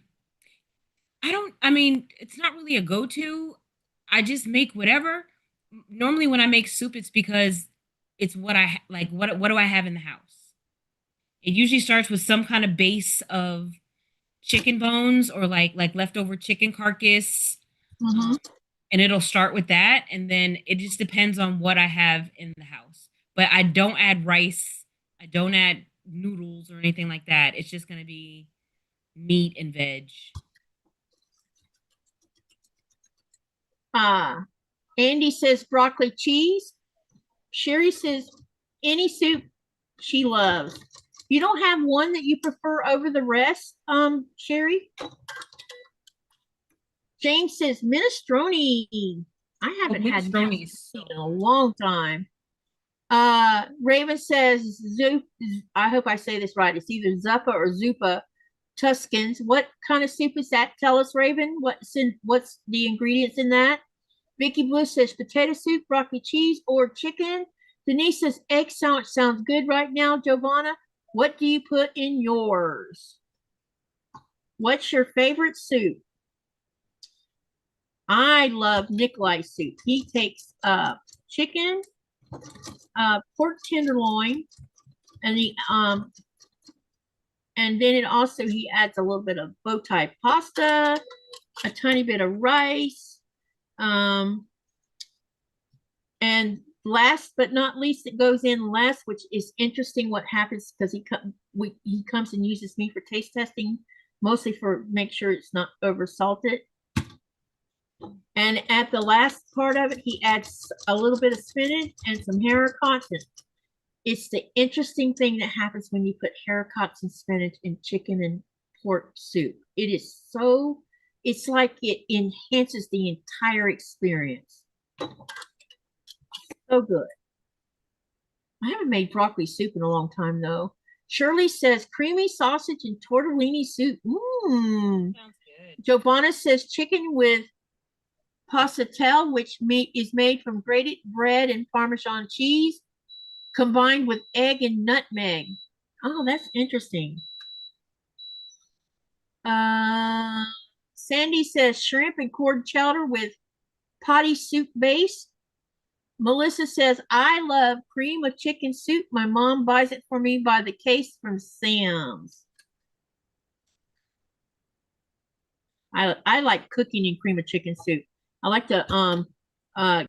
I mean, it's not really a go-to. I just make whatever. Normally when I make soup, it's because it's what like what do I have in the house? It usually starts with some kind of base of chicken bones or like leftover chicken carcass. Mm-hmm. And it'll start with that, and then it just depends on what I have in the house. But I don't add rice, I don't add noodles or anything like that. It's just going to be meat and veg. Andy says broccoli cheese. Cheri says any soup she loves. You don't have one that you prefer over the rest, Cheri? James says minestrone. I haven't had Minestrone that in a long time. Raven says Zoop. I hope I say this right. It's either Zuppa or Zupa Tuscans. What kind of soup is that? Tell us, Raven. What's the ingredients in that? Vicky Blue says potato soup, broccoli cheese, or chicken. Denise says egg sandwich sounds good right now. Giovanna, what do you put in yours? What's your favorite soup? I love Nikolai's soup. He takes chicken, pork tenderloin, and and then he adds a little bit of bow tie pasta, a tiny bit of rice, and last but not least, it goes in last, which is interesting. What happens because he comes and uses me for taste testing, mostly for make sure it's not over salted. And at the last part of it, he adds a little bit of spinach and some haricots. It's the interesting thing that happens when you put haricots and spinach in chicken and pork soup. It is so, it's like it enhances the entire experience. So good. I haven't made broccoli soup in a long time though. Shirley says creamy sausage and tortellini soup. Mmm. Sounds good. Giovanna says chicken with passatelle, which is made from grated bread and Parmesan cheese, combined with egg and nutmeg. Oh, that's interesting. Sandy says shrimp and cord chowder with potty soup base. Melissa says, I love cream of chicken soup. My mom buys it for me by the case from Sam's. I like cooking in cream of chicken soup. I like to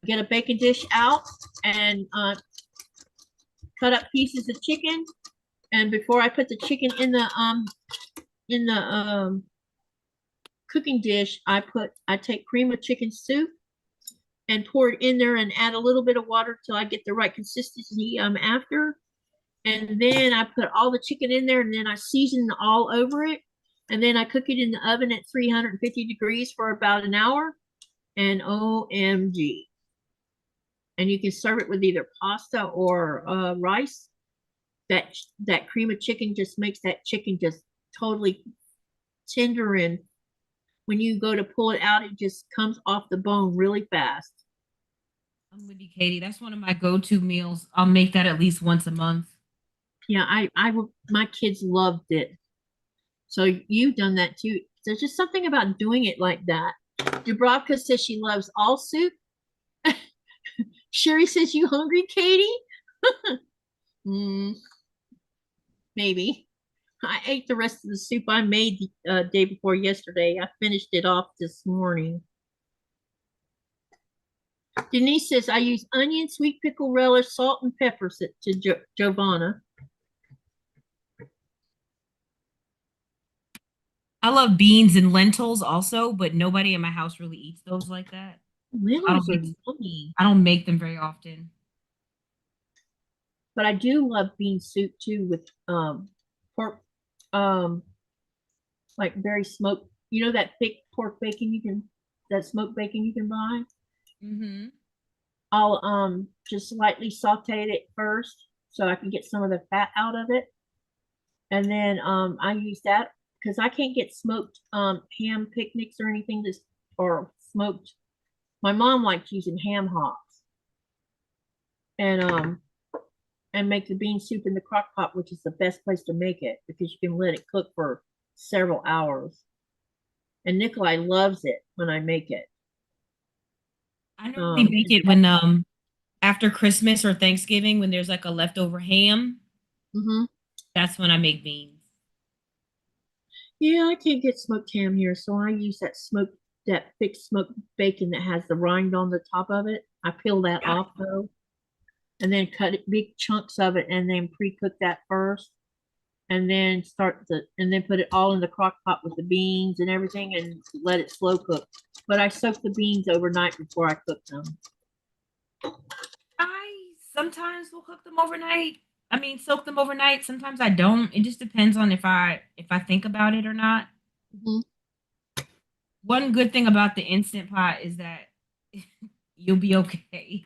get a baking dish out and cut up pieces of chicken. And before I put the chicken in the cooking dish, I take cream of chicken soup and pour it in there and add a little bit of water till I get the right consistency I'm after. And then I put all the chicken in there and then I season all over it. And then I cook it in the oven at 350 degrees for about an hour. And OMG. And you can serve it with either pasta or rice. That cream of chicken just makes that chicken just totally tender, and when you go to pull it out, it just comes off the bone really fast. I'm with you, Katie. That's one of my go-to meals. I'll make that at least once a month. Yeah, my kids loved it. So you've done that too. There's just something about doing it like that. Dubravka says she loves all soup. Cheri says, you hungry, Katie? Maybe. I ate the rest of the soup I made the day before yesterday. I finished it off this morning. Denise says, I use onion, sweet pickle relish, salt, and peppers to Giovanna. I love beans and lentils also, but nobody in my house really eats those like that. I don't Lentils are make, yummy. I don't make them very often. But I do love bean soup too with pork, um, like very smoked. You know that thick pork bacon that smoked bacon you can buy. Mm-hmm. I'll just lightly saute it first so I can get some of the fat out of it, and then I use that because I can't get smoked ham picnics or anything that's or smoked. My mom likes using ham hocks and make the bean soup in the crock pot, which is the best place to make it because you can let it cook for several hours. And Nikolai loves it when I make it. I normally make it when after Christmas or Thanksgiving when there's like a leftover ham. Mm-hmm. That's when I make beans. Yeah, I can't get smoked ham here, so I use that thick smoked bacon that has the rind on the top of it. I peel that off though, and then cut it, big chunks of it, and then pre-cook that first, and then put it all in the crock pot with the beans and everything, and let it slow cook. But I soak the beans overnight before I cook them. I sometimes will cook them overnight. I mean, soak them overnight. Sometimes I don't. It just depends on if I think about it or not. Mm-hmm. One good thing about the instant pot is that you'll be okay.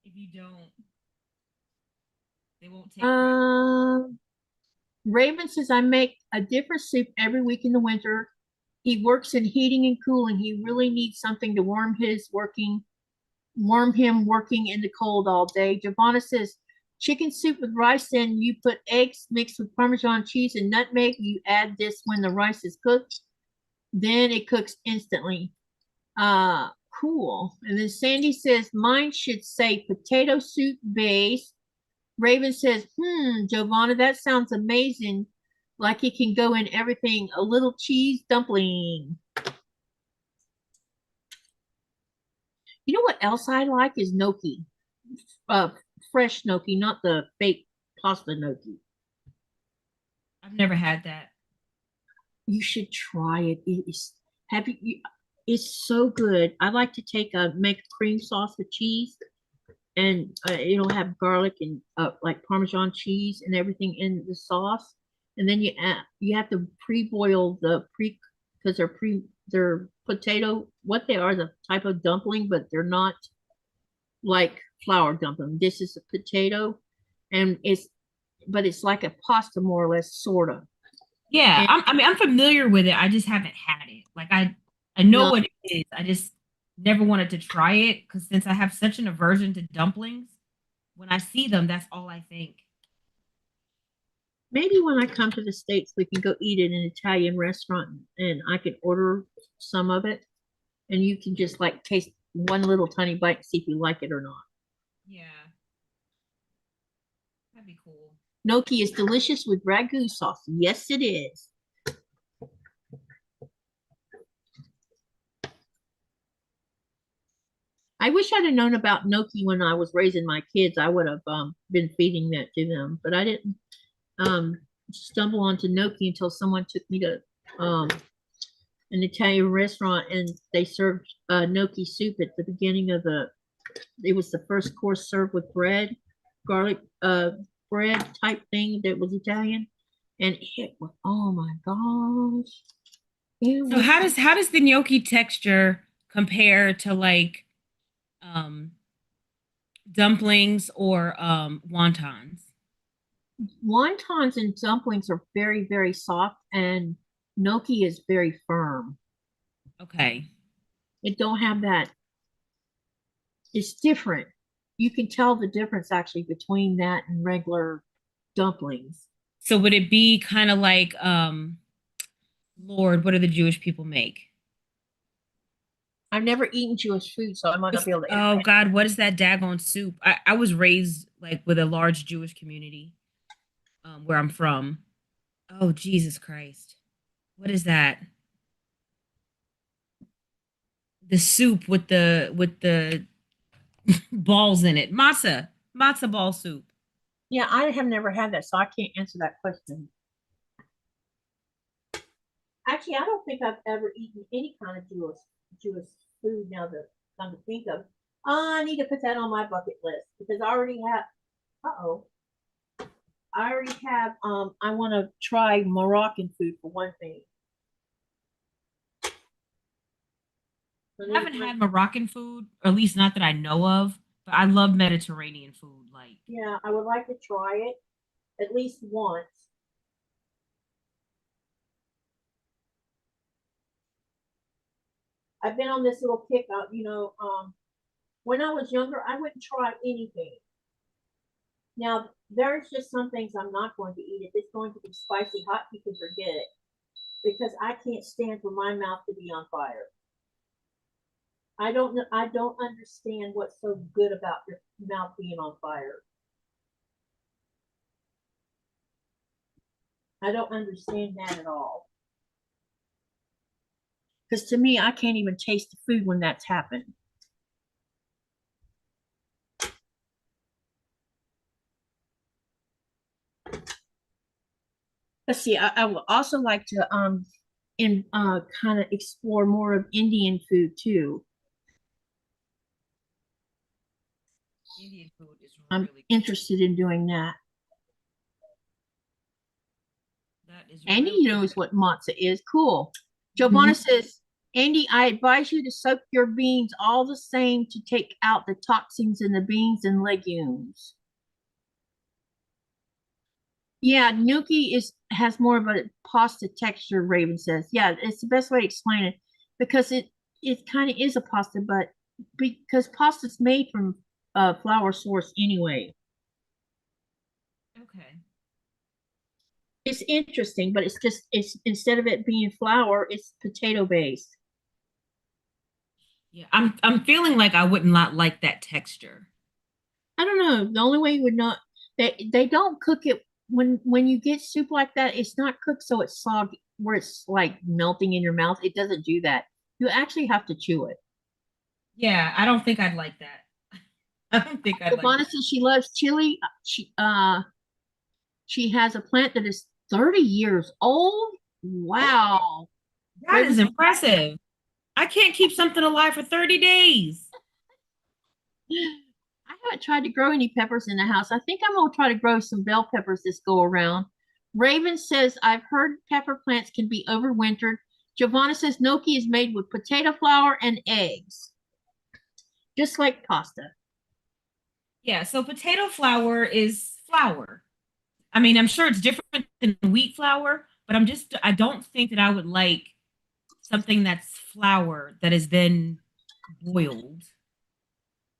If you don't, they won't take forever. Raven says I make a different soup every week in the winter. He works in heating and cooling. He really needs something to warm him working in the cold all day. Giovanna says chicken soup with rice, and you put eggs mixed with Parmesan cheese and nutmeg. You add this when the rice is cooked. Then it cooks instantly. Cool. And then Sandy says mine should say potato soup base. Raven says, Giovanna, that sounds amazing. Like it can go in everything. A little cheese dumpling. You know what else I like is gnocchi. Uh, Fresh gnocchi, not the fake pasta gnocchi. I've never had that. You should try it. It is have you it's so good. I like to make a cream sauce with cheese and it'll have garlic and like Parmesan cheese and everything in the sauce. And then you have to pre-boil because they're potato what they are the type of dumpling, but they're not like flour dumpling. This is a potato, and it's like a pasta more or less, sort of. Yeah, And I mean, I'm familiar with it. I just haven't had it. Like I know no, what it is. I just never wanted to try it because since I have such an aversion to dumplings, when I see them, that's all I think. maybe when I come to the States, we can go eat at an Italian restaurant and I can order some of it and you can just like taste one little tiny bite and see if you like it or not. Yeah, that'd be cool. Gnocchi is delicious with ragu sauce. Yes, it is. I wish I'd have known about gnocchi when I was raising my kids. I would have been feeding that to them, but I didn't um, stumble onto gnocchi until someone took me to um, an Italian restaurant and they served gnocchi soup at the beginning of it was the first course served with bread, garlic bread type thing that was Italian. And it was, oh my gosh. It So was how does the gnocchi texture compare to like um dumplings or wontons? wontons and dumplings are very, very soft and gnocchi is very firm. Okay. It don't have that. It's different. You can tell the difference actually between that and regular dumplings. So would it be kind of like Lord, what do the Jewish people make? I've never eaten Jewish food, so I might not be able to Oh answer. God, what is that daggone soup? I was raised like with a large Jewish community. where I'm from. Oh, Jesus Christ. What is that? The soup with the balls in it. Matzo ball soup. Yeah, I have never had that, so I can't answer that question. Actually, I don't think I've ever eaten any kind of Jewish food now that I'm to think of. I need to put that on my bucket list because I already have. Uh-oh. I already have. I want to try Moroccan food for one thing. I haven't had Moroccan food, or at least not that I know of, but I love Mediterranean food. Like, Yeah, I would like to try it at least once. I've been on this little kick out, when I was younger, I wouldn't try anything. Now, there's just some things I'm not going to eat. If it's going to be spicy hot, you can forget it because I can't stand for my mouth to be on fire. I don't know. I don't understand what's so good about your mouth being on fire. I don't understand that at all. Because to me, I can't even taste the food when that's happened. Let's see. I would also like to kind of explore more of Indian food too. Indian food is I'm really interested in doing that. that is Andy really knows what matzo is. Cool. good. Giovanna says, Andy, I advise you to soak your beans all the same to take out the toxins in the beans and legumes. Yeah, gnocchi has more of a pasta texture, Raven says. Yeah, it's the best way to explain it because it kind of is a pasta, but because pasta's made from flour source anyway. Okay. It's interesting, but it's instead of it being flour, it's potato based. Yeah, I'm feeling like I would not like that texture. I don't know. The only way you would not they don't cook it when you get soup like that, it's not cooked so it's soggy where it's like melting in your mouth. It doesn't do that. You actually have to chew it. Yeah, I don't think I'd like that. I don't think I'd like Ivana that. says she loves chili. She has a plant that is 30 years old. Wow. That Raven is says, impressive. I can't keep something alive for 30 days. I haven't tried to grow any peppers in the house. I think I'm gonna try to grow some bell peppers this go around. Raven says I've heard pepper plants can be overwintered. Giovanna says gnocchi is made with potato flour and eggs, just like pasta. Yeah, so potato flour is flour. I mean, I'm sure it's different than wheat flour, but I don't think that I would like something that's flour that is then boiled.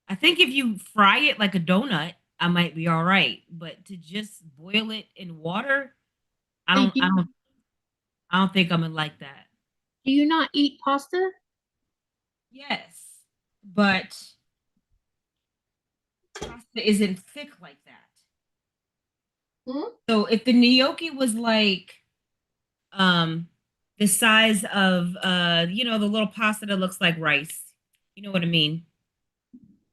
I think if you fry it like a donut, I might be all right, but to just boil it in water, I Hey, don't I don't I don't think I'm gonna like that. do you not eat pasta? Yes, but pasta isn't thick like that. Hmm? So if the gnocchi was like um the size of the little pasta that looks like rice. You know what I mean?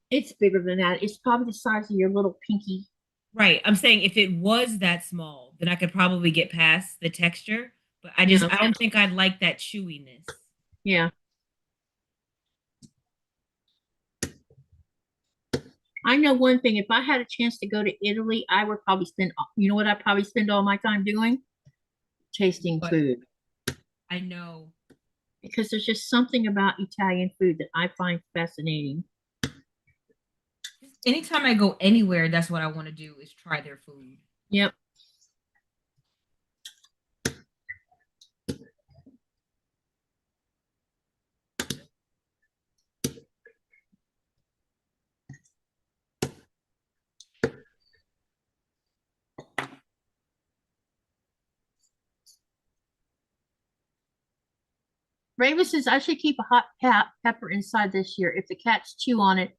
It's bigger than that. It's probably the size of your little pinky. Right. I'm saying if it was that small, then I could probably get past the texture, but Yeah, I don't think I'd like that chewiness. yeah. I know one thing. If I had a chance to go to Italy, I would probably spend, you know what I'd probably spend all my time doing? Tasting But food. I know Because there's just something about Italian food that I find fascinating. anytime I go anywhere, that's what I want to do is try their food. Yep. Raven says I should keep a hot pepper inside this year. If the cats chew on it,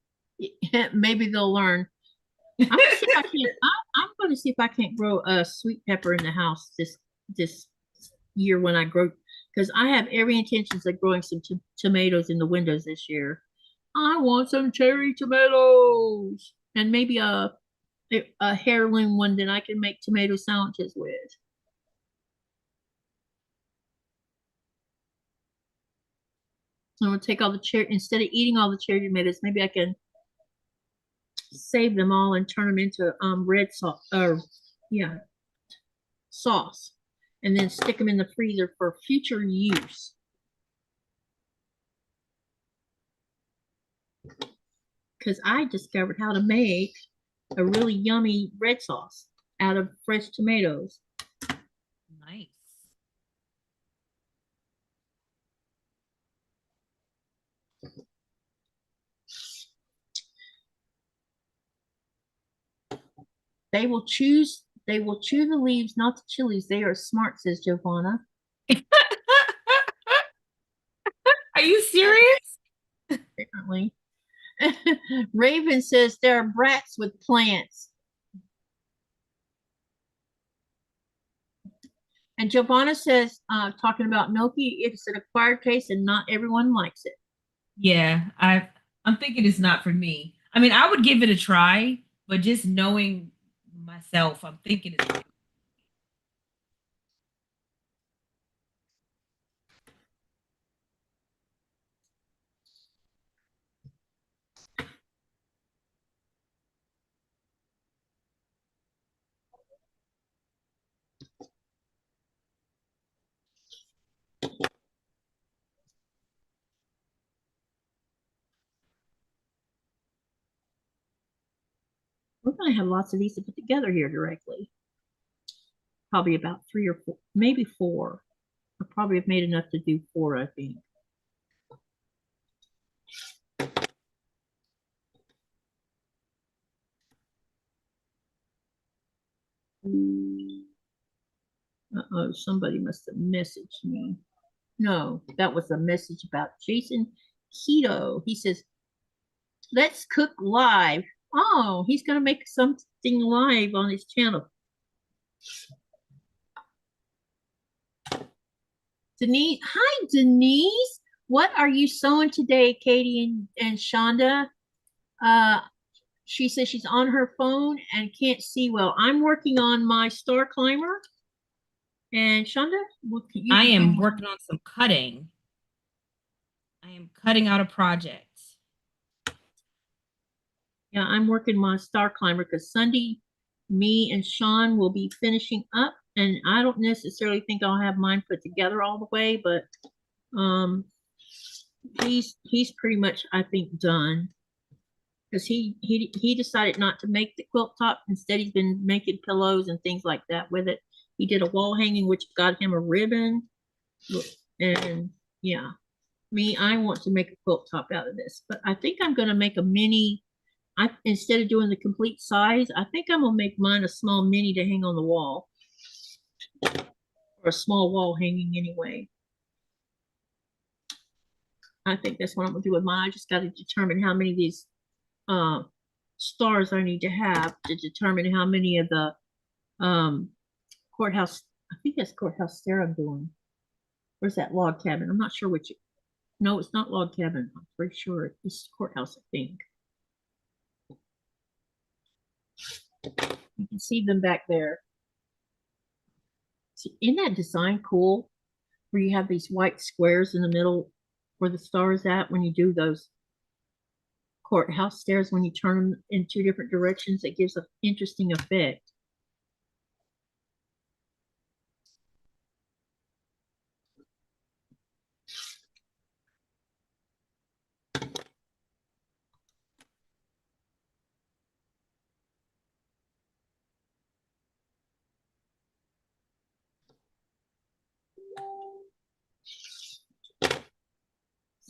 maybe they'll learn. I'm gonna see if I can. I'm want to see if I can't grow a sweet pepper in the house this year when I grow, because I have every intentions of growing some tomatoes in the windows this year. I want some cherry tomatoes and maybe a heirloom one that I can make tomato sandwiches with. I'm gonna take all the cherry, instead of eating all the cherry tomatoes, maybe I can save them all and turn them into red sauce, yeah, sauce, and then stick them in the freezer for future use. Because I discovered how to make a really yummy red sauce out of fresh tomatoes. Nice. They will chew the leaves, not the chilies. They are smart, says Giovanna. Are you serious? Apparently. Raven says there are brats with plants. And Giovanna says, talking about gnocchi, it's an acquired taste and not everyone likes it. Yeah, I'm thinking it's not for me. I mean, I would give it a try, but just knowing myself, I'm thinking it's not. We're going to have lots of these to put together here directly. Probably about 3 or 4, maybe 4. I probably have made enough to do 4, I think. Uh-oh, somebody must have messaged me. No, that was a message about Jason Keto. He says, let's cook live. Oh, he's going to make something live on his channel. Denise, hi, Denise. What are you sewing today, Katie and Chaunda? She says she's on her phone and can't see well. I'm working on my Star Climber. And Chaunda, I am working on some cutting. I am cutting out a project. Yeah, I'm working my Star Climber because Sunday, me and Sean will be finishing up, and I don't necessarily think I'll have mine put together all the way, but he's pretty much, I think, done because he decided not to make the quilt top. Instead, he's been making pillows and things like that with it. He did a wall hanging, which got him a ribbon, and yeah, I want to make a quilt top out of this, but I think I'm going to make a mini. Instead of doing the complete size, I think I'm gonna make mine a small mini to hang on the wall, or a small wall hanging anyway. I think that's what I'm gonna do with mine. I just got to determine how many of these stars I need to have to determine how many of the courthouse. I think that's courthouse stair I'm doing. Where's that log cabin? I'm not sure which. No, it's not log cabin. I'm pretty sure it's courthouse, I think. You can see them back there. See, isn't that design cool? Where you have these white squares in the middle where the star is at when you do those courthouse stairs, when you turn them in 2 different directions, it gives an interesting effect.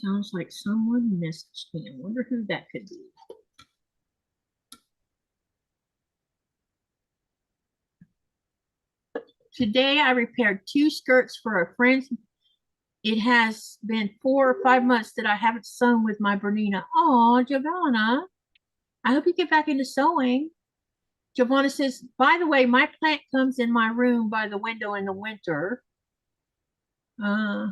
Sounds like someone messaged me. I wonder who that could be. Today I repaired 2 skirts for a friend. It has been 4 or 5 months that I haven't sewn with my Bernina. Oh, Giovanna, I hope you get back into sewing. Giovanna says, by the way, my plant comes in my room by the window in the winter. Uh,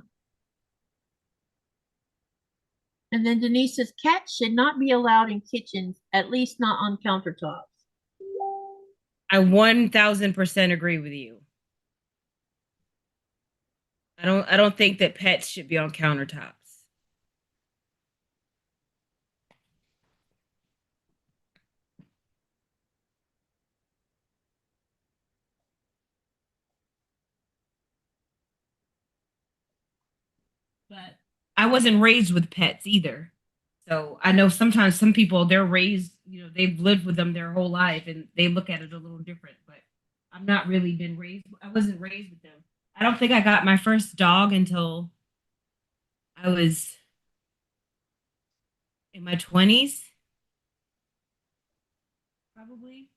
and then Denise says, cats should not be allowed in kitchens, at least not on countertops. I 1000% agree with you. I don't think that pets should be on countertops. But I wasn't raised with pets either. So I know sometimes some people they're raised, they've lived with them their whole life and they look at it a little different, but I've not really been raised. I wasn't raised with them. I don't think I got my first dog until I was in my 20s, probably.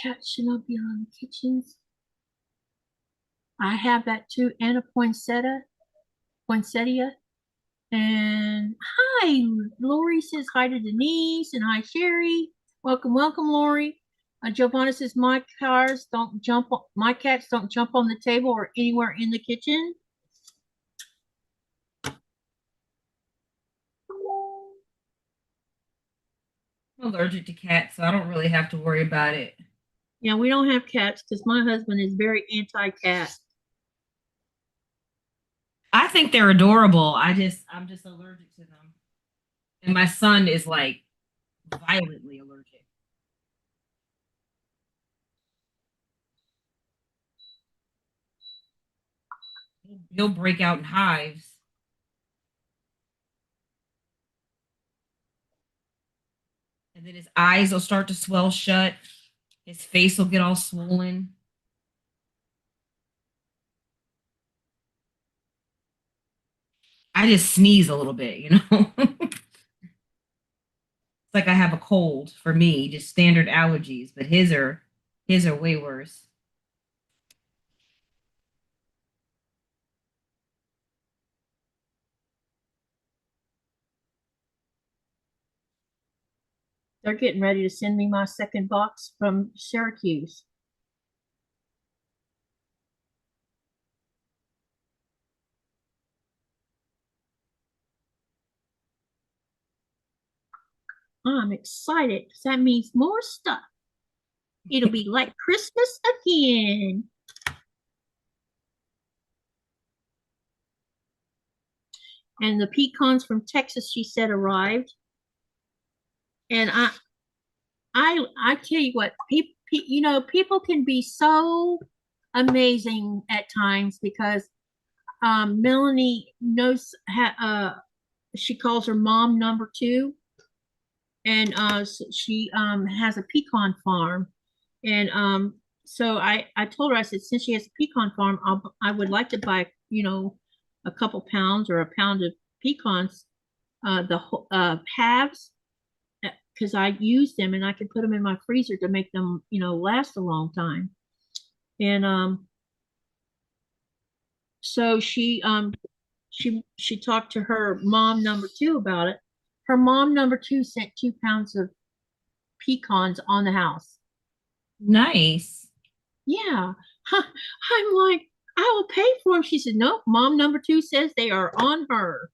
Cats should not be allowed in kitchens. I have that too. Anna Poinsettia. And hi, Lori says hi to Denise and hi, Cheri. Welcome, welcome, Lori. Giovanna says my cats don't jump on the table or anywhere in the kitchen. I'm allergic to cats, so I don't really have to worry about it. Yeah, we don't have cats because my husband is very anti-cat. I think they're adorable. I'm just allergic to them. And my son is like violently allergic. He'll break out in hives. And then his eyes will start to swell shut. His face will get all swollen. I just sneeze a little bit. It's like I have a cold for me, just standard allergies, but his are way worse. They're getting ready to send me my second box from Syracuse. I'm excited because that means more stuff. It'll be like Christmas again. And the pecans from Texas, she said, arrived. And I tell you what, people can be so amazing at times because Melanie knows she calls her mom number two, and so she has a pecan farm, and so I told her, I said, since she has a pecan farm, I would like to buy a couple pounds or a pound of pecans, the halves, because I use them and I can put them in my freezer to make them last a long time. And so she talked to her mom number two about it. Her mom number two sent 2 pounds of pecans on the house. Nice. Yeah. I'm like, I will pay for them. She said, nope, mom number two says they are on her.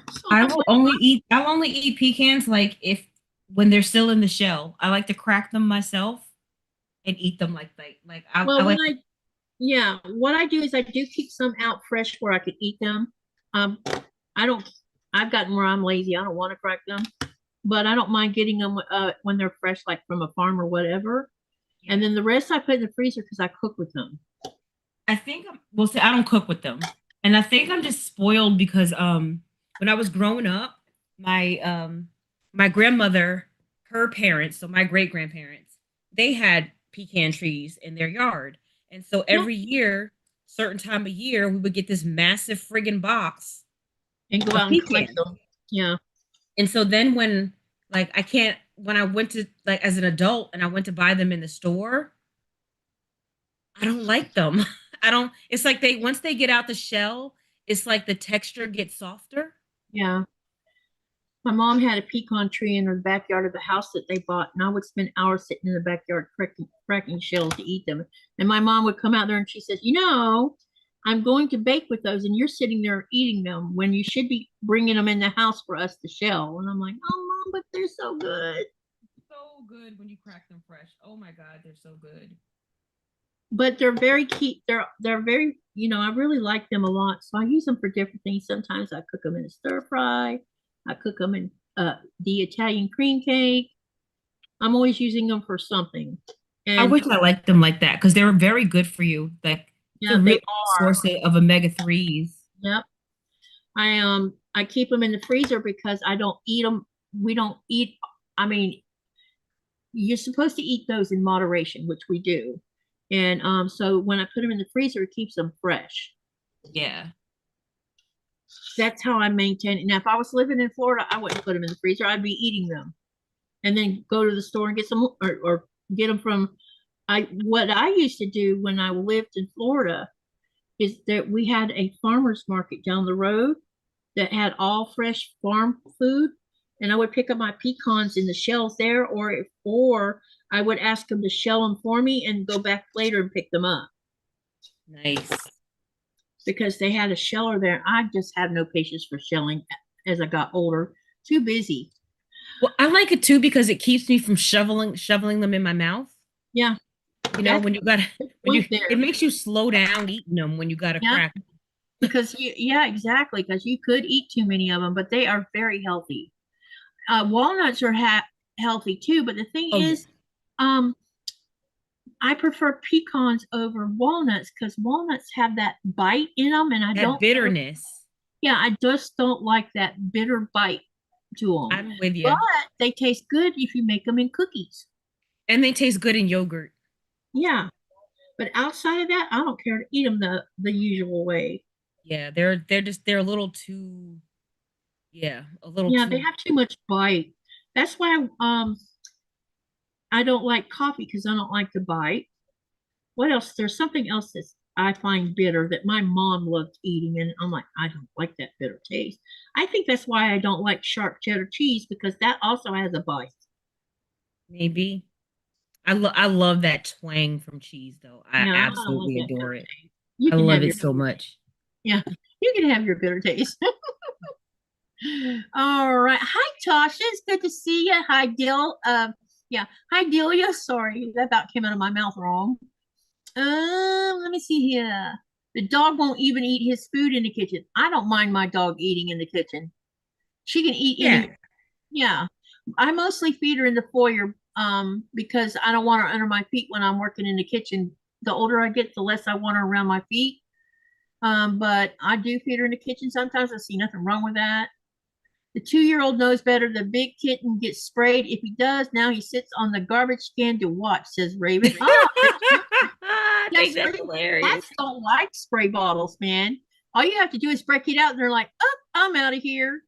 So I'll only eat pecans like if when they're still in the shell. I like to crack them myself and eat them like well, I like yeah, what I do is I do keep some out fresh where I could eat them. Um, I don't, I've gotten where I'm lazy. I don't want to crack them, but I don't mind getting them when they're fresh, like from a farm or whatever. And then the rest I put in the freezer because I cook with them. I think well, see, I don't cook with them, and I think I'm just spoiled because when I was growing up, my grandmother, her parents, so my great grandparents, they had pecan trees in their yard, and so Yeah. every year, certain time of year, we would get this massive friggin' box And go of out and collect pecans. them. Yeah. And so then when Like I can't when I went to like as an adult and I went to buy them in the store, I don't like them. I don't it's like they once they get out the shell, it's like the texture gets softer. Yeah. My mom had a pecan tree in the backyard of the house that they bought, and I would spend hours sitting in the backyard cracking shells to eat them. And my mom would come out there and she says, I'm going to bake with those, and you're sitting there eating them when you should be bringing them in the house for us to shell. And I'm like, oh, mom, but they're so good. So good when you crack them fresh. Oh my God, they're so good. But they're very key. They're very, I really like them a lot. So I use them for different things. Sometimes I cook them in a stir fry. I cook them in the Italian cream cake. I'm always using them for something. I And wish I liked them like that because they were very good for you. Like it's yeah, a they really good are. source of omega 3s. Yep. I keep them in the freezer because I don't eat them. We don't eat. I mean, you're supposed to eat those in moderation, which we do. And so when I put them in the freezer, it keeps them fresh. Yeah. That's how I maintain it. Now, if I was living in Florida, I wouldn't put them in the freezer. I'd be eating them, and then go to the store and get some, or get them from. What I used to do when I lived in Florida is that we had a farmer's market down the road that had all fresh farm food, and I would pick up my pecans in the shells there, or I would ask them to shell them for me and go back later and pick them up Nice. because they had a sheller there. I just have no patience for shelling as I got older. Too busy. Well, I like it too because it keeps me from shoveling them in my mouth. Yeah, You know, that's when you got the when you point there. it makes you slow down eating them when you got to Yeah, crack. because yeah, exactly. Because you could eat too many of them, but they are very healthy. Walnuts are healthy too, but the thing Oh yeah. is, um, I prefer pecans over walnuts because walnuts have that bite in them, and I That don't. bitterness. Yeah, I just don't like that bitter bite to them. I'm with But you. they taste good if you make them in cookies. And they taste good in yogurt. Yeah, but outside of that, I don't care to eat them the usual way. Yeah, they're a little too a little Yeah, they too have too much bite. That's why I don't like coffee because I don't like the bite. What else? There's something else that I find bitter that my mom loved eating, and I'm like, I don't like that bitter taste. I think that's why I don't like sharp cheddar cheese because that also has a bite. maybe. I love that twang from cheese though. I Yeah, I don't like absolutely that adore bitter it. taste. You I can love have it your so much. yeah, you can have your bitter taste. All right. Hi, Tasha. It's good to see you. Hi, Dill. Yeah. Hi, Delia. Sorry, that about came out of my mouth wrong. Let me see here. The dog won't even eat his food in the kitchen. I don't mind my dog eating in the kitchen. She can eat Yeah. any. Yeah. I mostly feed her in the foyer because I don't want her under my feet when I'm working in the kitchen. The older I get, the less I want her around my feet. But I do feed her in the kitchen sometimes. I see nothing wrong with that. The 2-year-old knows better. The big kitten gets sprayed. If he does, now he sits on the garbage can to watch, says Raven. Oh, I think yes, that's cats hilarious. don't like spray bottles, man. All you have to do is break it out, and they're like, oh, I'm out of here.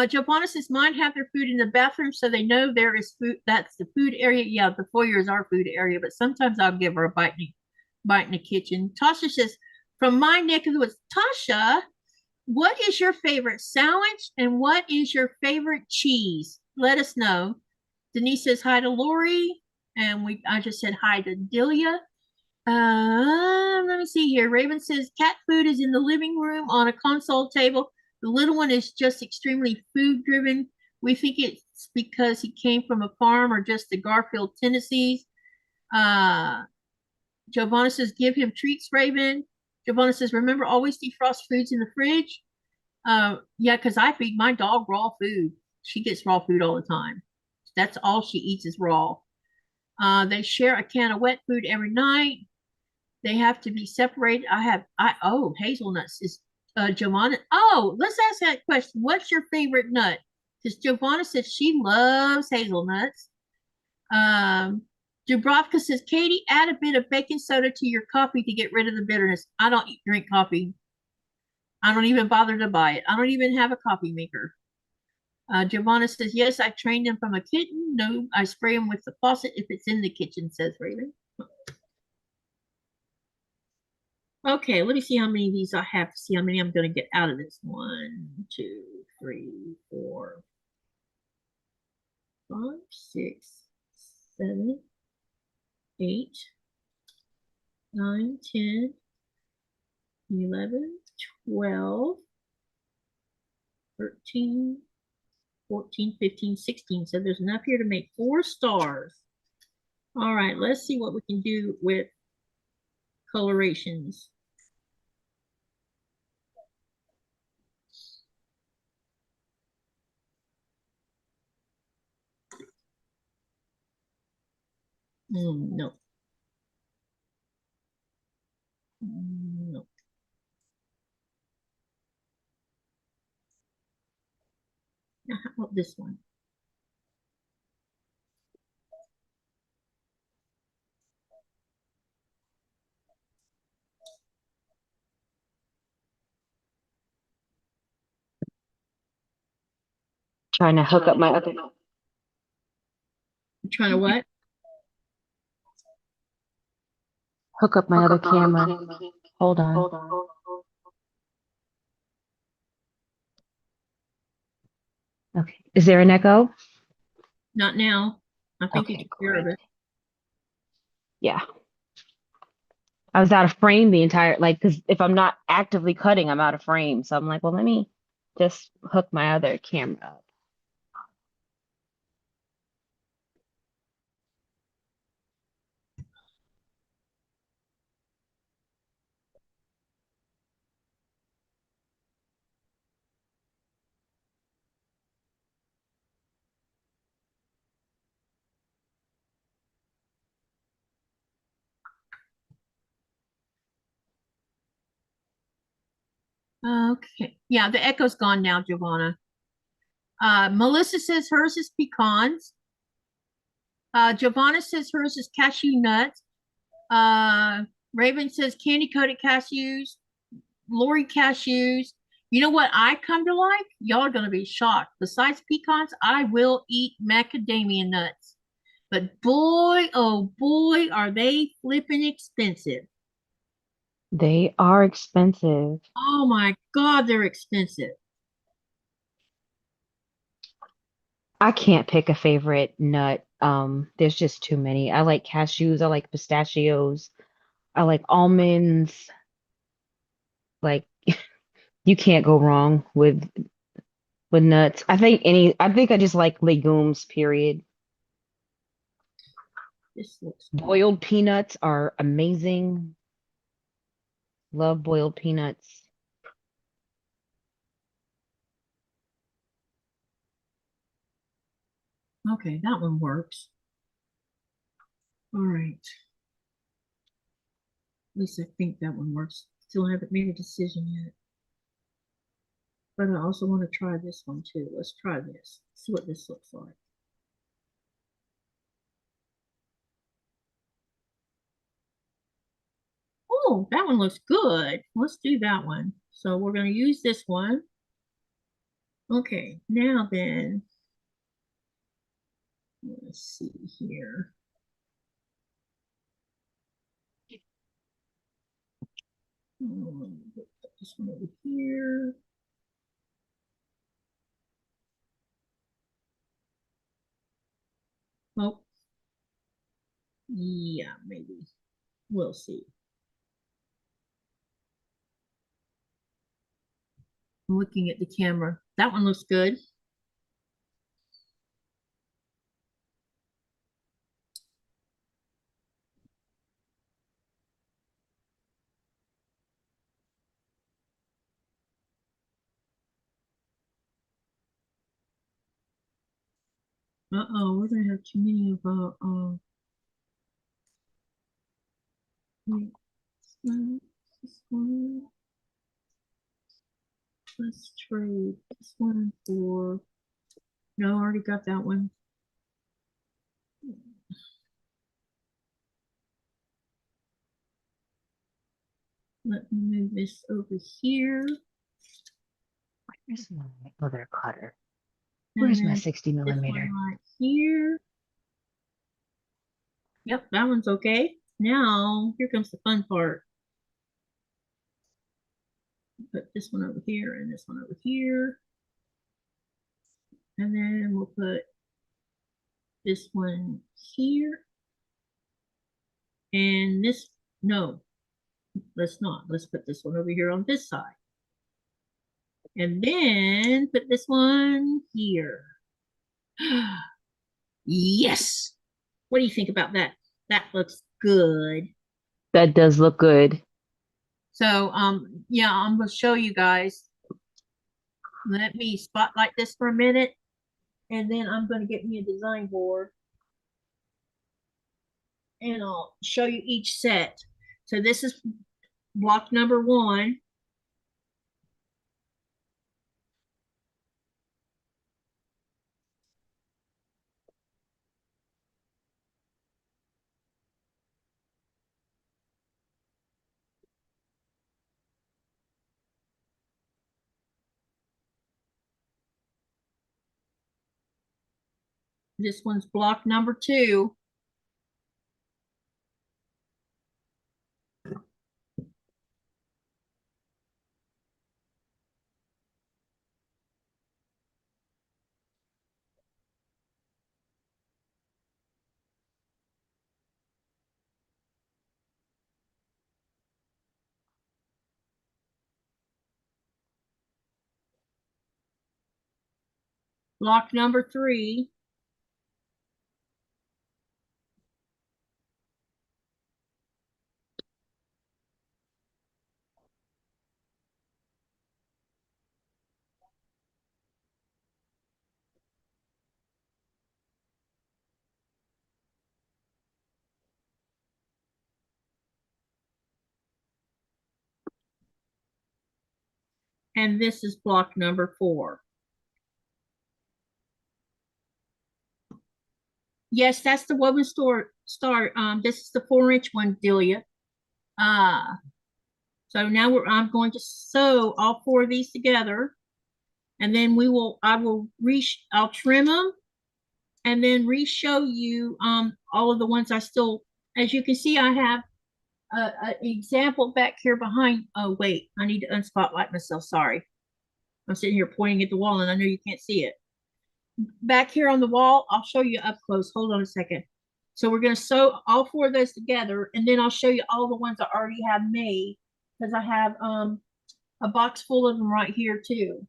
Giovanna says, mine have their food in the bathroom so they know there is food. That's the food area. Yeah, the foyer is our food area, but sometimes I'll give her a bite in the kitchen. Tasha says, from my neck of the woods, Tasha, what is your favorite sandwich and what is your favorite cheese? Let us know. Denise says hi to Lori, and I just said hi to Delia. Let me see here. Raven says cat food is in the living room on a console table. The little one is just extremely food driven. We think it's because he came from a farm or just the Garfield tendencies. Uh, Giovanna says give him treats, Raven. Giovanna says remember always defrost foods in the fridge. Yeah, because I feed my dog raw food. She gets raw food all the time. That's all she eats is raw. They share a can of wet food every night. They have to be separated. Hazelnuts is Giovanna. Oh, let's ask that question. What's your favorite nut? Because Giovanna says she loves hazelnuts. Um, Dubrovka says, Katie, add a bit of baking soda to your coffee to get rid of the bitterness. I don't drink coffee. I don't even bother to buy it. I don't even have a coffee maker. Giovanna says, yes, I trained them from a kitten. No, I spray them with the faucet if it's in the kitchen, says Raven. Okay, let me see how many of these I have to see how many I'm going to get out of this. 1, 2, 3, 4, 5, 6, 7, 8, 9, 10, 11, 12, 13, 14, 15, 16. So there's enough here to make 4 stars. All right, let's see what we can do with colorations. No. No. Now, how about this one? Trying to hook up my other. I'm trying to what? Hook up my other camera. Hold on. Okay. Is there an echo? Not now. I think Okay, you took care of great. it. Yeah. I was out of frame the entire, like, because if I'm not actively cutting, I'm out of frame. So I'm like, well, let me just hook my other camera up. Okay. Yeah, the echo's gone now, Giovanna. Melissa says hers is pecans. Giovanna says hers is cashew nuts. Raven says candy coated cashews. Lori cashews. You know what I come to like? Y'all are going to be shocked. Besides pecans, I will eat macadamia nuts. But boy, oh boy, are they flipping expensive. They are expensive. Oh my God, they're expensive. I can't pick a favorite nut. There's just too many. I like cashews. I like pistachios. I like almonds. Like you can't go wrong with nuts. I think I just like legumes, period. This looks good. Boiled peanuts are amazing. Love boiled peanuts. Okay, that one works. All right. At least I think that one works. Still haven't made a decision yet. But I also want to try this one too. Let's try this. See what this looks like. Oh, that one looks good. Let's do that one. So we're going to use this one. Okay, now then, let's see here. Put this one over here. Oh, yeah, maybe. We'll see. I'm looking at the camera. That one looks good. Uh-oh, we're gonna have too many of wait, this one. Let's trade this one for, no, I already got that one. Let me move this over here. Where's my other cutter? And Where's my then 60 this one millimeter? right here. Yep, that one's okay. Now, here comes the fun part. Put this one over here and this one over here. And then we'll put this one here. And this, no, let's not. Let's put this one over here on this side. And then put this one here. Yes. What do you think about that? That looks good. That does look good. So, yeah, I'm going to show you guys. Let me spotlight this for a minute. And then I'm going to get me a design board. And I'll show you each set. So this is block number 1. This one's block number 2. Block number 3. And this is block number 4. Yes, that's the woven star. This is the 4-inch one, Delia. So now I'm going to sew all 4 of these together, and then I'll trim them, and then re-show you all of the ones I still. As you can see, I have an example back here behind. Oh wait, I need to unspotlight myself. Sorry, I'm sitting here pointing at the wall, and I know you can't see it. Back here on the wall, I'll show you up close. Hold on a second. So we're going to sew all 4 of those together, and then I'll show you all the ones I already have made, because I have a box full of them right here too.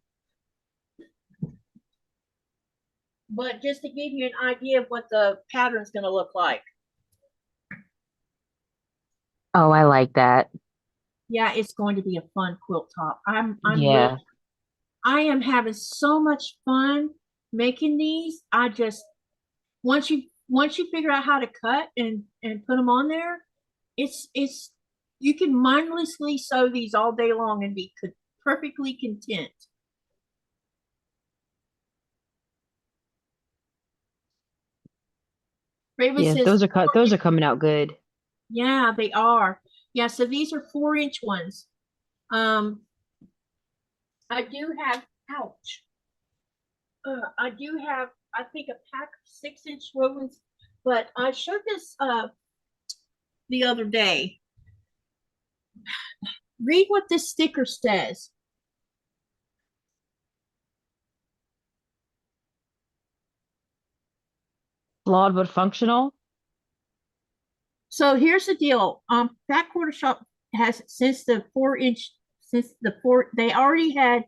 But just to give you an idea of what the pattern's going to look like. Oh, I like that. Yeah, it's going to be a fun quilt top. Yeah. I am having so much fun making these. I just once you figure out how to cut and put them on there, it's you can mindlessly sew these all day long and be perfectly content. Raven Yeah, says, those are coming out good. yeah, they are. Yeah, so these are 4-inch ones. I do have, ouch. I do have, I think, a pack of 6-inch wovens, but I showed this the other day. Read what this sticker says. Flawed but functional. So here's the deal. Fat Quarter Shop has since the 4-inch, they already had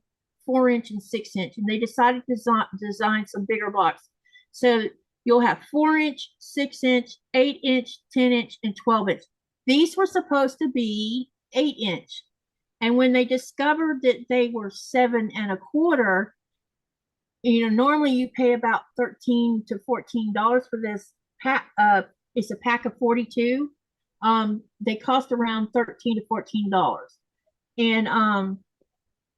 4-inch and 6-inch, and they decided to design some bigger blocks. So you'll have 4-inch, 6-inch, 8-inch, 10-inch, and 12-inch. These were supposed to be 8-inch. And when they discovered that they were 7 1/4, normally you pay about $13 to $14 for this pack. It's a pack of 42. They cost around $13 to $14. And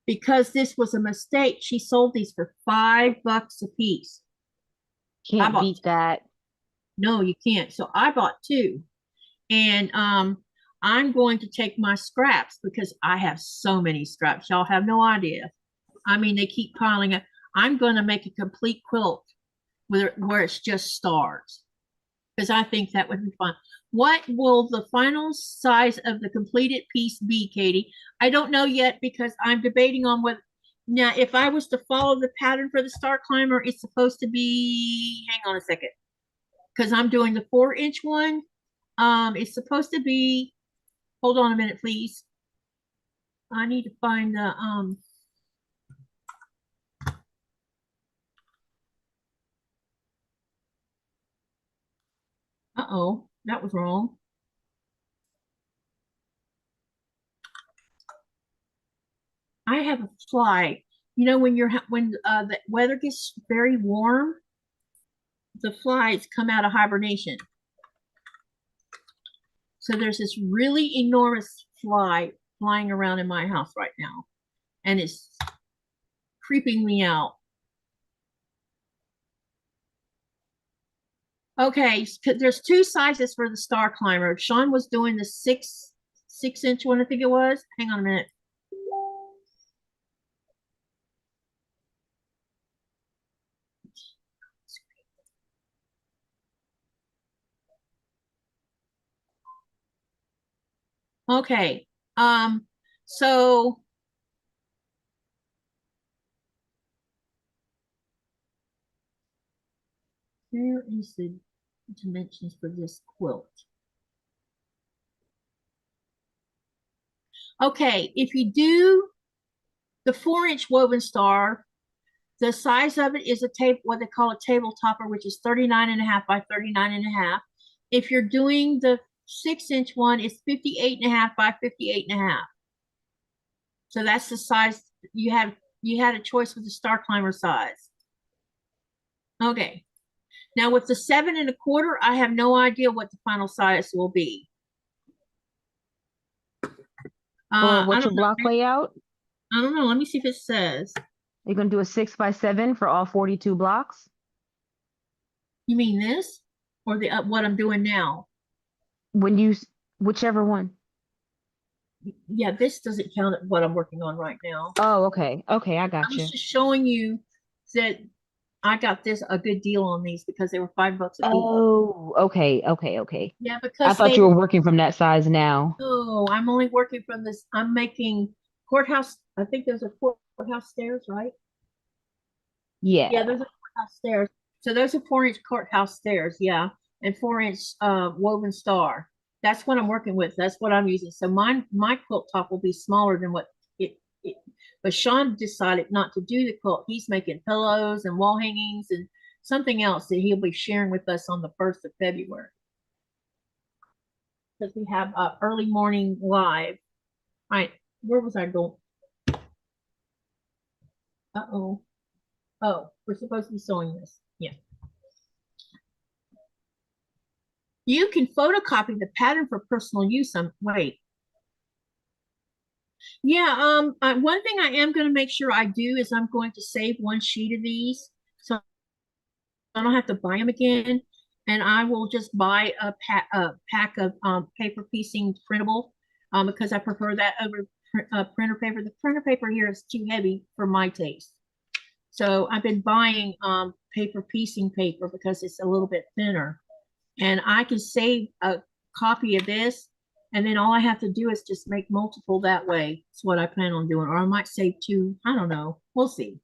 because this was a mistake, she sold these for $5 a piece. Can't beat that. No, you can't. So I bought 2. And I'm going to take my scraps because I have so many scraps. Y'all have no idea. I mean, they keep piling up. I'm going to make a complete quilt where it's just stars, because I think that would be fun. What will the final size of the completed piece be, Katie? I don't know yet, because I'm debating on what. Now, if I was to follow the pattern for the Star Climber, it's supposed to be, hang on a second, because I'm doing the 4-inch one. It's supposed to be, hold on a minute, please. I need to find the, uh-oh, that was wrong. I have a fly. You know, when the weather gets very warm, the flies come out of hibernation. So there's this really enormous fly flying around in my house right now, and it's creeping me out. Okay, there's 2 sizes for the Star Climber. Sean was doing the 6-inch one, I think it was. Hang on a minute. Okay, so here is the dimensions for this quilt. Okay, if you do the 4-inch woven star, the size of it is a table, what they call a table topper, which is 39.5 by 39.5. If you're doing the 6-inch one, it's 58.5 by 58.5. So that's the size you have. You had a choice with the Star Climber size. Okay. Now with the 7.25, I have no idea what the final size will be. Or what's your know. block layout? I don't know. Let me see if it says. You're gonna do a 6x7 for all 42 blocks? You mean this, or the what I'm doing now? Whichever one. Yeah, this doesn't count at what I'm working on right now. Oh, okay. Okay, I got I you. was just showing you that I got a good deal on these because they were $5 a piece. Oh, okay. Yeah, I because thought you were working from that size now. No, I'm only working from this. I'm making courthouse. I think those are courthouse stairs, right? Yeah, Yeah. those are courthouse stairs. So those are 4-inch courthouse stairs, yeah, and 4-inch woven star. That's what I'm working with. That's what I'm using. So my quilt top will be smaller than what it. But Sean decided not to do the quilt. He's making pillows and wall hangings and something else that he'll be sharing with us on the 1st of February. Because we have early morning live. All right, where was I going? Uh-oh. Oh, we're supposed to be sewing this. Yeah. You can photocopy the pattern for personal use. Wait. Yeah, one thing I am going to make sure I do is I'm going to save one sheet of these so I don't have to buy them again. And I will just buy a pack of paper piecing printable because I prefer that over printer paper. The printer paper here is too heavy for my taste. So I've been buying paper piecing paper because it's a little bit thinner. And I can save a copy of this, and then all I have to do is just make multiple that way. That's what I plan on doing. Or I might save 2. I don't know. We'll see.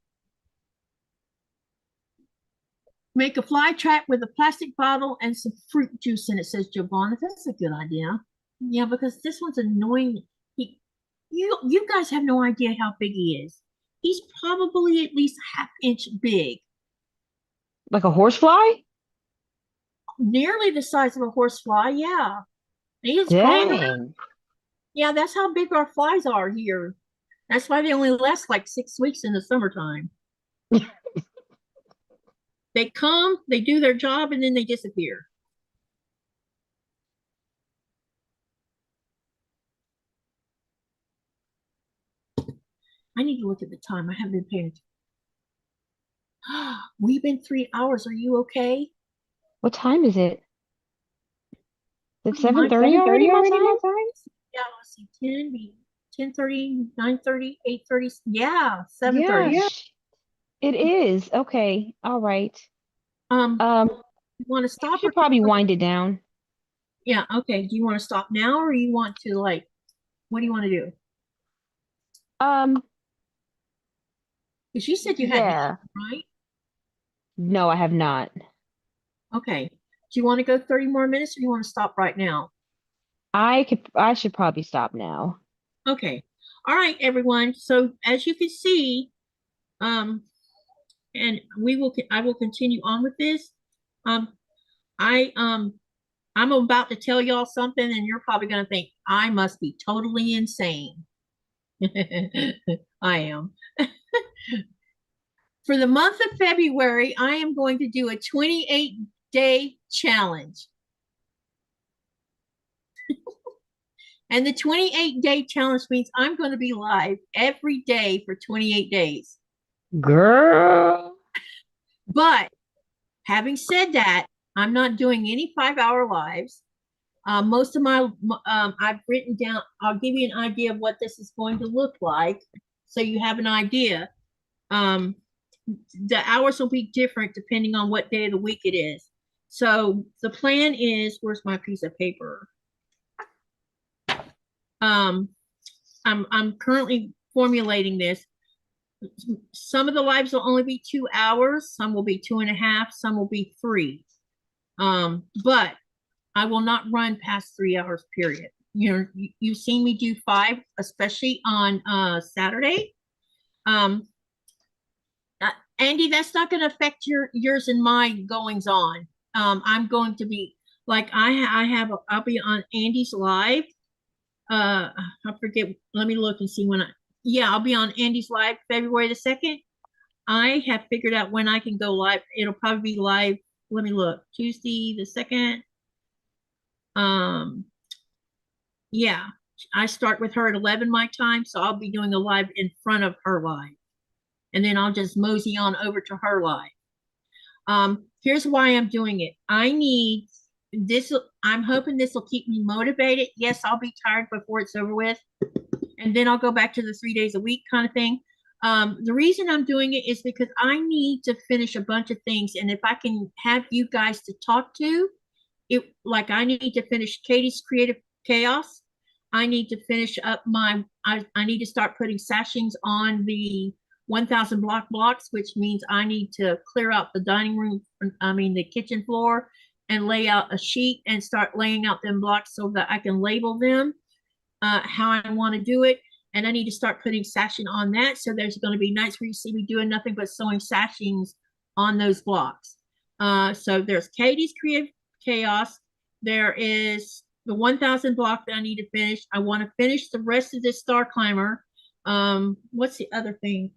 Make a fly trap with a plastic bottle and some fruit juice in it, says Giovanna. That's a good idea. Yeah, because this one's annoying. You guys have no idea how big he is. He's probably at least a ½ inch big. Like a horsefly? Nearly the size of a horsefly, yeah. He's Dang. Yeah, that's how big our flies are here. That's why they only last like 6 weeks in the summertime. They come, they do their job, and then they disappear. I need to look at the time. I haven't been paying attention. We've been 3 hours. Are you okay? What time is it? It's Oh, 7:30 already my time? Yeah, let's see. 10, 10:30, 9:30, 8:30. Yeah, 7:30. Yeah. It is. Okay. All right. Um, Um, you want to we stop or should probably wind it down. yeah, okay. Do you want to stop now or you want to like what do you want to do? Um, Because you said you had yeah. right? No, I have not. Okay. Do you want to go 30 more minutes or do you want to stop right now? I should probably stop now. Okay. All right, everyone. So as you can see, um, and I will continue on with this. Um, I I'm about to tell y'all something, and you're probably gonna think I must be totally insane. I am. For the month of February, I am going to do a 28-day challenge. And the 28-day challenge means I'm going to be live every day for 28 days. Girl. But having said that, I'm not doing any 5-hour lives. Most of my, I've written down, I'll give you an idea of what this is going to look like so you have an idea. Um, the hours will be different depending on what day of the week it is. So the plan is, where's my piece of paper? Um, I'm currently formulating this. Some of the lives will only be 2 hours, some will be 2.5, some will be 3. But I will not run past 3 hours, period. You've seen me do 5, especially on Saturday. Um, Andy, that's not going to affect yours and my goings on. I'm going to be like I'll be on Andy's live. I forget. Let me look and see when yeah, I'll be on Andy's live February the 2nd. I have figured out when I can go live. It'll probably be live. Let me look. Tuesday the 2nd. Yeah, I start with her at 11 my time, so I'll be doing a live in front of her live. And then I'll just mosey on over to her live. Here's why I'm doing it. I need this. I'm hoping this will keep me motivated. Yes, I'll be tired before it's over with. And then I'll go back to the 3 days a week kind of thing. The reason I'm doing it is because I need to finish a bunch of things. And if I can have you guys to talk to, like I need to finish Katie's Creative Chaos. I need to finish up I need to start putting sashings on the 1,000 blocks, which means I need to clear out the dining room, the kitchen floor, and lay out a sheet and start laying out them blocks so that I can label them how I want to do it. And I need to start putting sashing on that. So there's going to be nights where you see me doing nothing but sewing sashings on those blocks. So there's Katie's Creative Chaos. There is the 1,000 block that I need to finish. I want to finish the rest of this Star Climber. What's the other thing?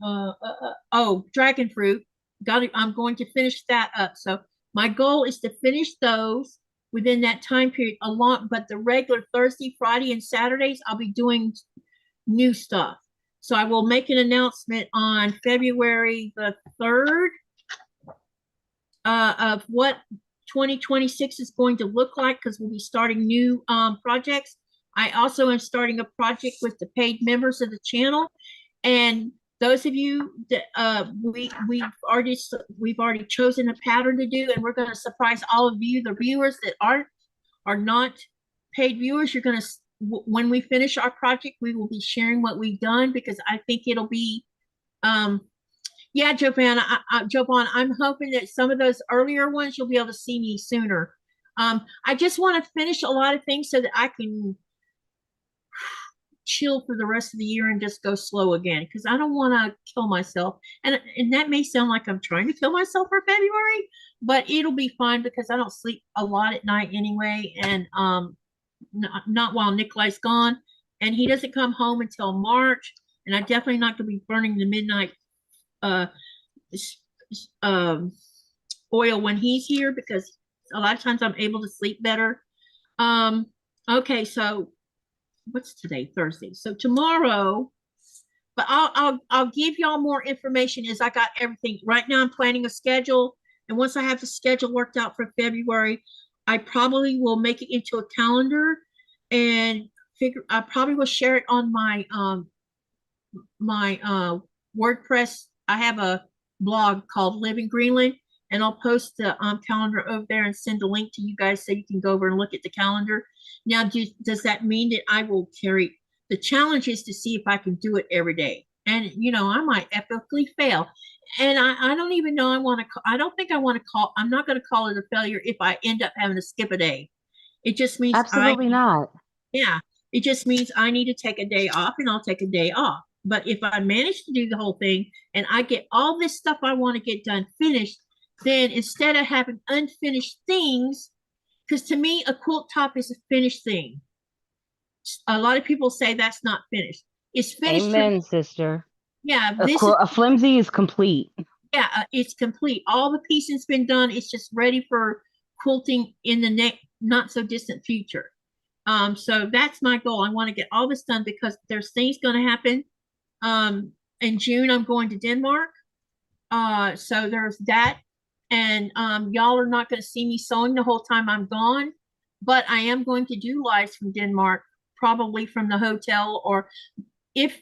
Dragon Fruit. I'm going to finish that up. So my goal is to finish those within that time period but the regular Thursday, Friday, and Saturdays, I'll be doing new stuff. So I will make an announcement on February the 3rd of what 2026 is going to look like because we'll be starting new projects. I also am starting a project with the paid members of the channel. And those of you that we've already chosen a pattern to do, and we're going to surprise all of you, the viewers that are not paid viewers. You're going to, when we finish our project, we will be sharing what we've done because I think it'll be, yeah, Jovan, I'm hoping that some of those earlier ones you'll be able to see me sooner. I just want to finish a lot of things so that I can chill for the rest of the year and just go slow again because I don't want to kill myself. And that may sound like I'm trying to kill myself for February, but it'll be fine because I don't sleep a lot at night anyway. And not while Nikolai's gone. And he doesn't come home until March. And I'm definitely not going to be burning the midnight oil when he's here because a lot of times I'm able to sleep better. Okay, so what's today? Thursday. So tomorrow, but I'll give y'all more information as I got everything. Right now I'm planning a schedule, and once I have the schedule worked out for February, I probably will make it into a calendar and I probably will share it on my WordPress. I have a blog called Live in Greenland, and I'll post the calendar over there and send a link to you guys so you can go over and look at the calendar. Now, does that mean that I will carry? The challenge is to see if I can do it every day, and I might epically fail. And I don't even know I want to. I don't think I want to call. I'm not going to call it a failure if I end up having to skip a day. It just means Absolutely not. yeah, it just means I need to take a day off, and I'll take a day off. But if I manage to do the whole thing and I get all this stuff I want to get done finished, then instead of having unfinished things, because to me, a quilt top is a finished thing. A lot of people say that's not finished. It's finished. Amen, sister. Yeah, A flimsy is complete. Yeah, it's complete. All the piecing's been done. It's just ready for quilting in the not so distant future. So that's my goal. I want to get all this done because there's things going to happen. In June, I'm going to Denmark. So there's that. And y'all are not going to see me sewing the whole time I'm gone, but I am going to do lives from Denmark, probably from the hotel, or if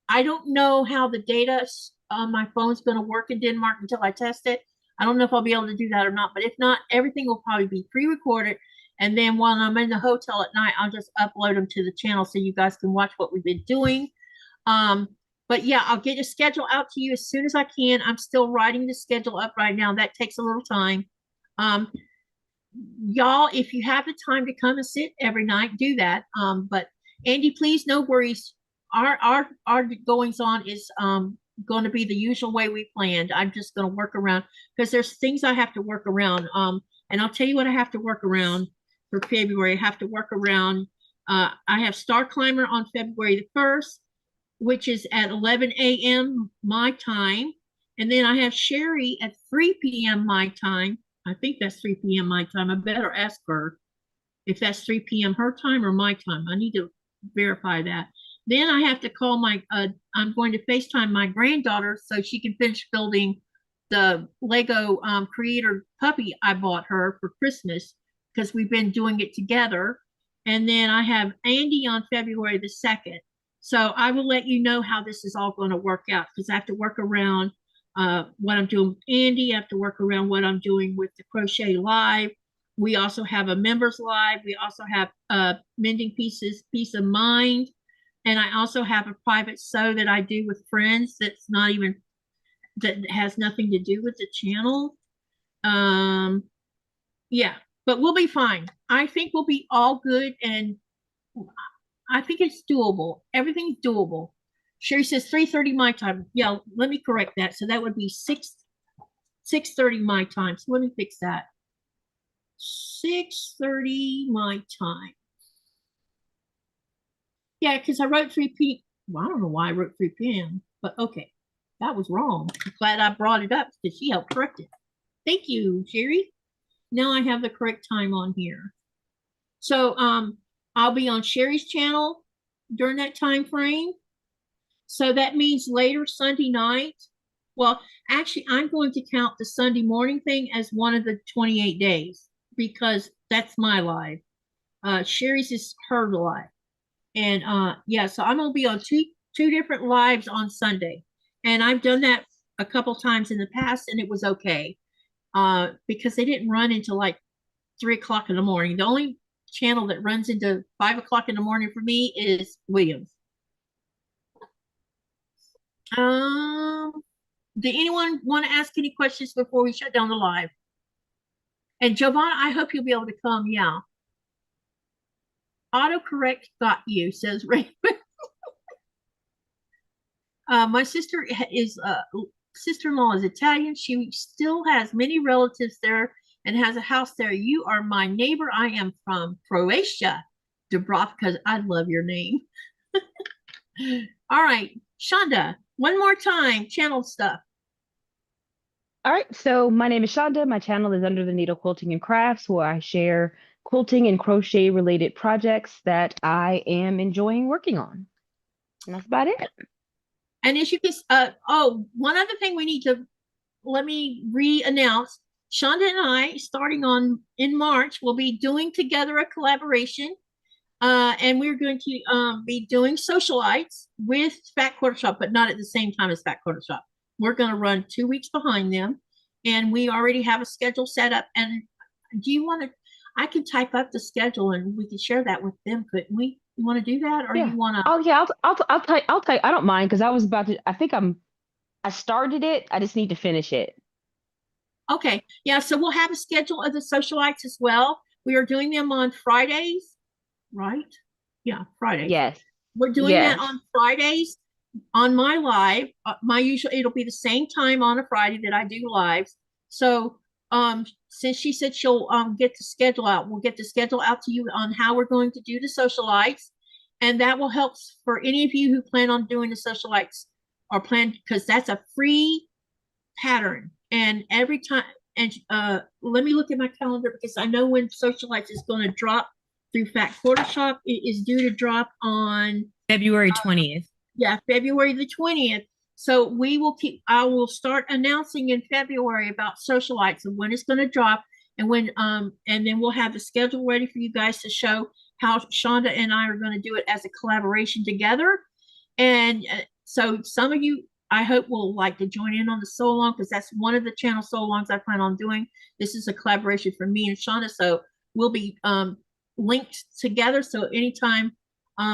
I don't know how the data on my phone's going to work in Denmark until I test it. I don't know if I'll be able to do that or not, but if not, everything will probably be pre-recorded. And then while I'm in the hotel at night, I'll just upload them to the channel so you guys can watch what we've been doing. But yeah, I'll get a schedule out to you as soon as I can. I'm still writing the schedule up right now. That takes a little time. Y'all, if you have the time to come and sit every night, do that. But Andy, please, no worries. Our goings on is going to be the usual way we planned. I'm just going to work around because there's things I have to work around. And I'll tell you what I have to work around for February. I have to work around. I have Star Climber on February the 1st, which is at 11 a.m. my time. And then I have Cheri at 3 p.m. my time. I think that's 3 p.m. my time. I better ask her if that's 3 p.m. her time or my time. I need to verify that. Then I have to call I'm going to FaceTime my granddaughter so she can finish building the Lego creator puppy I bought her for Christmas because we've been doing it together. And then I have Andy on February the 2nd. So I will let you know how this is all going to work out because I have to work around what I'm doing with Andy. I have to work around what I'm doing with the Crochet Live. We also have a members live. We also have Mending Pieces, Peace of Mind. And I also have a private sew that I do with friends that has nothing to do with the channel. Yeah, but we'll be fine. I think we'll be all good, and I think it's doable. Everything's doable. Cheri says 3:30 my time. Yeah, let me correct that. So that would be 6:30 my time. So let me fix that. 6:30 my time. Yeah, because I wrote 3 p.m. Well, I don't know why I wrote 3 p.m. But okay, that was wrong. I'm glad I brought it up because she helped correct it. Thank you, Cheri. Now I have the correct time on here. So I'll be on Cheri's channel during that time frame. So that means later Sunday night. Well, actually, I'm going to count the Sunday morning thing as one of the 28 days because that's my live. Cheri's is her live. And yeah, so I'm going to be on two different lives on Sunday. And I've done that a couple times in the past, and it was okay because they didn't run until like 3 o'clock in the morning. The only channel that runs into 5 o'clock in the morning for me is Williams. Did anyone want to ask any questions before we shut down the live? And Giovanna, I hope you'll be able to come. Yeah. Autocorrect got you, says Ray. My sister-in-law is Italian. She still has many relatives there and has a house there. You are my neighbor. I am from Croatia, Dubrovka. I love your name. All right, Chaunda, one more time, channel stuff. All right, so my name is Chaunda. My channel is Under the Needle Quilting and Crafts, where I share quilting and crochet related projects that I am enjoying working on. And that's about it. And as you can, one other thing we need to, let me re-announce, Chaunda and I, starting in March, will be doing together a collaboration. And we're going to be doing socialites with Fat Quarter Shop, but not at the same time as Fat Quarter Shop. we're going to run 2 weeks behind them, and we already have a schedule set up. And do you want to? I can type up the schedule and we can share that with them, couldn't we? You want to do that, or Yeah. you want to? Oh yeah, I'll tell you, I don't mind because I was about to, I started it. I just need to finish it. Okay, yeah. So we'll have a schedule of the socialites as well. We are doing them on Fridays, right? Yeah, Fridays. Yes. We're doing that Yes. on Fridays on my live. My usual, it'll be the same time on a Friday that I do lives. So since she said she'll get the schedule out, we'll get the schedule out to you on how we're going to do the socialites, and that will help for any of you who plan on doing the socialites or plan, because that's a free pattern. And every time, and let me look at my calendar because I know when socialites is going to drop through Fat Quarter Shop. It is due to drop on February 20th. yeah, February the 20th. So we will keep, I will start announcing in February about socialites and when it's going to drop, and when and then we'll have the schedule ready for you guys to show how Chaunda and I are going to do it as a collaboration together. And so some of you, I hope, will like to join in on the so long, because that's one of the channel so longs I plan on doing. This is a collaboration for me and Chaunda, so we'll be linked together. So anytime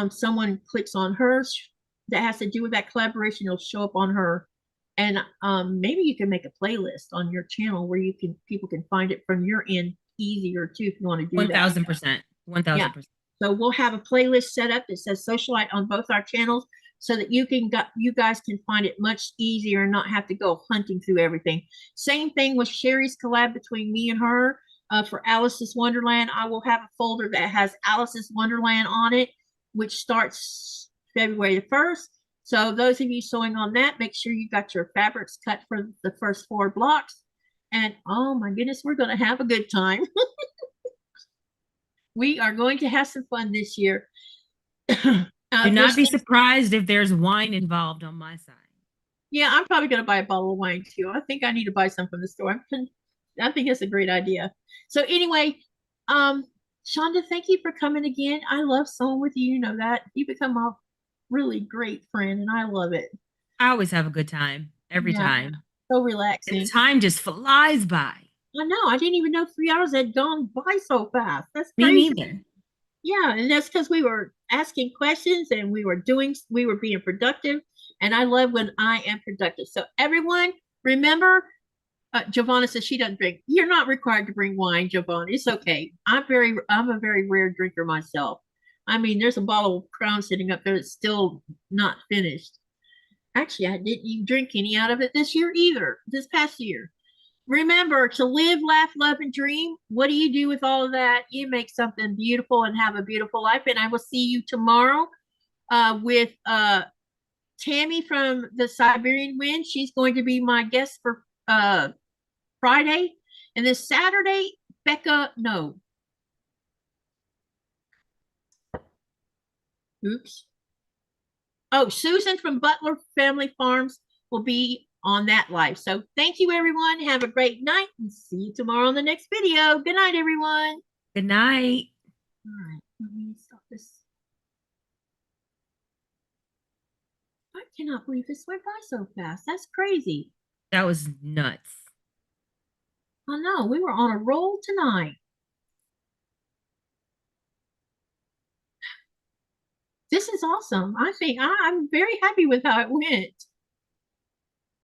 someone clicks on hers that has to do with that collaboration, it'll show up on her. And maybe you can make a playlist on your channel where you can, people can find it from your end easier too if you want to do that. 1000%. 1000%. So we'll have a playlist set up that says socialite on both our channels, so that you guys can find it much easier and not have to go hunting through everything. Same thing with Cheri's collab between me and her. For Alice's Wonderland, I will have a folder that has Alice's Wonderland on it, which starts February the 1st. So those of you sewing on that, make sure you got your fabrics cut for the first 4 blocks. And oh my goodness, we're going to have a good time. We are going to have some fun this year. Do not be surprised if there's wine involved on my side. Yeah, I'm probably going to buy a bottle of wine too. I think I need to buy some from the store. I think it's a great idea. So anyway, Chaunda, thank you for coming again. I love sewing with you. You know that. You become a really great friend, and I love it. I always have a good time. Every time. So relaxing. And time just flies by. I know. I didn't even know 3 hours had gone by so fast. That's crazy. Me neither. Yeah, and that's because we were asking questions and we were being productive. And I love when I am productive. So everyone, remember, Giovanna says she doesn't drink. You're not required to bring wine, Giovanna. It's okay. I'm a very rare drinker myself. I mean, there's a bottle of Crown sitting up there that's still not finished. Actually, I didn't even drink any out of it this year either, this past year. Remember to live, laugh, love, and dream. What do you do with all of that? You make something beautiful and have a beautiful life. And I will see you tomorrow with Tammy from the Siberian Wind. She's going to be my guest for Friday. And this Saturday, Susan from Butler Family Farms will be on that live. So thank you, everyone. Have a great night and see you tomorrow on the next video. Good night, everyone. Good night. All right, let me stop this. I cannot believe this went by so fast. That's crazy. That was nuts. I know. We were on a roll tonight. This is awesome. I think I'm very happy with how it went.